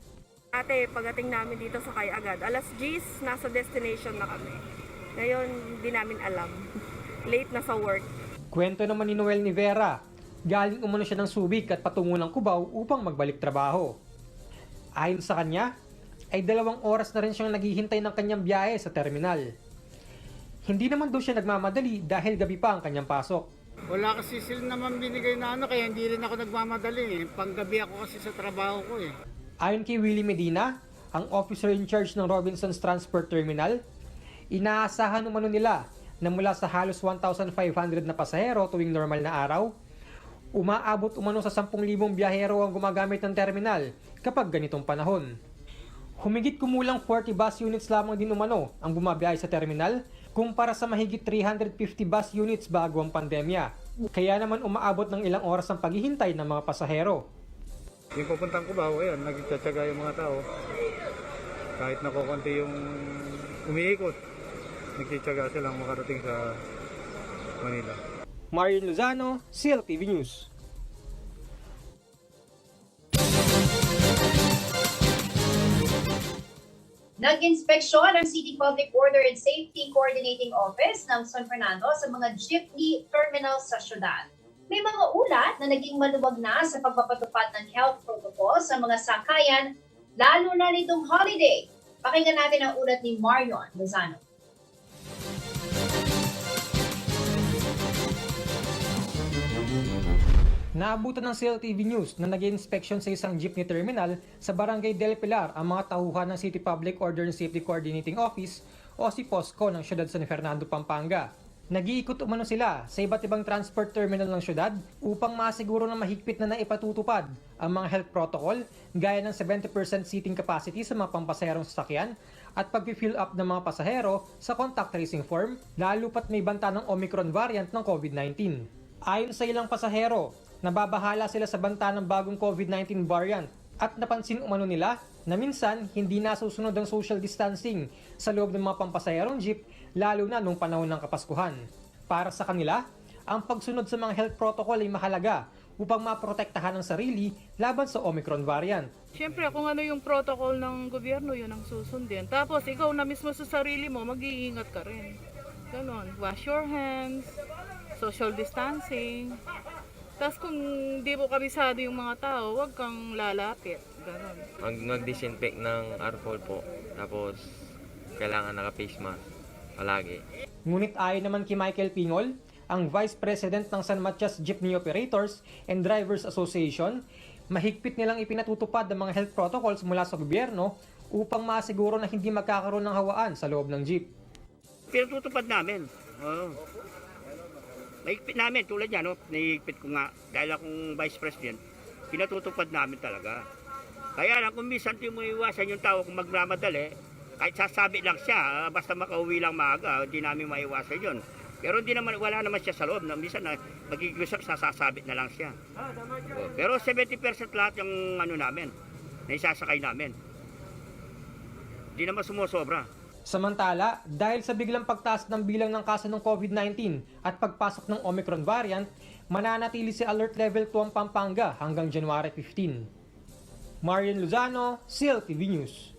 Ate, pagdating namin dito sakay agad. Alas 10, nasa destination na kami. Ngayon, hindi namin alam. Late na sa work. Kwento naman ni Noel Nivera, galing umano siya ng Subic at patungo ng Cubao upang magbalik trabaho. Ayon sa kanya, ay 2 oras na rin siyang naghihintay ng kanyang biyahe sa terminal. Hindi naman daw siya nagmamadali dahil gabi pa ang kanyang pasok. Wala kasi sila naman binigay na kaya hindi rin ako nagmamadali. Panggabi ako kasi sa trabaho ko eh. Ayon kay Willie Medina, ang officer in charge ng Robinson's Transport Terminal, inaasahan umano nila na mula sa halos 1,500 na pasahero tuwing normal na araw, umaabot umano sa 10,000 biyahero ang gumagamit ng terminal kapag ganitong panahon. Humigit kumulang 40 bus units lamang din umano ang bumabiyahe sa terminal kumpara sa mahigit 350 bus units bago ang pandemya. Kaya naman umaabot ng ilang oras ang paghihintay ng mga pasahero. Yung pupuntang Cubao, ayan, nagtsatsaga yung mga tao. Kahit nakukunti yung umiikot, nagtsatsaga silang makarating sa Manila. Marion Lozano, CLTV News. Nag-inspeksyon ang City Public Order and Safety Coordinating Office ng San Fernando sa mga jeepney terminals sa syudad. May mga ulat na naging maluwag na sa pagpapatupad ng health protocol sa mga sakayan, lalo na nitong holiday. Pakinggan natin ang ulat ni Marion Lozano. Naabutan ng CLTV News na nag-inspeksyon sa isang jeepney terminal sa Barangay Del Pilar ang mga tauhan ng City Public Order and Safety Coordinating Office o si POSCO ng siyudad San Fernando, Pampanga. Nag-iikot umano sila sa iba't ibang transport terminal ng syudad upang masiguro na mahigpit na naipatutupad ang mga health protocol gaya ng 70% seating capacity sa mga pampasaherong sasakyan at pag-fill up ng mga pasahero sa contact tracing form lalo pat may banta ng Omicron variant ng COVID-19. Ayon sa ilang pasahero, nababahala sila sa banta ng bagong COVID-19 variant at napansin umano nila na minsan hindi nasusunod ang social distancing sa loob ng mga pampasaherong jeep lalo na nung panahon ng Kapaskuhan. Para sa kanila, ang pagsunod sa mga health protocol ay mahalaga upang maprotektahan ang sarili laban sa Omicron variant. Siyempre kung ano yung protocol ng gobyerno, yun ang susundin. Tapos ikaw na mismo sa sarili mo, mag-iingat ka rin. Ganon, wash your hands, social distancing. Tapos kung di mo kabisado yung mga tao, huwag kang lalapit. Ganon. Mag-disinfect ng alcohol po. Tapos kailangan naka-face mask palagi. Ngunit ayon naman kay Michael Pingol, ang Vice President ng San Matias Jeepney Operators and Drivers Association, mahigpit nilang ipinatutupad ang mga health protocols mula sa gobyerno upang masiguro na hindi magkakaroon ng hawaan sa loob ng jeep. Pinatutupad namin. Oo. Mahigpit namin, tulad yan, no? Nahigpit ko nga, dahil akong Vice President, pinatutupad namin talaga. Kaya lang, kung minsan di mo iwasan yung tao kung magmamadali, kahit sasabi lang siya, basta makauwi lang maaga, hindi namin maiwasan yun. Pero hindi naman, wala naman siya sa loob, na minsan magigusap, sasabit na lang siya. Pero 70% lahat yung ano namin, na isasakay namin. Hindi naman sumusobra. Samantala, dahil sa biglang pagtaas ng bilang ng kaso ng COVID-19 at pagpasok ng Omicron variant, mananatili si Alert Level 2 ang Pampanga hanggang January 15. Marion Lozano, CLTV News.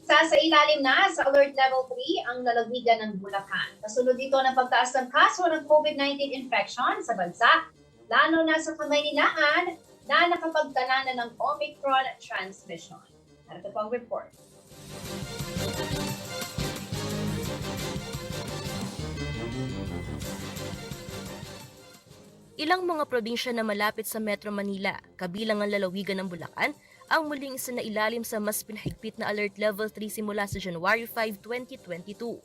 Sa Sasailalim na sa Alert Level 3 ang lalawigan ng Bulacan. Kasunod dito ng pagtaas ng kaso ng COVID-19 infection sa bansa, lalo na sa Kamayninaan na nakapagtala na ng Omicron transmission. Narito po ang report. Ilang mga probinsya na malapit sa Metro Manila, kabilang ang lalawigan ng Bulacan, ang muling isinailalim sa mas pinahigpit na Alert Level 3 simula sa January 5, 2022.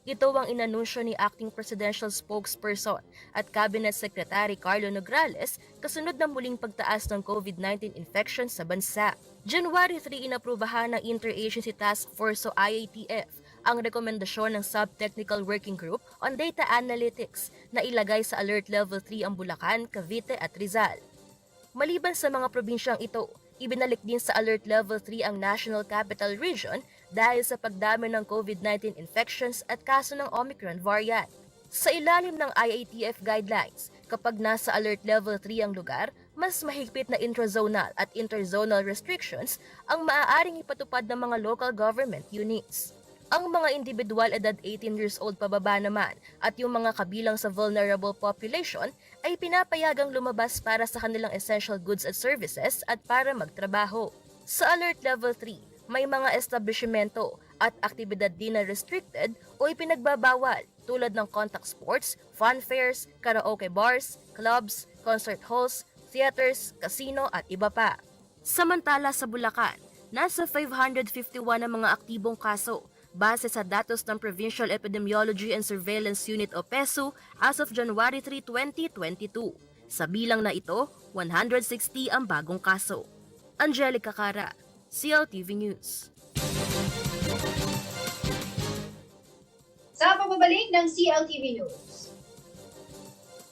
Ito ang inanunsyo ni Acting Presidential Spokesperson at Cabinet Secretary Carlo Nograles kasunod ng muling pagtaas ng COVID-19 infection sa bansa. January 3 inaprubahan ng Interagency Task Force o IATF ang rekomendasyon ng Sub-Technical Working Group on Data Analytics na ilagay sa Alert Level 3 ang Bulacan, Cavite at Rizal. Maliban sa mga probinsyang ito, ibinalik din sa Alert Level 3 ang National Capital Region dahil sa pagdami ng COVID-19 infections at kaso ng Omicron variant. Sa ilalim ng IATF guidelines, kapag nasa Alert Level 3 ang lugar, mas mahigpit na intrazonal at interzonal restrictions ang maaaring ipatupad ng mga local government units. Ang mga individual edad 18 years old pababa naman at yung mga kabilang sa vulnerable population ay pinapayagang lumabas para sa kanilang essential goods at services at para magtrabaho. Sa Alert Level 3, may mga establishmento at aktibidad din na restricted o ipinagbabawal tulad ng contact sports, fun fairs, karaoke bars, clubs, concert halls, theaters, casino at iba pa. Samantala sa Bulacan, nasa 551 ang mga aktibong kaso base sa datos ng Provincial Epidemiology and Surveillance Unit o PESU as of January 3, 2022. Sa bilang na ito, 160 ang bagong kaso. Angelica Cara, CLTV News. Sa pagbabalik ng CLTV News,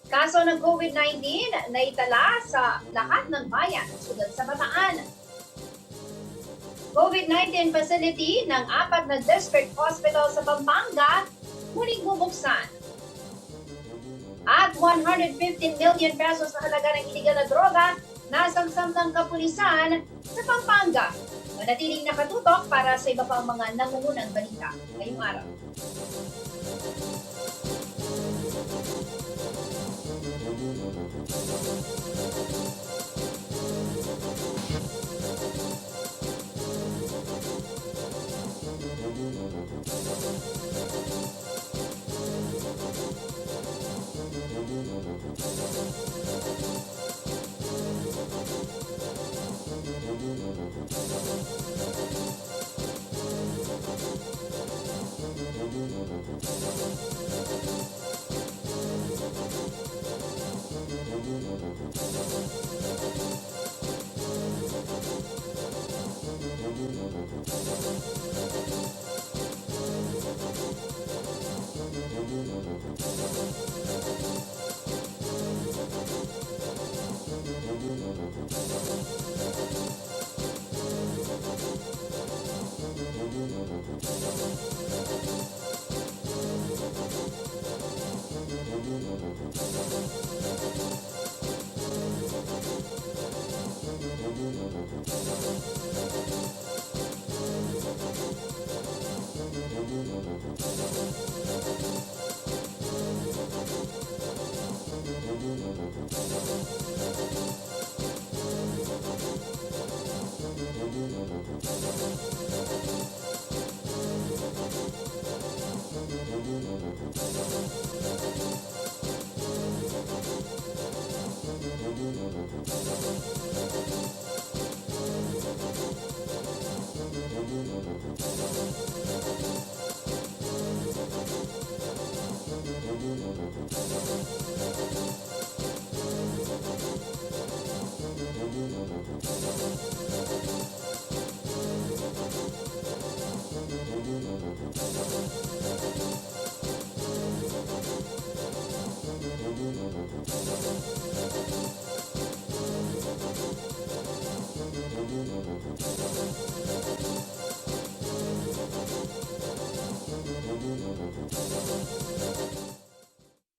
kaso ng COVID-19 na itala sa lahat ng bayan tulad sa Bataan. COVID-19 facility ng 4 na district hospital sa Pampanga muling bubuksan. At 115 million pesos na halaga ng iligal na droga nasamsam ng kapulisan sa Pampanga. Manatiling nakatutok para sa iba pang mga nangungunang balita ngayong araw.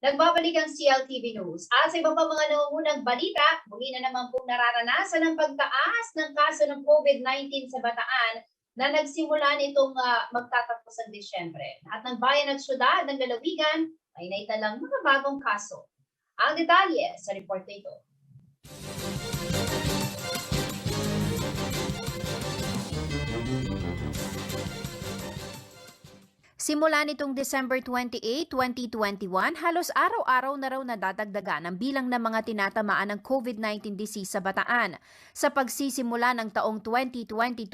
Nagbabalik ang CLTV News. At sa iba pa mga nangungunang balita, muli na naman pong nararanasan ang pagtaas ng kaso ng COVID-19 sa Bataan na nagsimula nitong magtatapos ng Disyembre. Lahat ng bayan at syudad ng lalawigan ay naitalang mga bagong kaso. Ang detalye sa report na ito. Simula nitong December 28, 2021, halos araw-araw na raw nadadagdagan ang bilang ng mga tinatamaan ng COVID-19 disease sa Bataan. Sa pagsisimula ng taong 2022,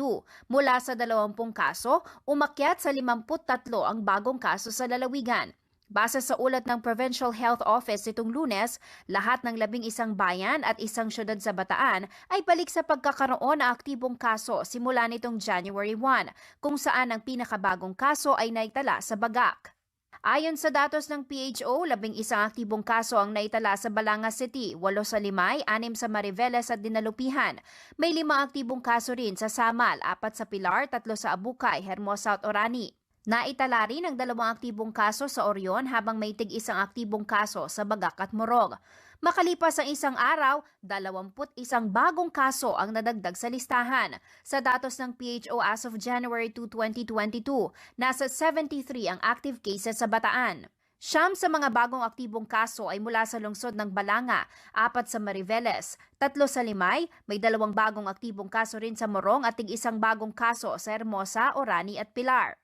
mula sa 20 kaso, umakyat sa 53 ang bagong kaso sa lalawigan. Base sa ulat ng Provincial Health Office itong Lunes, lahat ng 11 bayan at isang syudad sa Bataan ay balik sa pagkakaroon ng aktibong kaso simula nitong January 1, kung saan ang pinakabagong kaso ay naitala sa Bagak. Ayon sa datos ng PHO, 11 aktibong kaso ang naitala sa Balanga City, 8 sa Limay, 6 sa Mariveles at Dinalupihan. May 5 aktibong kaso rin sa Samal, 4 sa Pilar, 3 sa Abukay, Hermosa at Orani. Naitala rin ang 2 aktibong kaso sa Orion habang may tig-1 aktibong kaso sa Bagak at Morog. Makalipas ang isang araw, 21 bagong kaso ang nadagdag sa listahan. Sa datos ng PHO as of January 2, 2022, nasa 73 ang active cases sa Bataan. 9 sa mga bagong aktibong kaso ay mula sa lungsod ng Balanga, 4 sa Mariveles, 3 sa Limay, may 2 bagong aktibong kaso rin sa Morong at tig-1 bagong kaso sa Hermosa, Orani at Pilar.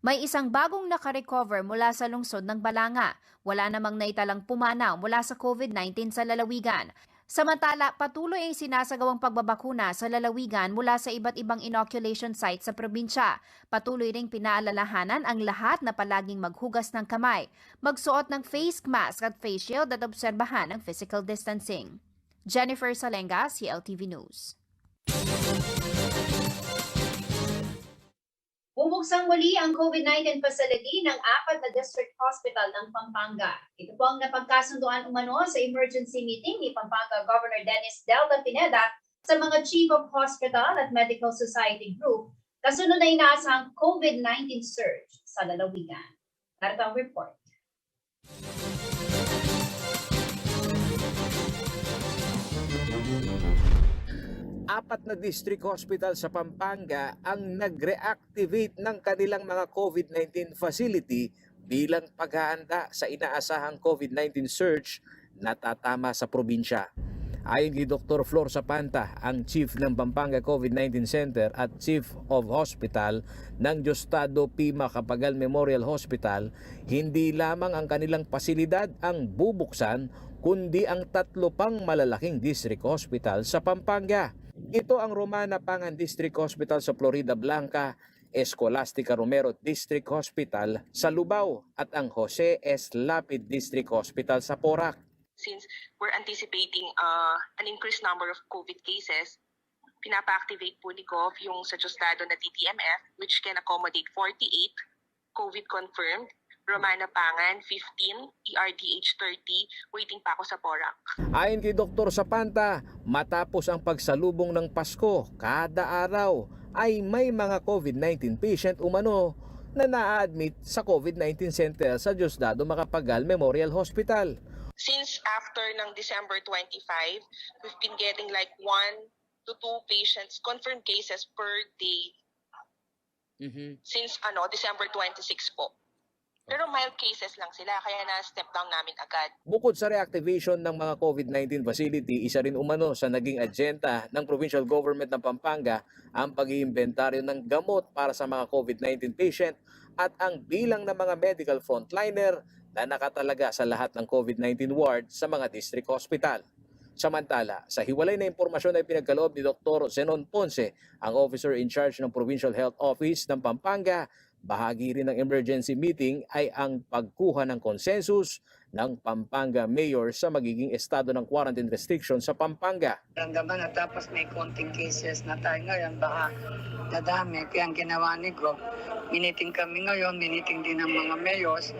May 1 bagong nakarecover mula sa lungsod ng Balanga. Wala namang naitalang pumanaw mula sa COVID-19 sa lalawigan. Samantala, patuloy ang sinasagawang pagbabakuna sa lalawigan mula sa iba't ibang inoculation sites sa probinsya. Patuloy ring pinaalalahanan ang lahat na palaging maghugas ng kamay, magsuot ng face mask at face shield at obserbahan ang physical distancing. Jennifer Salenga, CLTV News. Bumuksang muli ang COVID-19 facility ng 4 na district hospital ng Pampanga. Ito po ang napagkasunduan umano sa emergency meeting ni Pampanga Governor Dennis Delta Pineda sa mga Chief of Hospital at Medical Society Group kasunod na inaasahang COVID-19 surge sa lalawigan. Narito ang report. Apat na district hospital sa Pampanga ang nag-reactivate ng kanilang mga COVID-19 facility bilang paghahanda sa inaasahang COVID-19 surge na tatama sa probinsya. Ayon kay Dr. Flor Sapanta, ang Chief ng Pampanga COVID-19 Center at Chief of Hospital ng Diosdado P. Macapagal Memorial Hospital, hindi lamang ang kanilang pasilidad ang bubuksan kundi ang 3 pang malalaking district hospital sa Pampanga. Ito ang Romana Pangan District Hospital sa Florida Blanca, Escolastica Romero District Hospital sa Lubao at ang Jose S. Lapid District Hospital sa Porac. Since we're anticipating an increased number of COVID cases, pinapa-activate po ni Gov yung sa Diosdado na TTMF which can accommodate 48 COVID confirmed, Romana Pangan 15, ERDH 30, waiting pa ako sa Porac. Ayon kay Dr. Sapanta, matapos ang pagsalubong ng Pasko, kada araw ay may mga COVID-19 patient umano na na-admit sa COVID-19 center sa Diosdado Macapagal Memorial Hospital. Since after ng December 25, we've been getting like 1 to 2 patients, confirmed cases per day. Since December 26 po. Pero mild cases lang sila, kaya na-step down namin agad. Bukod sa reactivation ng mga COVID-19 facility, isa rin umano sa naging agenda ng provincial government ng Pampanga ang pag-iimbentaryo ng gamot para sa mga COVID-19 patient at ang bilang ng mga medical frontliner na nakatalaga sa lahat ng COVID-19 ward sa mga district hospital. Samantala, sa hiwalay na impormasyon ay pinagkaloob ni Dr. Zenon Ponce, ang officer in charge ng Provincial Health Office ng Pampanga. Bahagi rin ng emergency meeting ay ang pagkuha ng konsensus ng Pampanga Mayor sa magiging estado ng quarantine restriction sa Pampanga. Ramdaman na tapos may konting cases na tayo ngayon, baka nadami. Kaya ang ginawa ni Gov, miniting kami ngayon, miniting din ng mga mayors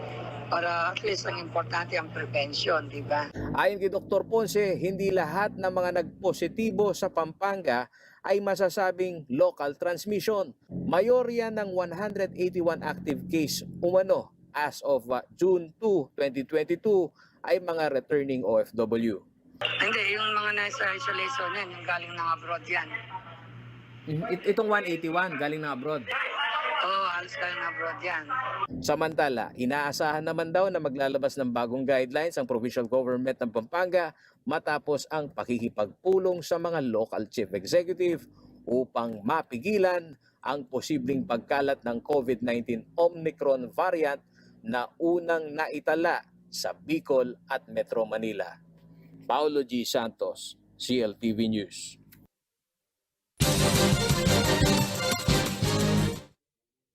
para at least ang importante ang prevention, di ba? Ayon kay Dr. Ponce, hindi lahat ng mga nagpositibo sa Pampanga ay masasabing local transmission. Mayorya ng 181 active case umano as of June 2, 2022 ay mga returning OFW. Hindi, yung mga nasa isolation yan, yung galing ng abroad yan. Itong 181 galing na abroad. Oo, alis kayo na abroad yan. Samantala, inaasahan naman daw na maglalabas ng bagong guidelines ang provincial government ng Pampanga matapos ang pakikipagpulong sa mga local chief executive upang mapigilan ang posibleng pagkalat ng COVID-19 Omicron variant na unang naitala sa Bicol at Metro Manila. Paulo G. Santos, CLTV News.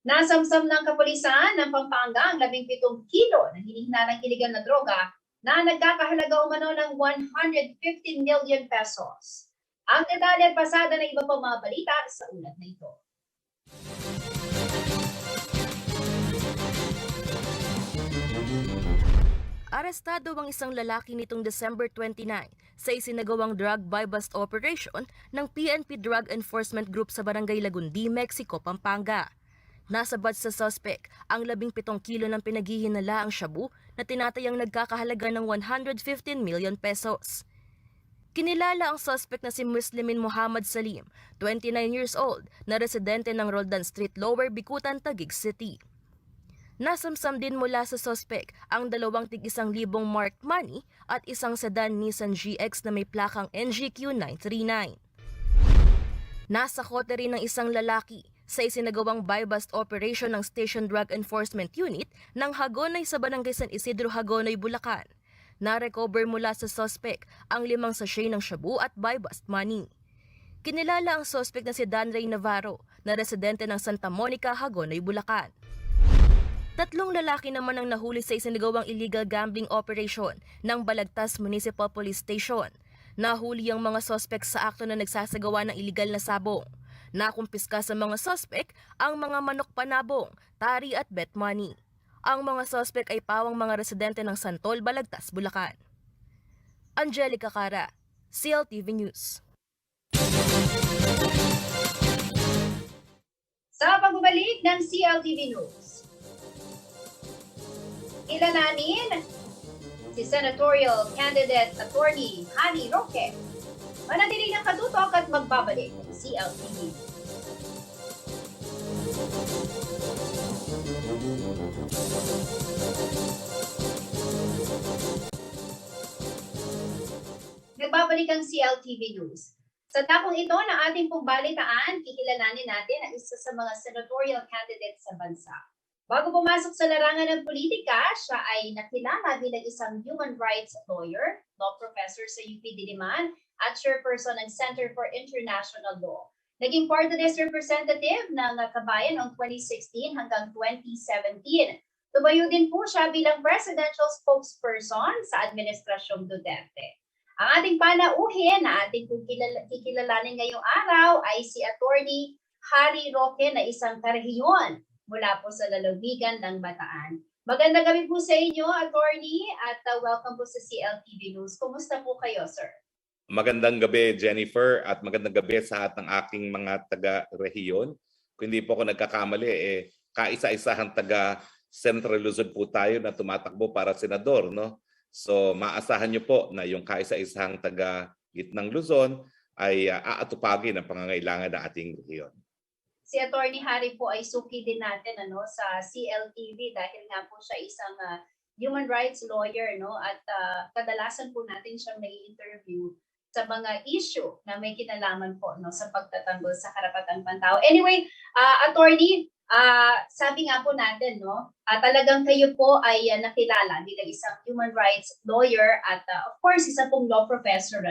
Nasamsam ng kapulisan ng Pampanga ang 17 kilo ng hinihinalang iligal na droga na nagkakahalaga umano ng 115 million pesos. Ang detalye at pasada ng iba pang mga balita sa ulat na ito. Arestado ang isang lalaki nitong December 29 sa isinagawang drug buy-bust operation ng PNP Drug Enforcement Group sa Barangay Lagundi, Mexico, Pampanga. Nasabad sa suspect ang 17 kilo ng pinaghihinalaang shabu na tinatayang nagkakahalaga ng 115 million pesos. Kinilala ang suspect na si Muslimin Muhammad Salim, 29 years old, na residente ng Roldan Street, Lower Bicutan, Taguig City. Nasamsam din mula sa suspect ang 2 tig-1,000 marked money at isang sedan Nissan GX na may plakang NGQ 939. Nasa kote rin ng isang lalaki sa isinagawang buy-bust operation ng Station Drug Enforcement Unit ng Hagonoy sa Barangay San Isidro, Hagonoy, Bulacan. Na-recover mula sa suspect ang 5 sachet ng shabu at buy-bust money. Kinilala ang suspect na si Dan Ray Navarro na residente ng Santa Monica, Hagonoy, Bulacan. 3 lalaki naman ang nahuli sa isinagawang illegal gambling operation ng Balagtas Municipal Police Station. Nahuli ang mga suspect sa akto na nagsasagawa ng illegal na sabong. Nakumpiska sa mga suspect ang mga manok panabong, tari at bet money. Ang mga suspect ay pawang mga residente ng Santol, Balagtas, Bulacan. Angelica Cara, CLTV News. Sa pagbabalik ng CLTV News, ilalanin si Senatorial Candidate Attorney Harry Roque. Manatiling ng katutok at magbabalik ng CLTV. Nagbabalik ang CLTV News. Sa takong ito na ating pong balitaan, kikilalanin natin ang isa sa mga senatorial candidates sa bansa. Bago pumasok sa larangan ng politika, siya ay nakilala bilang isang human rights lawyer, law professor sa UP Diliman, at chairperson ng Center for International Law. Naging party list representative ng Kabayan noong 2016 hanggang 2017. Tumayo din po siya bilang presidential spokesperson sa Administrasyong Duterte. Ang ating panauhin na ating kikilalanin ngayong araw ay si Attorney Harry Roque na isang karehiyon mula po sa lalawigan ng Bataan. Magandang gabi po sa inyo, Attorney, at welcome po sa CLTV News. Kumusta po kayo, sir? Magandang gabi, Jennifer, at magandang gabi sa lahat ng aking mga taga-rehiyon. Kung hindi po ako nagkakamali, kaisa-isahang taga Central Luzon po tayo na tumatakbo para senador, no? So maasahan niyo po na yung kaisa-isahang taga Gitnang Luzon ay aatupagin ang pangangailangan ng ating rehiyon. Si Attorney Harry po ay suki din natin sa CLTV dahil nga po siya isang human rights lawyer, no? At kadalasan po natin siyang nai-interview sa mga issue na may kinalaman po sa pagtatanggol sa karapatang pantao. Anyway, Attorney, sabi nga po natin, talagang kayo po ay nakilala bilang isang human rights lawyer at of course, isa pong law professor,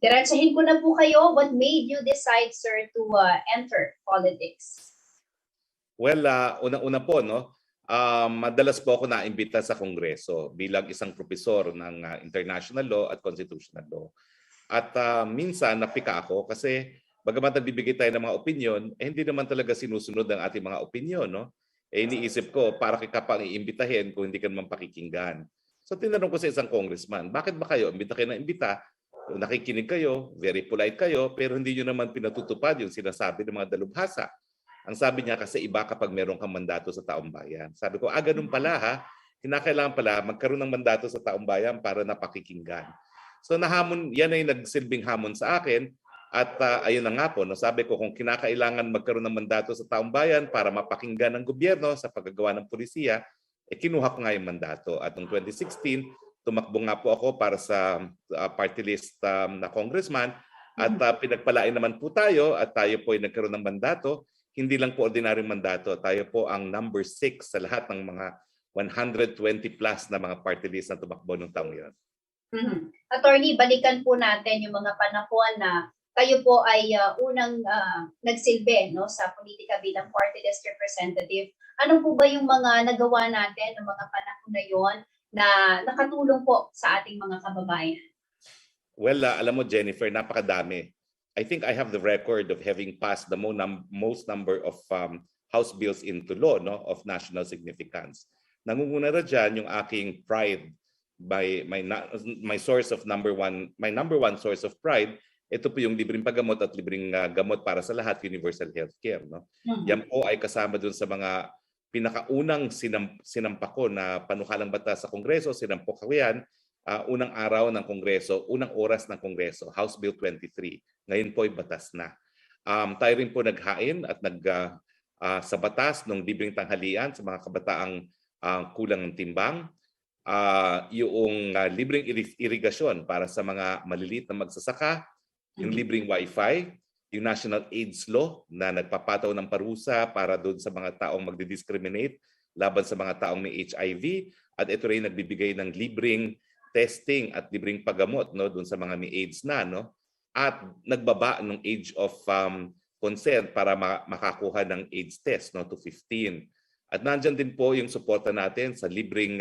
diretsahin ko na po kayo. What made you decide, sir, to enter politics? Well, una-una po, madalas po ako naimbita sa Kongreso bilang isang profesor ng International Law at Constitutional Law. At minsan napika ako kasi bagamat nagbibigay tayo ng mga opinion, hindi naman talaga sinusunod ang ating mga opinion. Iniisip ko, para ka pang iimbitahin kung hindi ka naman pakikinggan. So tinanong ko sa isang congressman, bakit ba kayo imbita kayo na imbita? Nakikinig kayo, very polite kayo, pero hindi nyo naman pinatutupad yung sinasabi ng mga dalubhasa. Ang sabi niya kasi iba kapag meron kang mandato sa taong bayan. Sabi ko, ganun pala ha. Kinakailangan pala magkaroon ng mandato sa taong bayan para napakikinggan. So nahamon, yan ay nagsilbing hamon sa akin At ayun na nga po, no, sabi ko kung kinakailangan magkaroon ng mandato sa taong bayan para mapakinggan ng gobyerno sa paggagawa ng pulisiya, kinuha ko nga yung mandato. At noong 2016, tumakbo nga po ako para sa party list na congressman at pinagpalain naman po tayo at tayo po ay nagkaroon ng mandato. Hindi lang po ordinaryong mandato, tayo po ang number 6 sa lahat ng mga 120 plus na mga party list na tumakbo noong taong yun. Attorney, balikan po natin yung mga panahon na kayo po ay unang nagsilbi, no, sa politika bilang party list representative. Ano po ba yung mga nagawa natin ng mga panahon na yon na nakatulong po sa ating mga kababayan? Well, alam mo Jennifer, napakadami. I think I have the record of having passed the most number of House bills into law, no, of national significance. Nangunguna na dyan yung aking pride, my source of number one source of pride. Ito po yung libreng paggamot at libreng gamot para sa lahat, universal healthcare, no? Yan po ay kasama dun sa mga pinakaunang sinampa ko na panukalang batas sa Kongreso. Sinampok ko yan unang araw ng Kongreso, unang oras ng Kongreso, House Bill 23. Ngayon po ay batas na. Tayo rin po naghain at sa batas ng libreng tanghalian sa mga kabataang kulang ng timbang. Yung libreng irigasyon para sa mga maliliit na magsasaka, yung libreng wifi, yung National AIDS Law na nagpapataw ng parusa para doon sa mga taong magdi-discriminate laban sa mga taong may HIV, at ito rin nagbibigay ng libreng testing at libreng paggamot, no, doon sa mga may AIDS na, no, at nagbaba ng age of consent para makakuha ng AIDS test, no, to 15. At nandyan din po yung suporta natin sa libreng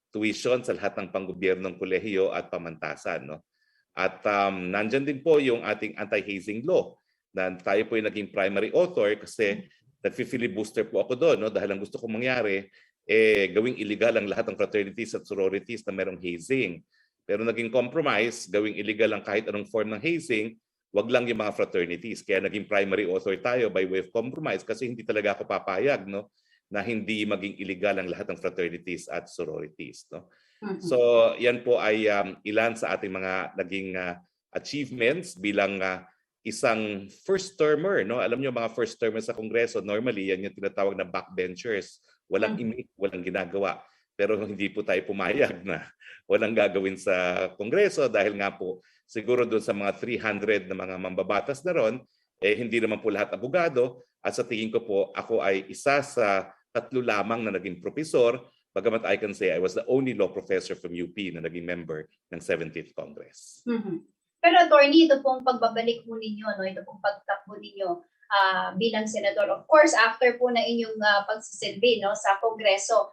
tuition sa lahat ng panggobyernong kolehiyo at pamantasan, no. At nandyan din po yung ating anti-hazing law na tayo po yung naging primary author kasi nag-filibuster po ako doon, no, dahil ang gusto kong mangyari gawing illegal ang lahat ng fraternities at sororities na merong hazing. Pero naging compromise, gawing illegal ang kahit anong form ng hazing, wag lang yung mga fraternities. Kaya naging primary author tayo by way of compromise kasi hindi talaga ako papayag, no, na hindi maging illegal ang lahat ng fraternities at sororities, no. So yan po ay ilan sa ating mga naging achievements bilang isang first termer, no. Alam niyo mga first termer sa Kongreso, normally yan yung tinatawag na backbenchers. Walang imik, walang ginagawa. Pero hindi po tayo pumayag na walang gagawin sa Kongreso dahil nga po siguro doon sa mga 300 na mga mambabatas na ron, hindi naman po lahat abogado. At sa tingin ko po, ako ay isa sa 3 lamang na naging profesor. Bagamat I can say I was the only law professor from UP na naging member ng 17th Congress. Pero attorney, ito pong pagbabalik mo ninyo, no, ito pong pagtakbo ninyo bilang senador. Of course, after po na inyong pagsisilbi, no, sa Kongreso,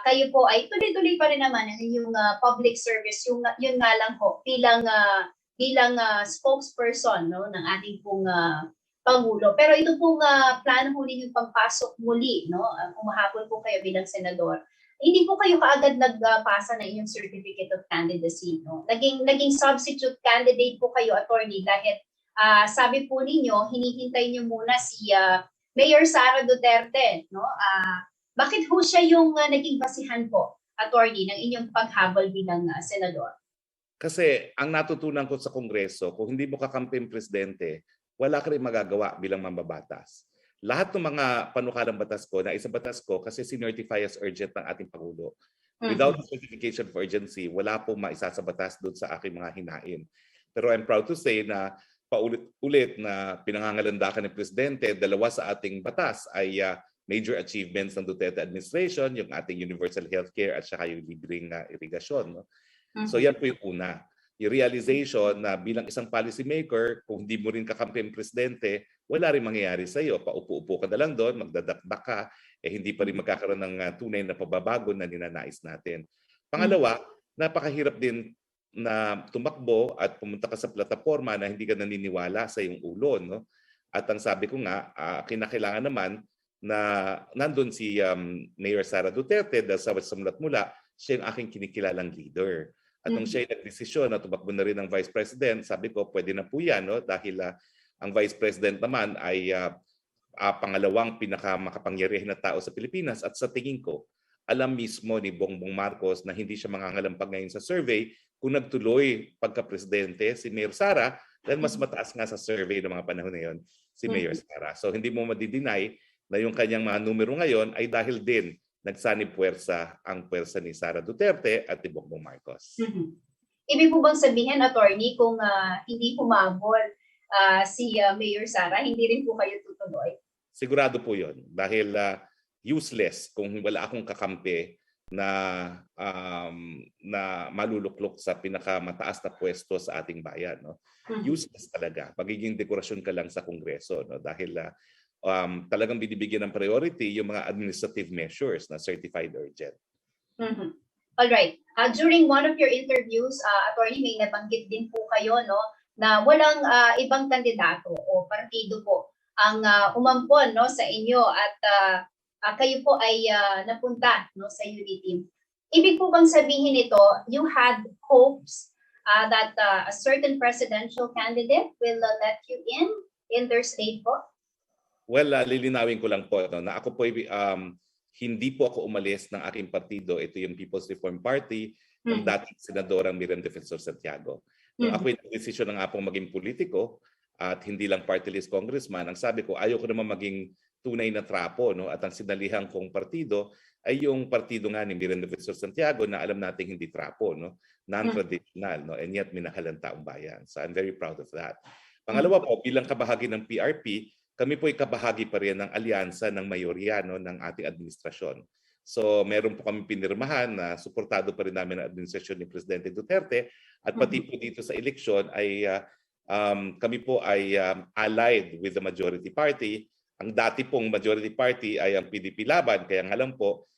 kayo po ay tuloy-tuloy pa rin naman ang inyong public service. Yun nga lang po, bilang spokesperson, no, ng ating pong Pangulo. Pero ito pong plano po ninyong pagpasok muli, no, umahabol po kayo bilang senador. Hindi po kayo kaagad nagpasa na inyong certificate of candidacy, no? Naging substitute candidate po kayo, attorney, dahil sabi po ninyo, hinihintay niyo muna si Mayor Sara Duterte, no? Bakit ho siya yung naging basihan po, attorney, ng inyong paghabol bilang senador? Kasi ang natutunan ko sa Kongreso, kung hindi mo kakampi ang presidente, wala ka rin magagawa bilang mambabatas. Lahat ng mga panukalang batas ko, na isa batas ko kasi sinertify as urgent ng ating Pangulo. Without the certification of urgency, wala pong maisa sa batas doon sa aking mga hinain. Pero I'm proud to say na paulit-ulit na pinangangalandakan ng Presidente, 2 sa ating batas ay major achievements ng Duterte administration, yung ating universal healthcare at saka yung libreng irigasyon. No? So yan po yung una. Yung realization na bilang isang policy maker, kung hindi mo rin kakampi ang presidente, wala rin mangyayari sa iyo. Paupo-upo ka na lang doon, magdadakdak ka, hindi pa rin magkakaroon ng tunay na pababago na ninanais natin. Pangalawa, napakahirap din na tumakbo at pumunta ka sa plataforma na hindi ka naniniwala sa iyong ulo. No? At ang sabi ko nga, kinakailangan naman na nandun si Mayor Sara Duterte dahil sa mulat mula, siya yung aking kinikilalang leader. At nung siya ay nagdesisyon na tumakbo na rin ng Vice President, sabi ko pwede na po yan, no? Dahil ang Vice President naman ay pangalawang pinakamakapangyarihan na tao sa Pilipinas. At sa tingin ko, alam mismo ni Bongbong Marcos na hindi siya mangangalampag ngayon sa survey kung nagtuloy pagka-presidente si Mayor Sara Dahil mas mataas nga sa survey ng mga panahon na yun si Mayor Sara. So hindi mo madideny na yung kanyang mga numero ngayon ay dahil din nagsanib puwersa ang puwersa ni Sara Duterte at ni Bongbong Marcos. Ibig po bang sabihin, attorney, kung hindi pumabol si Mayor Sara, hindi rin po kayo tutuloy? Sigurado po yun. Dahil useless kung wala akong kakampi na maluluklok sa pinakamataas na pwesto sa ating bayan. No? Useless talaga. Magiging dekorasyon ka lang sa Kongreso. No? Dahil talagang binibigyan ng priority yung mga administrative measures na certified urgent. All right. During one of your interviews, attorney, may nabanggit din po kayo, no, na walang ibang kandidato o partido po ang umampon, no, sa inyo at kayo po ay napunta, no, sa unity team. Ibig po bang sabihin ito, you had hopes that a certain presidential candidate will let you in their slate po? Well, lilinawin ko lang po no, na ako po hindi po ako umalis ng aking partido. Ito yung People's Reform Party ng dating senadorang Miriam Defensor Santiago. Nung ako yung desisyon na nga pong maging politiko at hindi lang party list congressman, ang sabi ko, ayaw ko naman maging tunay na trapo, no? At ang sinalihan kong partido ay yung partido nga ni Miriam Defensor Santiago na alam nating hindi trapo, no? Non-traditional, no? And yet minahal ang taong bayan. So I'm very proud of that. Pangalawa po, bilang kabahagi ng PRP, kami po ay kabahagi pa rin ng alyansa ng mayorya, no, ng ating administrasyon. So meron po kami pinirmahan na suportado pa rin namin ang administrasyon ni Presidente Duterte at pati po dito sa eleksyon ay kami po ay allied with the majority party. Ang dati pong majority party ay ang PDP Laban, kaya nga lang po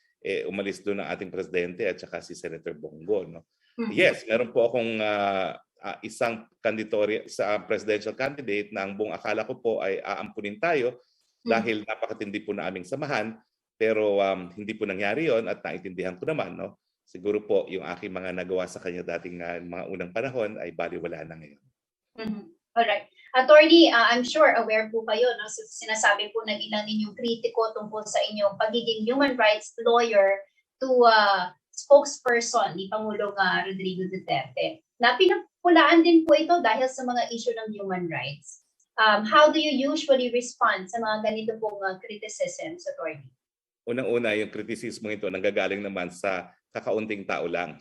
umalis doon ang ating presidente at saka si Senator Bongo. No? Yes, meron po akong isang kandidato sa presidential candidate na ang buong akala ko po ay aampunin tayo dahil napakatindi po na aming samahan, pero hindi po nangyari yon at naintindihan ko naman. No? Siguro po yung aking mga nagawa sa kanya dating mga unang panahon ay baliwala na ngayon. Alright. Attorney, I'm sure aware po kayo, no? Sinasabi po ng ilang ninyong kritiko tungkol sa inyong pagiging human rights lawyer to spokesperson ni Pangulong Rodrigo Duterte. Na pinapulaan din po ito dahil sa mga issue ng human rights. How do you usually respond sa mga ganito pong criticisms, attorney? Unang-una, yung kritisismo ito nanggagaling naman sa kakaunting tao lang.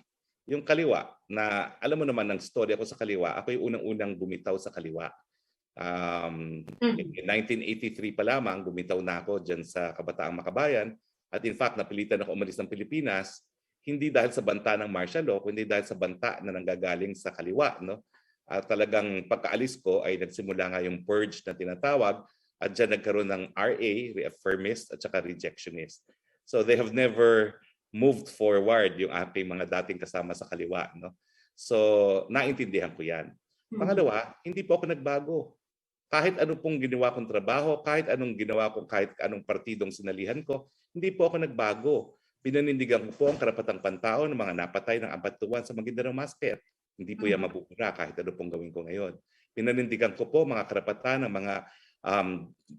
Yung kaliwa, na alam mo naman ng story ako sa kaliwa, ako yung unang-unang bumitaw sa kaliwa. In 1983 pa lamang, bumitaw na ako dyan sa Kabataang Makabayan. At in fact, napilitan ako umalis ng Pilipinas, hindi dahil sa banta ng martial law, kundi dahil sa banta na nanggagaling sa kaliwa. No? At talagang pagkaalis ko ay nagsimula nga yung purge na tinatawag at dyan nagkaroon ng RA, reaffirmist at saka rejectionist. So they have never moved forward yung aking mga dating kasama sa kaliwa. No? So naintindihan ko yan. Pangalawa, hindi po ako nagbago. Kahit ano pong ginawa kong trabaho, kahit anong ginawa ko, kahit anong partidong sinalihan ko, hindi po ako nagbago. Pinanindigan ko po ang karapatang pantao ng mga napatay ng Ampatuan sa Maguindanao Massacre. Hindi po yan mabubura kahit ano pong gawin ko ngayon. Pinanindigan ko po mga karapatan ng mga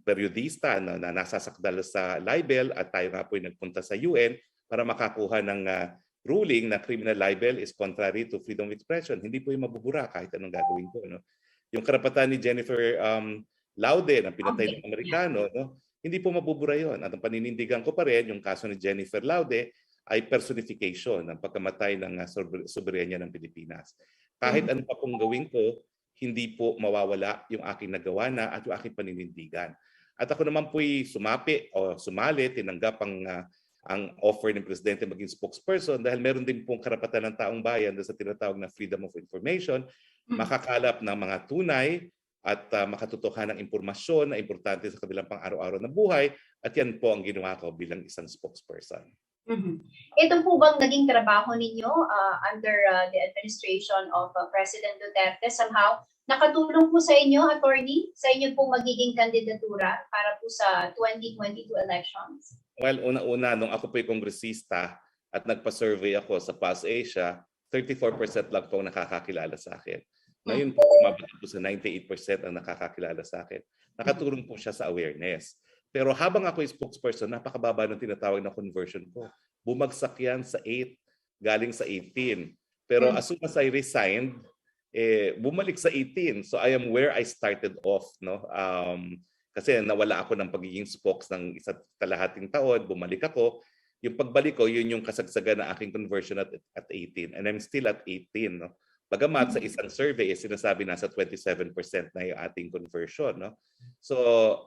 periodista na nasasakdal sa libel at tayo nga po ay nagpunta sa UN para makakuha ng ruling na criminal libel is contrary to freedom of expression. Hindi po yung mabubura kahit anong gagawin ko. No? Yung karapatan ni Jennifer Laude na pinatay ng Amerikano, no? Hindi po mabubura yon. At ang paninindigan ko pa rin, yung kaso ni Jennifer Laude ay personification ng pagkamatay ng soberanya ng Pilipinas. Kahit ano pa pong gawin ko, hindi po mawawala yung aking nagawa na at yung aking paninindigan. At ako naman po'y sumapi o sumali, tinanggap ang offer ng Presidente maging spokesperson dahil meron din pong karapatan ng taong bayan sa tinatawag na freedom of information, makakalap ng mga tunay at makatotohanan ng impormasyon na importante sa kanilang pang-araw-araw na buhay at yan po ang ginawa ko bilang isang spokesperson. Ito po bang naging trabaho ninyo under the administration of President Duterte? Somehow, nakatulong po sa inyo, attorney, sa inyo pong magiging kandidatura para po sa 2022 elections? Well, una-una, nung ako po'y kongresista at nagpa-survey ako sa PAS Asia, 34% lang po ang nakakakilala sa akin. Ngayon po, umabot po sa 98% ang nakakakilala sa akin. Nakatulong po siya sa awareness. Pero habang ako yung spokesperson, napakababa ng tinatawag na conversion ko. Bumagsak yan sa 8, galing sa 18. Pero as soon as I resigned, bumalik sa 18. So I am where I started off, no? Kasi nawala ako ng pagiging spokes ng isa't kalahating taon, bumalik ako. Yung pagbalik ko, yun yung kasagsagan ng aking conversion at 18. And I'm still at 18, no? Bagamat sa isang survey, sinasabi nasa 27% na yung ating conversion, no? So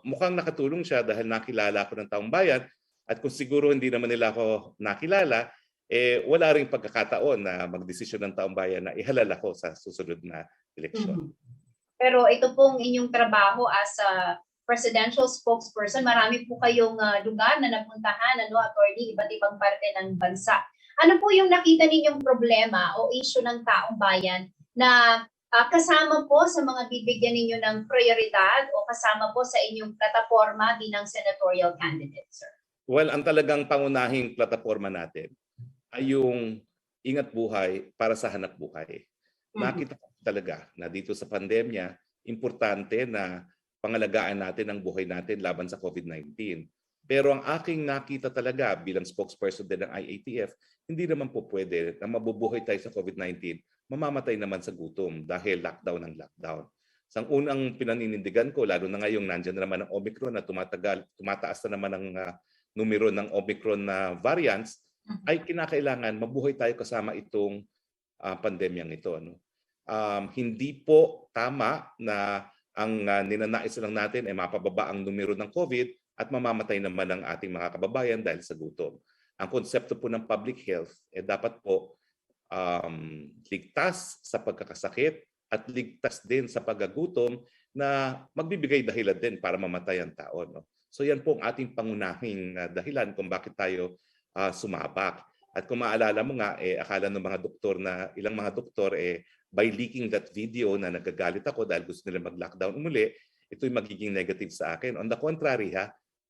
mukhang nakatulong siya dahil nakilala ako ng taong bayan, at kung siguro hindi naman nila ako nakilala, wala ring pagkakataon na magdesisyon ng taong bayan na ihalal ako sa susunod na eleksyon. Pero ito pong inyong trabaho as a presidential spokesperson, marami po kayong lugar na napuntahan, attorney, iba't ibang parte ng bansa. Ano po yung nakita ninyong problema o issue ng taong bayan na kasama po sa mga bibigyan ninyo ng prioridad o kasama po sa inyong plataforma bilang senatorial candidate, sir? Well, ang talagang pangunahing plataforma natin ay yung ingat buhay para sa hanap buhay. Nakita ko talaga na dito sa pandemya, importante na pangalagaan natin ang buhay natin laban sa COVID-19. Pero ang aking nakita talaga bilang spokesperson din ng IATF, hindi naman po pwede na mabubuhay tayo sa COVID-19, mamamatay naman sa gutom dahil lockdown ng lockdown. Sa unang pinaninindigan ko, lalo na ngayong nandiyan naman ang Omicron na tumataas na naman ang numero ng Omicron na variants, ay kinakailangan mabuhay tayo kasama itong pandemyang ito. No? Hindi po tama na ang ninanais lang natin ay mapababa ang numero ng COVID at mamamatay naman ang ating mga kababayan dahil sa gutom. Ang konsepto po ng public health dapat po ligtas sa pagkakasakit at ligtas din sa pagkagutom na magbibigay dahilan din para mamatay ang tao. No? So yan po ang ating pangunahing dahilan kung bakit tayo sumabak. At kung maalala mo nga, akala ng mga doktor na ilang mga doktor by leaking that video na nagagalit ako dahil gusto nila mag-lockdown umuli, ito'y magiging negative sa akin. On the contrary,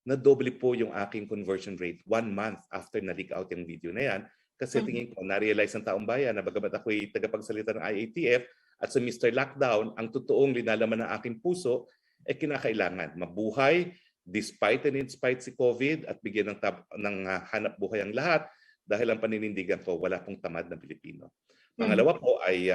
na-double po yung aking conversion rate 1 month after na-leak out yung video na yan. Kasi tingin ko, na-realize ng taong bayan na bagamat ako'y tagapagsalita ng IATF at sa Mr. Lockdown, ang totoong linalaman ng aking puso ay kinakailangan mabuhay despite and in spite si COVID at bigyan ng hanap buhay ang lahat dahil ang paninindigan ko, wala pong tamad na Pilipino. Pangalawa po ay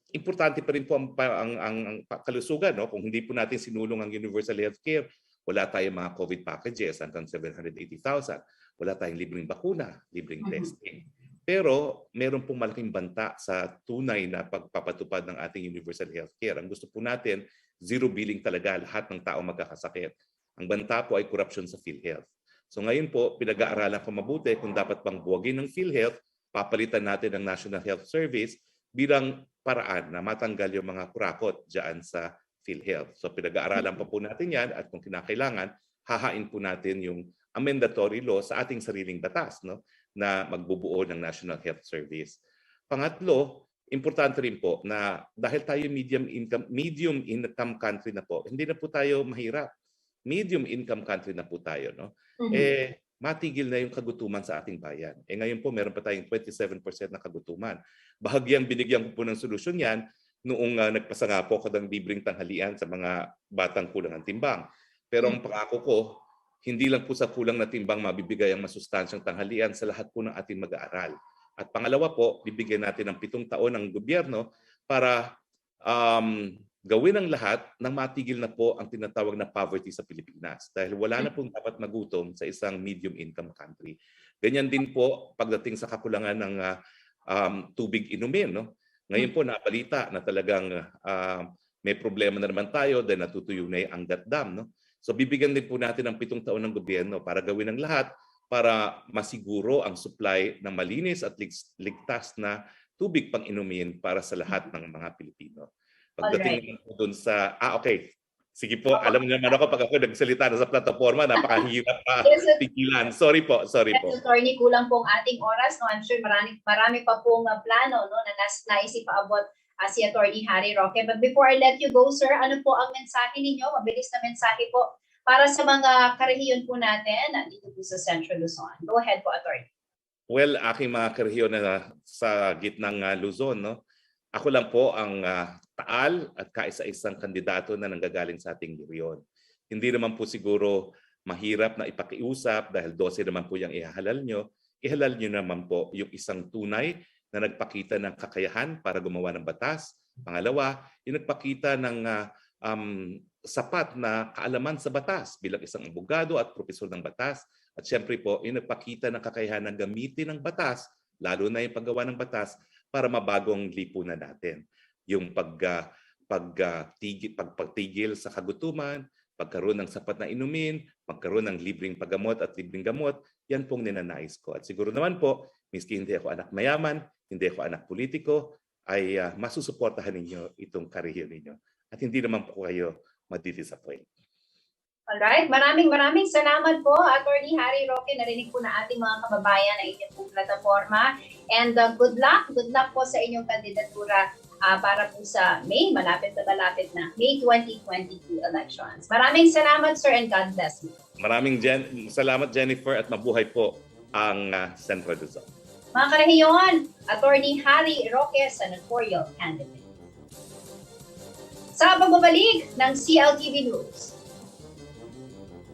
importante pa rin po ang kalusugan. No? Kung hindi po natin sinulong ang universal healthcare, wala tayong mga COVID packages hanggang 780,000. Wala tayong libreng bakuna, libreng testing. Pero meron pong malaking banta sa tunay na pagpapatupad ng ating universal healthcare. Ang gusto po natin, zero billing talaga lahat ng tao magkakasakit. Ang banta po ay corruption sa PhilHealth. So ngayon po, pinag-aaralan ko mabuti kung dapat bang buwagin ng PhilHealth, papalitan natin ang National Health Service bilang paraan na matanggal yung mga kurakot dyan sa PhilHealth. So pinag-aaralan pa po natin yan at kung kinakailangan, hahain po natin yung amendatory law sa ating sariling batas, no, na magbubuo ng National Health Service. Pangatlo, importante rin po na dahil tayo medium income country na po, hindi na po tayo mahirap. Medium income country na po tayo, no? Matigil na yung kagutuman sa ating bayan. Ngayon po meron pa tayong 27% na kagutuman. Bahagyang binigyan ko po ng solusyon yan noong nagpasa nga po ako ng libreng tanghalian sa mga batang kulang ng timbang. Pero ang pangako ko, hindi lang po sa kulang na timbang mabibigay ang masustansyang tanghalian sa lahat po ng ating mag-aaral. At pangalawa po, bibigyan natin ng 7 taon ng gobyerno para gawin ang lahat nang matigil na po ang tinatawag na poverty sa Pilipinas. Dahil wala na pong dapat magutom sa isang medium income country. Ganyan din po pagdating sa kakulangan ng tubig inumin. No? Ngayon po nabalita na talagang may problema na naman tayo dahil natutuyo na yung Angat Dam. No? So bibigyan din po natin ng 7 taon ng gobyerno para gawin ang lahat para masiguro ang supply ng malinis at ligtas na tubig pang inumin para sa lahat ng mga Pilipino. Pagdating po dun sa, okay, sige po, alam niyo naman ako pag ako nagsalita na sa plataforma, napakahirap pigilan. Sorry po. Attorney, kulang po ang ating oras. No? I'm sure marami pa pong plano, no, na naisip paabot si Attorney Harry Roque. But before I let you go, sir, ano po ang mensahe ninyo? Mabilis na mensahe po para sa mga karehiyon po natin dito po sa Central Luzon. Go ahead po, Attorney. Well, aking mga karehiyon na sa gitnang Luzon, no? Ako lang po ang taal at kaisa-isang kandidato na nanggagaling sa ating rehiyon. Hindi naman po siguro mahirap na ipakiusap dahil 12 naman po yung ihalal nyo. Ihalal nyo naman po yung isang tunay na nagpakita ng kakayahan para gumawa ng batas. Pangalawa, yung nagpakita ng sapat na kaalaman sa batas bilang isang abogado at propesor ng batas. At syempre po, yung nagpakita ng kakayahan ng gamitin ng batas, lalo na yung paggawa ng batas, para mabagong lipunan natin. Yung pagpatigil sa kagutuman, pagkaroon ng sapat na inumin, pagkaroon ng libreng paggamot at libreng gamot, yan pong ninanais ko. At siguro naman po, miski hindi ako anak mayaman, hindi ako anak politiko, ay masusuportahan ninyo itong kariyer ninyo. At hindi naman po kayo madi-disappoint. Alright, maraming salamat po, Attorney Harry Roque. Narinig po na ating mga kababayan na inyong pong plataforma. And good luck po sa inyong kandidatura para po sa May, malapit na May 2022 elections. Maraming salamat, sir, and God bless you. Maraming salamat, Jennifer, at mabuhay po ang Central Luzon. Mga karehiyon, Attorney Harry Roque, senatorial candidate. Sa pagbabalik ng CLTV News,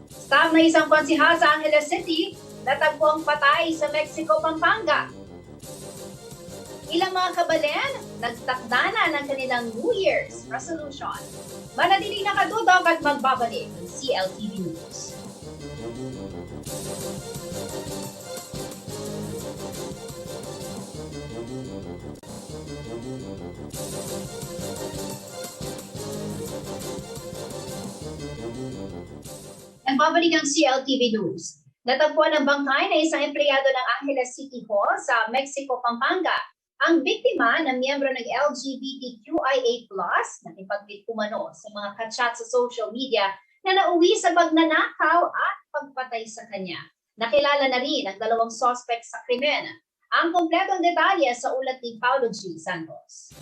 staff na isang konsihal sa Angeles City natagpuang patay sa Mexico, Pampanga. Ilang mga kabalen nagtakda na ng kanilang New Year's resolution. Manatiling nakadudog at magbabalik ng CLTV News. Nagbabalik ang CLTV News. Natagpuan ng bangkay na isang empleyado ng Angeles City Hall sa Mexico, Pampanga. Ang biktima na miyembro ng LGBTQIA+, nakipag-meet umano sa mga kachat sa social media na nauwi sa pagnanakaw at pagpatay sa kanya. Nakilala na rin ang dalawang suspect sa krimen. Ang kompletong detalye sa ulat ni Paulo G. Santos.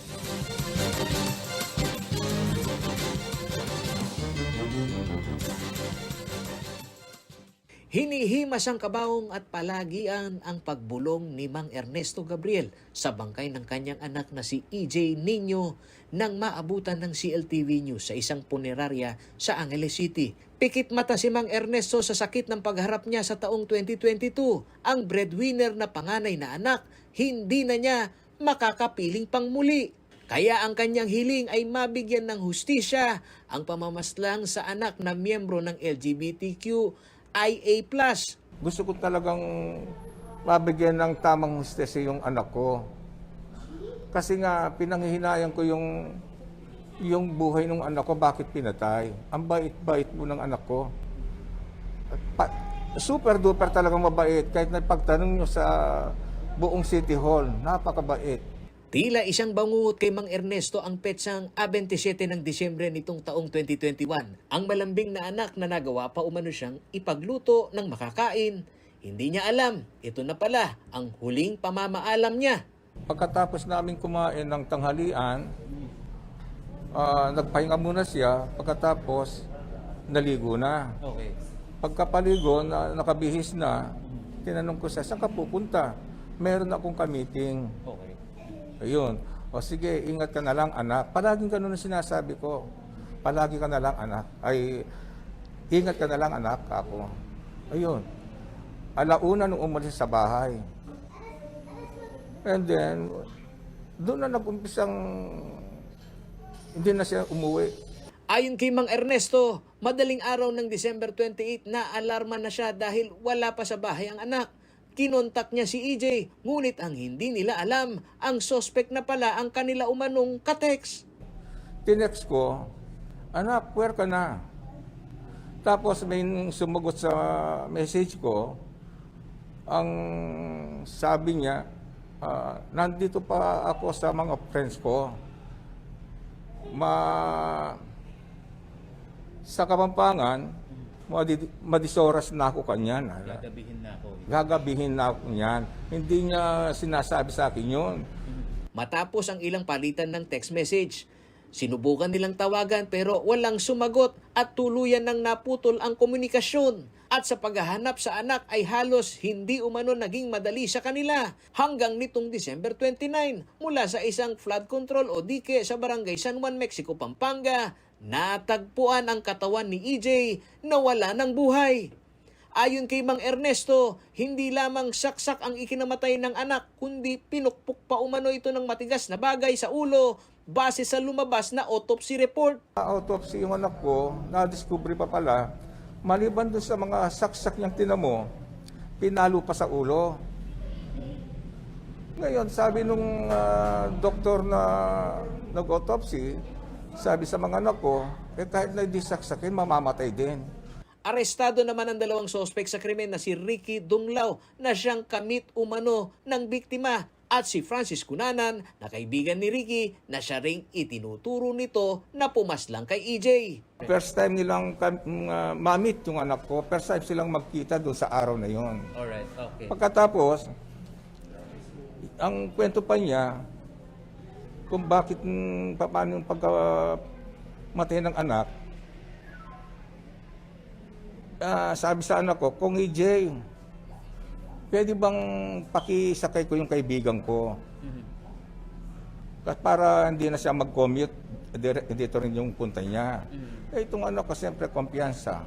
Hinihimas ang kabaong at palagian ang pagbulong ni Mang Ernesto Gabriel sa bangkay ng kanyang anak na si EJ Nino nang maabutan ng CLTV News sa isang punerarya sa Angeles City. Pikit mata si Mang Ernesto sa sakit ng pagharap niya sa taong 2022. Ang breadwinner na panganay na anak, hindi na niya makakapiling pangmuli. Kaya ang kanyang hiling ay mabigyan ng hustisya ang pamamaslang sa anak na miyembro ng LGBTQIA+. Gusto ko talagang mabigyan ng tamang hustisya yung anak ko. Kasi nga, pinanghihinayang ko yung buhay ng anak ko, bakit pinatay. Ang bait-bait mo ng anak ko. Super duper talagang mabait. Kahit napagtanong nyo sa buong City Hall, napakabait. Tila isang bangungot kay Mang Ernesto ang petsang 27 ng Disyembre nitong taong 2021. Ang malambing na anak na nagawa pa umano siyang ipagluto ng makakain. Hindi niya alam, ito na pala ang huling pamamaalam niya. Pagkatapos namin kumain ng tanghalian, nagpahinga muna siya, pagkatapos naligo na. Okay. Pagkapaligo, nakabihis na, tinanong ko siya, saan ka pupunta? Meron akong ka-meeting. Okay. Ayun. O sige, ingat ka na lang, anak. Palaging ganun ang sinasabi ko. Palagi ka na lang, anak. Ay, ingat ka na lang, anak, ako. Ayun. Alauna nung umalis sa bahay. And then, doon na nag-umpisang hindi na siya umuwi. Ayon kay Mang Ernesto, madaling araw ng December 28 na alarma na siya dahil wala pa sa bahay ang anak. Kinontak niya si EJ, ngunit ang hindi nila alam, ang suspect na pala ang kanila umanong ka-text. Tinext ko, anak, where ka na? Tapos may sumagot sa message ko, ang sabi niya, nandito pa ako sa mga friends ko. Sa Kapampangan, madisoras na ako kanyan. Gagabihin na ako. Gagabihin na ako niyan. Hindi niya sinasabi sa akin yun. Matapos ang ilang palitan ng text message, sinubukan nilang tawagan pero walang sumagot at tuluyan nang naputol ang komunikasyon. At sa paghahanap sa anak ay halos hindi umano naging madali sa kanila hanggang nitong December 29 mula sa isang flood control o dike sa Barangay San Juan, Mexico, Pampanga. Natagpuan ang katawan ni EJ na wala ng buhay. Ayon kay Mang Ernesto, hindi lamang saksak ang ikinamatay ng anak, kundi pinukpok pa umano ito ng matigas na bagay sa ulo base sa lumabas na autopsy report. Autopsy yung anak ko, na-discover pa pala, maliban dun sa mga saksak niyang tinamo, pinalo pa sa ulo. Ngayon, sabi nung doktor na nag-autopsy, sabi sa mga anak ko, kahit na hindi saksakin, mamamatay din. Arestado naman ang dalawang sospek sa krimen na si Ricky Dunglao na siyang kamit umano ng biktima at si Francis Cunanan na kaibigan ni Ricky na siya ring itinuturo nito na pumaslang kay EJ. First time nilang mamit yung anak ko, first time silang magkita doon sa araw na yon. Alright, okay. Pagkatapos, ang kwento pa niya kung bakit paano yung pagkamatay ng anak. Sabi sa anak ko, kung EJ, pwede bang pakisakay ko yung kaibigan ko? Para hindi na siya mag-commute, dito rin yung punta niya. Itong anak ko, siyempre, kumpiyansa.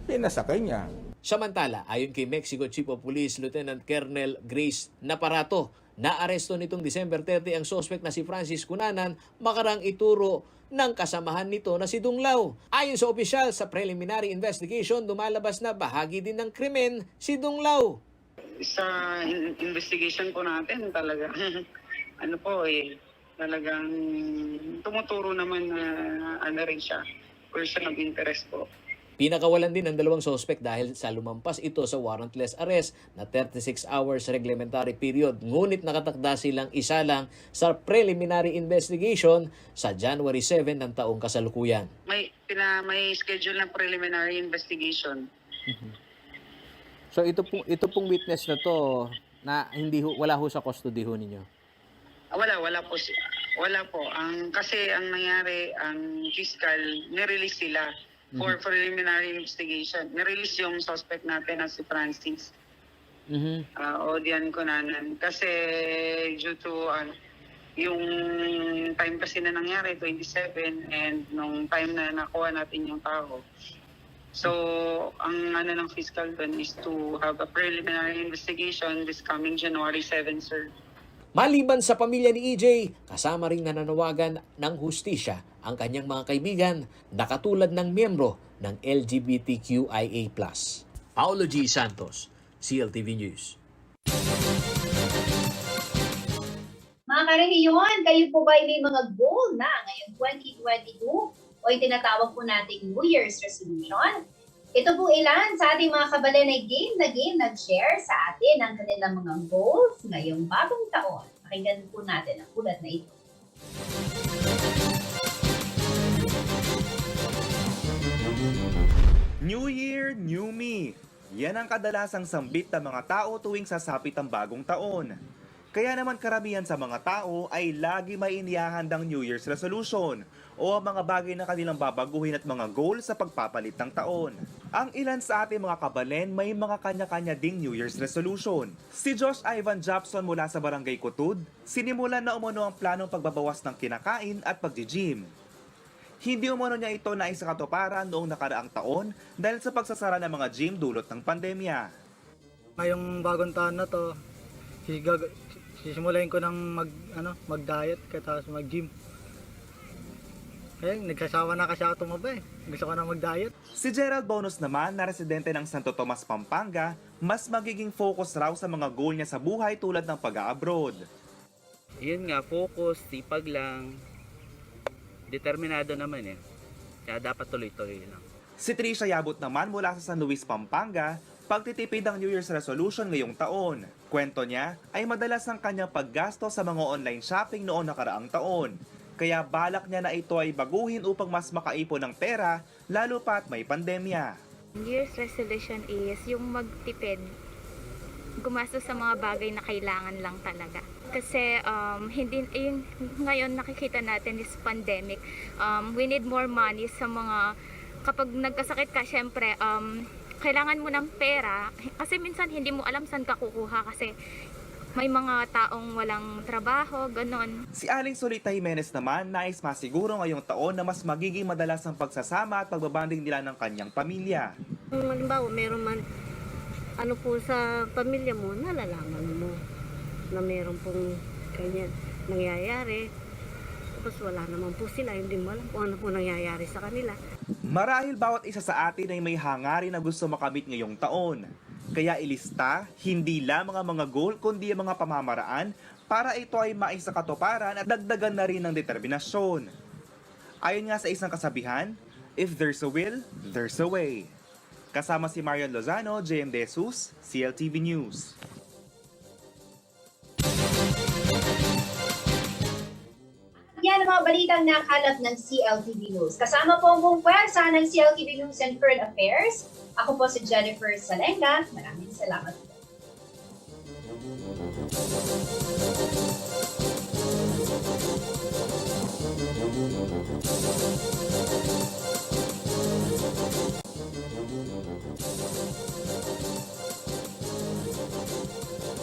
Pinasakay niya. Samantala, ayon kay Mexico Chief of Police Lieutenant Colonel Grace Naparato, naaresto nitong December 30 ang suspect na si Francis Cunanan makarang ituro ng kasamahan nito na si Dunglao. Ayon sa opisyal, sa preliminary investigation, lumalabas na bahagi din ng krimen si Dunglao. Sa investigation po natin talaga, talagang tumuturo naman na rin siya, person of interest po. Pinakawalan din ang dalawang sospek dahil sa lumampas ito sa warrantless arrest na 36 hours reglementary period. Ngunit nakatakda silang isa lang sa preliminary investigation sa January 7 ng taong kasalukuyan. May schedule ng preliminary investigation. So ito pong witness na to na wala ho sa custody ho ninyo. Wala po. Wala po. Kasi ang nangyari, ang fiscal ni-release sila for preliminary investigation. Nirelease yung suspect natin na si Francis. Odian Cunanan. Kasi due to yung time kasi na nangyari, 27, and nung time na nakuha natin yung tao. So, ang ng fiscal dun is to have a preliminary investigation this coming January 7, sir. Maliban sa pamilya ni EJ, kasama ring nananawagan ng hustisya ang kanyang mga kaibigan na katulad ng miyembro ng LGBTQIA+. Paolo G. Santos, CLTV News. Mga karehiyon, kayo po ba may mga goal na ngayong 2022 o yung tinatawag po nating New Year's resolution? Ito po ilan sa ating mga kabalen ay game nag-share sa atin ang kanilang mga goals ngayong bagong taon. Pakinggan po natin ang ulat na ito. New Year, New Me. Yan ang kadalasang sambit ng mga tao tuwing sasapit ang bagong taon. Kaya naman karamihan sa mga tao ay lagi may inihahandang New Year's resolution o ang mga bagay na kanilang babaguhin at mga goal sa pagpapalit ng taon. Ang ilan sa ating mga kabalen may mga kanya-kanya ding New Year's resolution. Si Josh Ivan Japson mula sa Barangay Kutud, sinimulan na umano ang planong pagbabawas ng kinakain at pagji-gym. Hindi umano niya ito na isa katuparan noong nakaraang taon dahil sa pagsasara ng mga gym dulot ng pandemya. Ngayong bagong taon na to, sisimulain ko ng mag-diet tapos mag-gym. Nagsasawa na kasi ako tumaba eh. Gusto ko na mag-diet. Si Gerald Bonus naman, na residente ng Santo Tomas, Pampanga, mas magiging focus raw sa mga goal niya sa buhay tulad ng pag-a-abroad. Yun nga, focus, sipag lang. Determinado naman eh. Kaya dapat tuloy-tuloy lang. Si Trisha Yabut naman mula sa San Luis, Pampanga, pagtitipid ang New Year's resolution ngayong taon. Kwento niya ay madalas ang kanyang paggasto sa mga online shopping noong nakaraang taon. Kaya balak niya na ito ay baguhin upang mas makaipon ng pera, lalo pat may pandemya. New Year's resolution is yung magtipid, gumastos sa mga bagay na kailangan lang talaga. Kasi ngayon nakikita natin is pandemic. We need more money sa mga, kapag nagkasakit ka, syempre, kailangan mo ng pera. Kasi minsan hindi mo alam saan ka kukuha kasi may mga taong walang trabaho, ganon. Si Aling Solita Jimenez naman nais masiguro ngayong taon na mas magiging madalas ang pagsasama at pagbabanding nila ng kanyang pamilya. Halimbawa, meron man ano po sa pamilya mo, nalalaman mo na meron pong ganyan nangyayari. Tapos wala naman po sila, hindi mo alam kung ano po nangyayari sa kanila. Marahil bawat isa sa atin ay may hangarin na gusto makamit ngayong taon. Kaya ilista, hindi lamang ang mga goal kundi ang mga pamamaraan para ito ay maisakatuparan at dagdagan na rin ng determinasyon. Ayon nga sa isang kasabihan, if there's a will, there's a way. Kasama si Marian Lozano, JM De Jesus, CLTV News. Yan ang mga balitang nakalap ng CLTV News. Kasama po ang buong pwersa ng CLTV News and Current Affairs. Ako po si Jennifer Salenga. Maraming salamat po.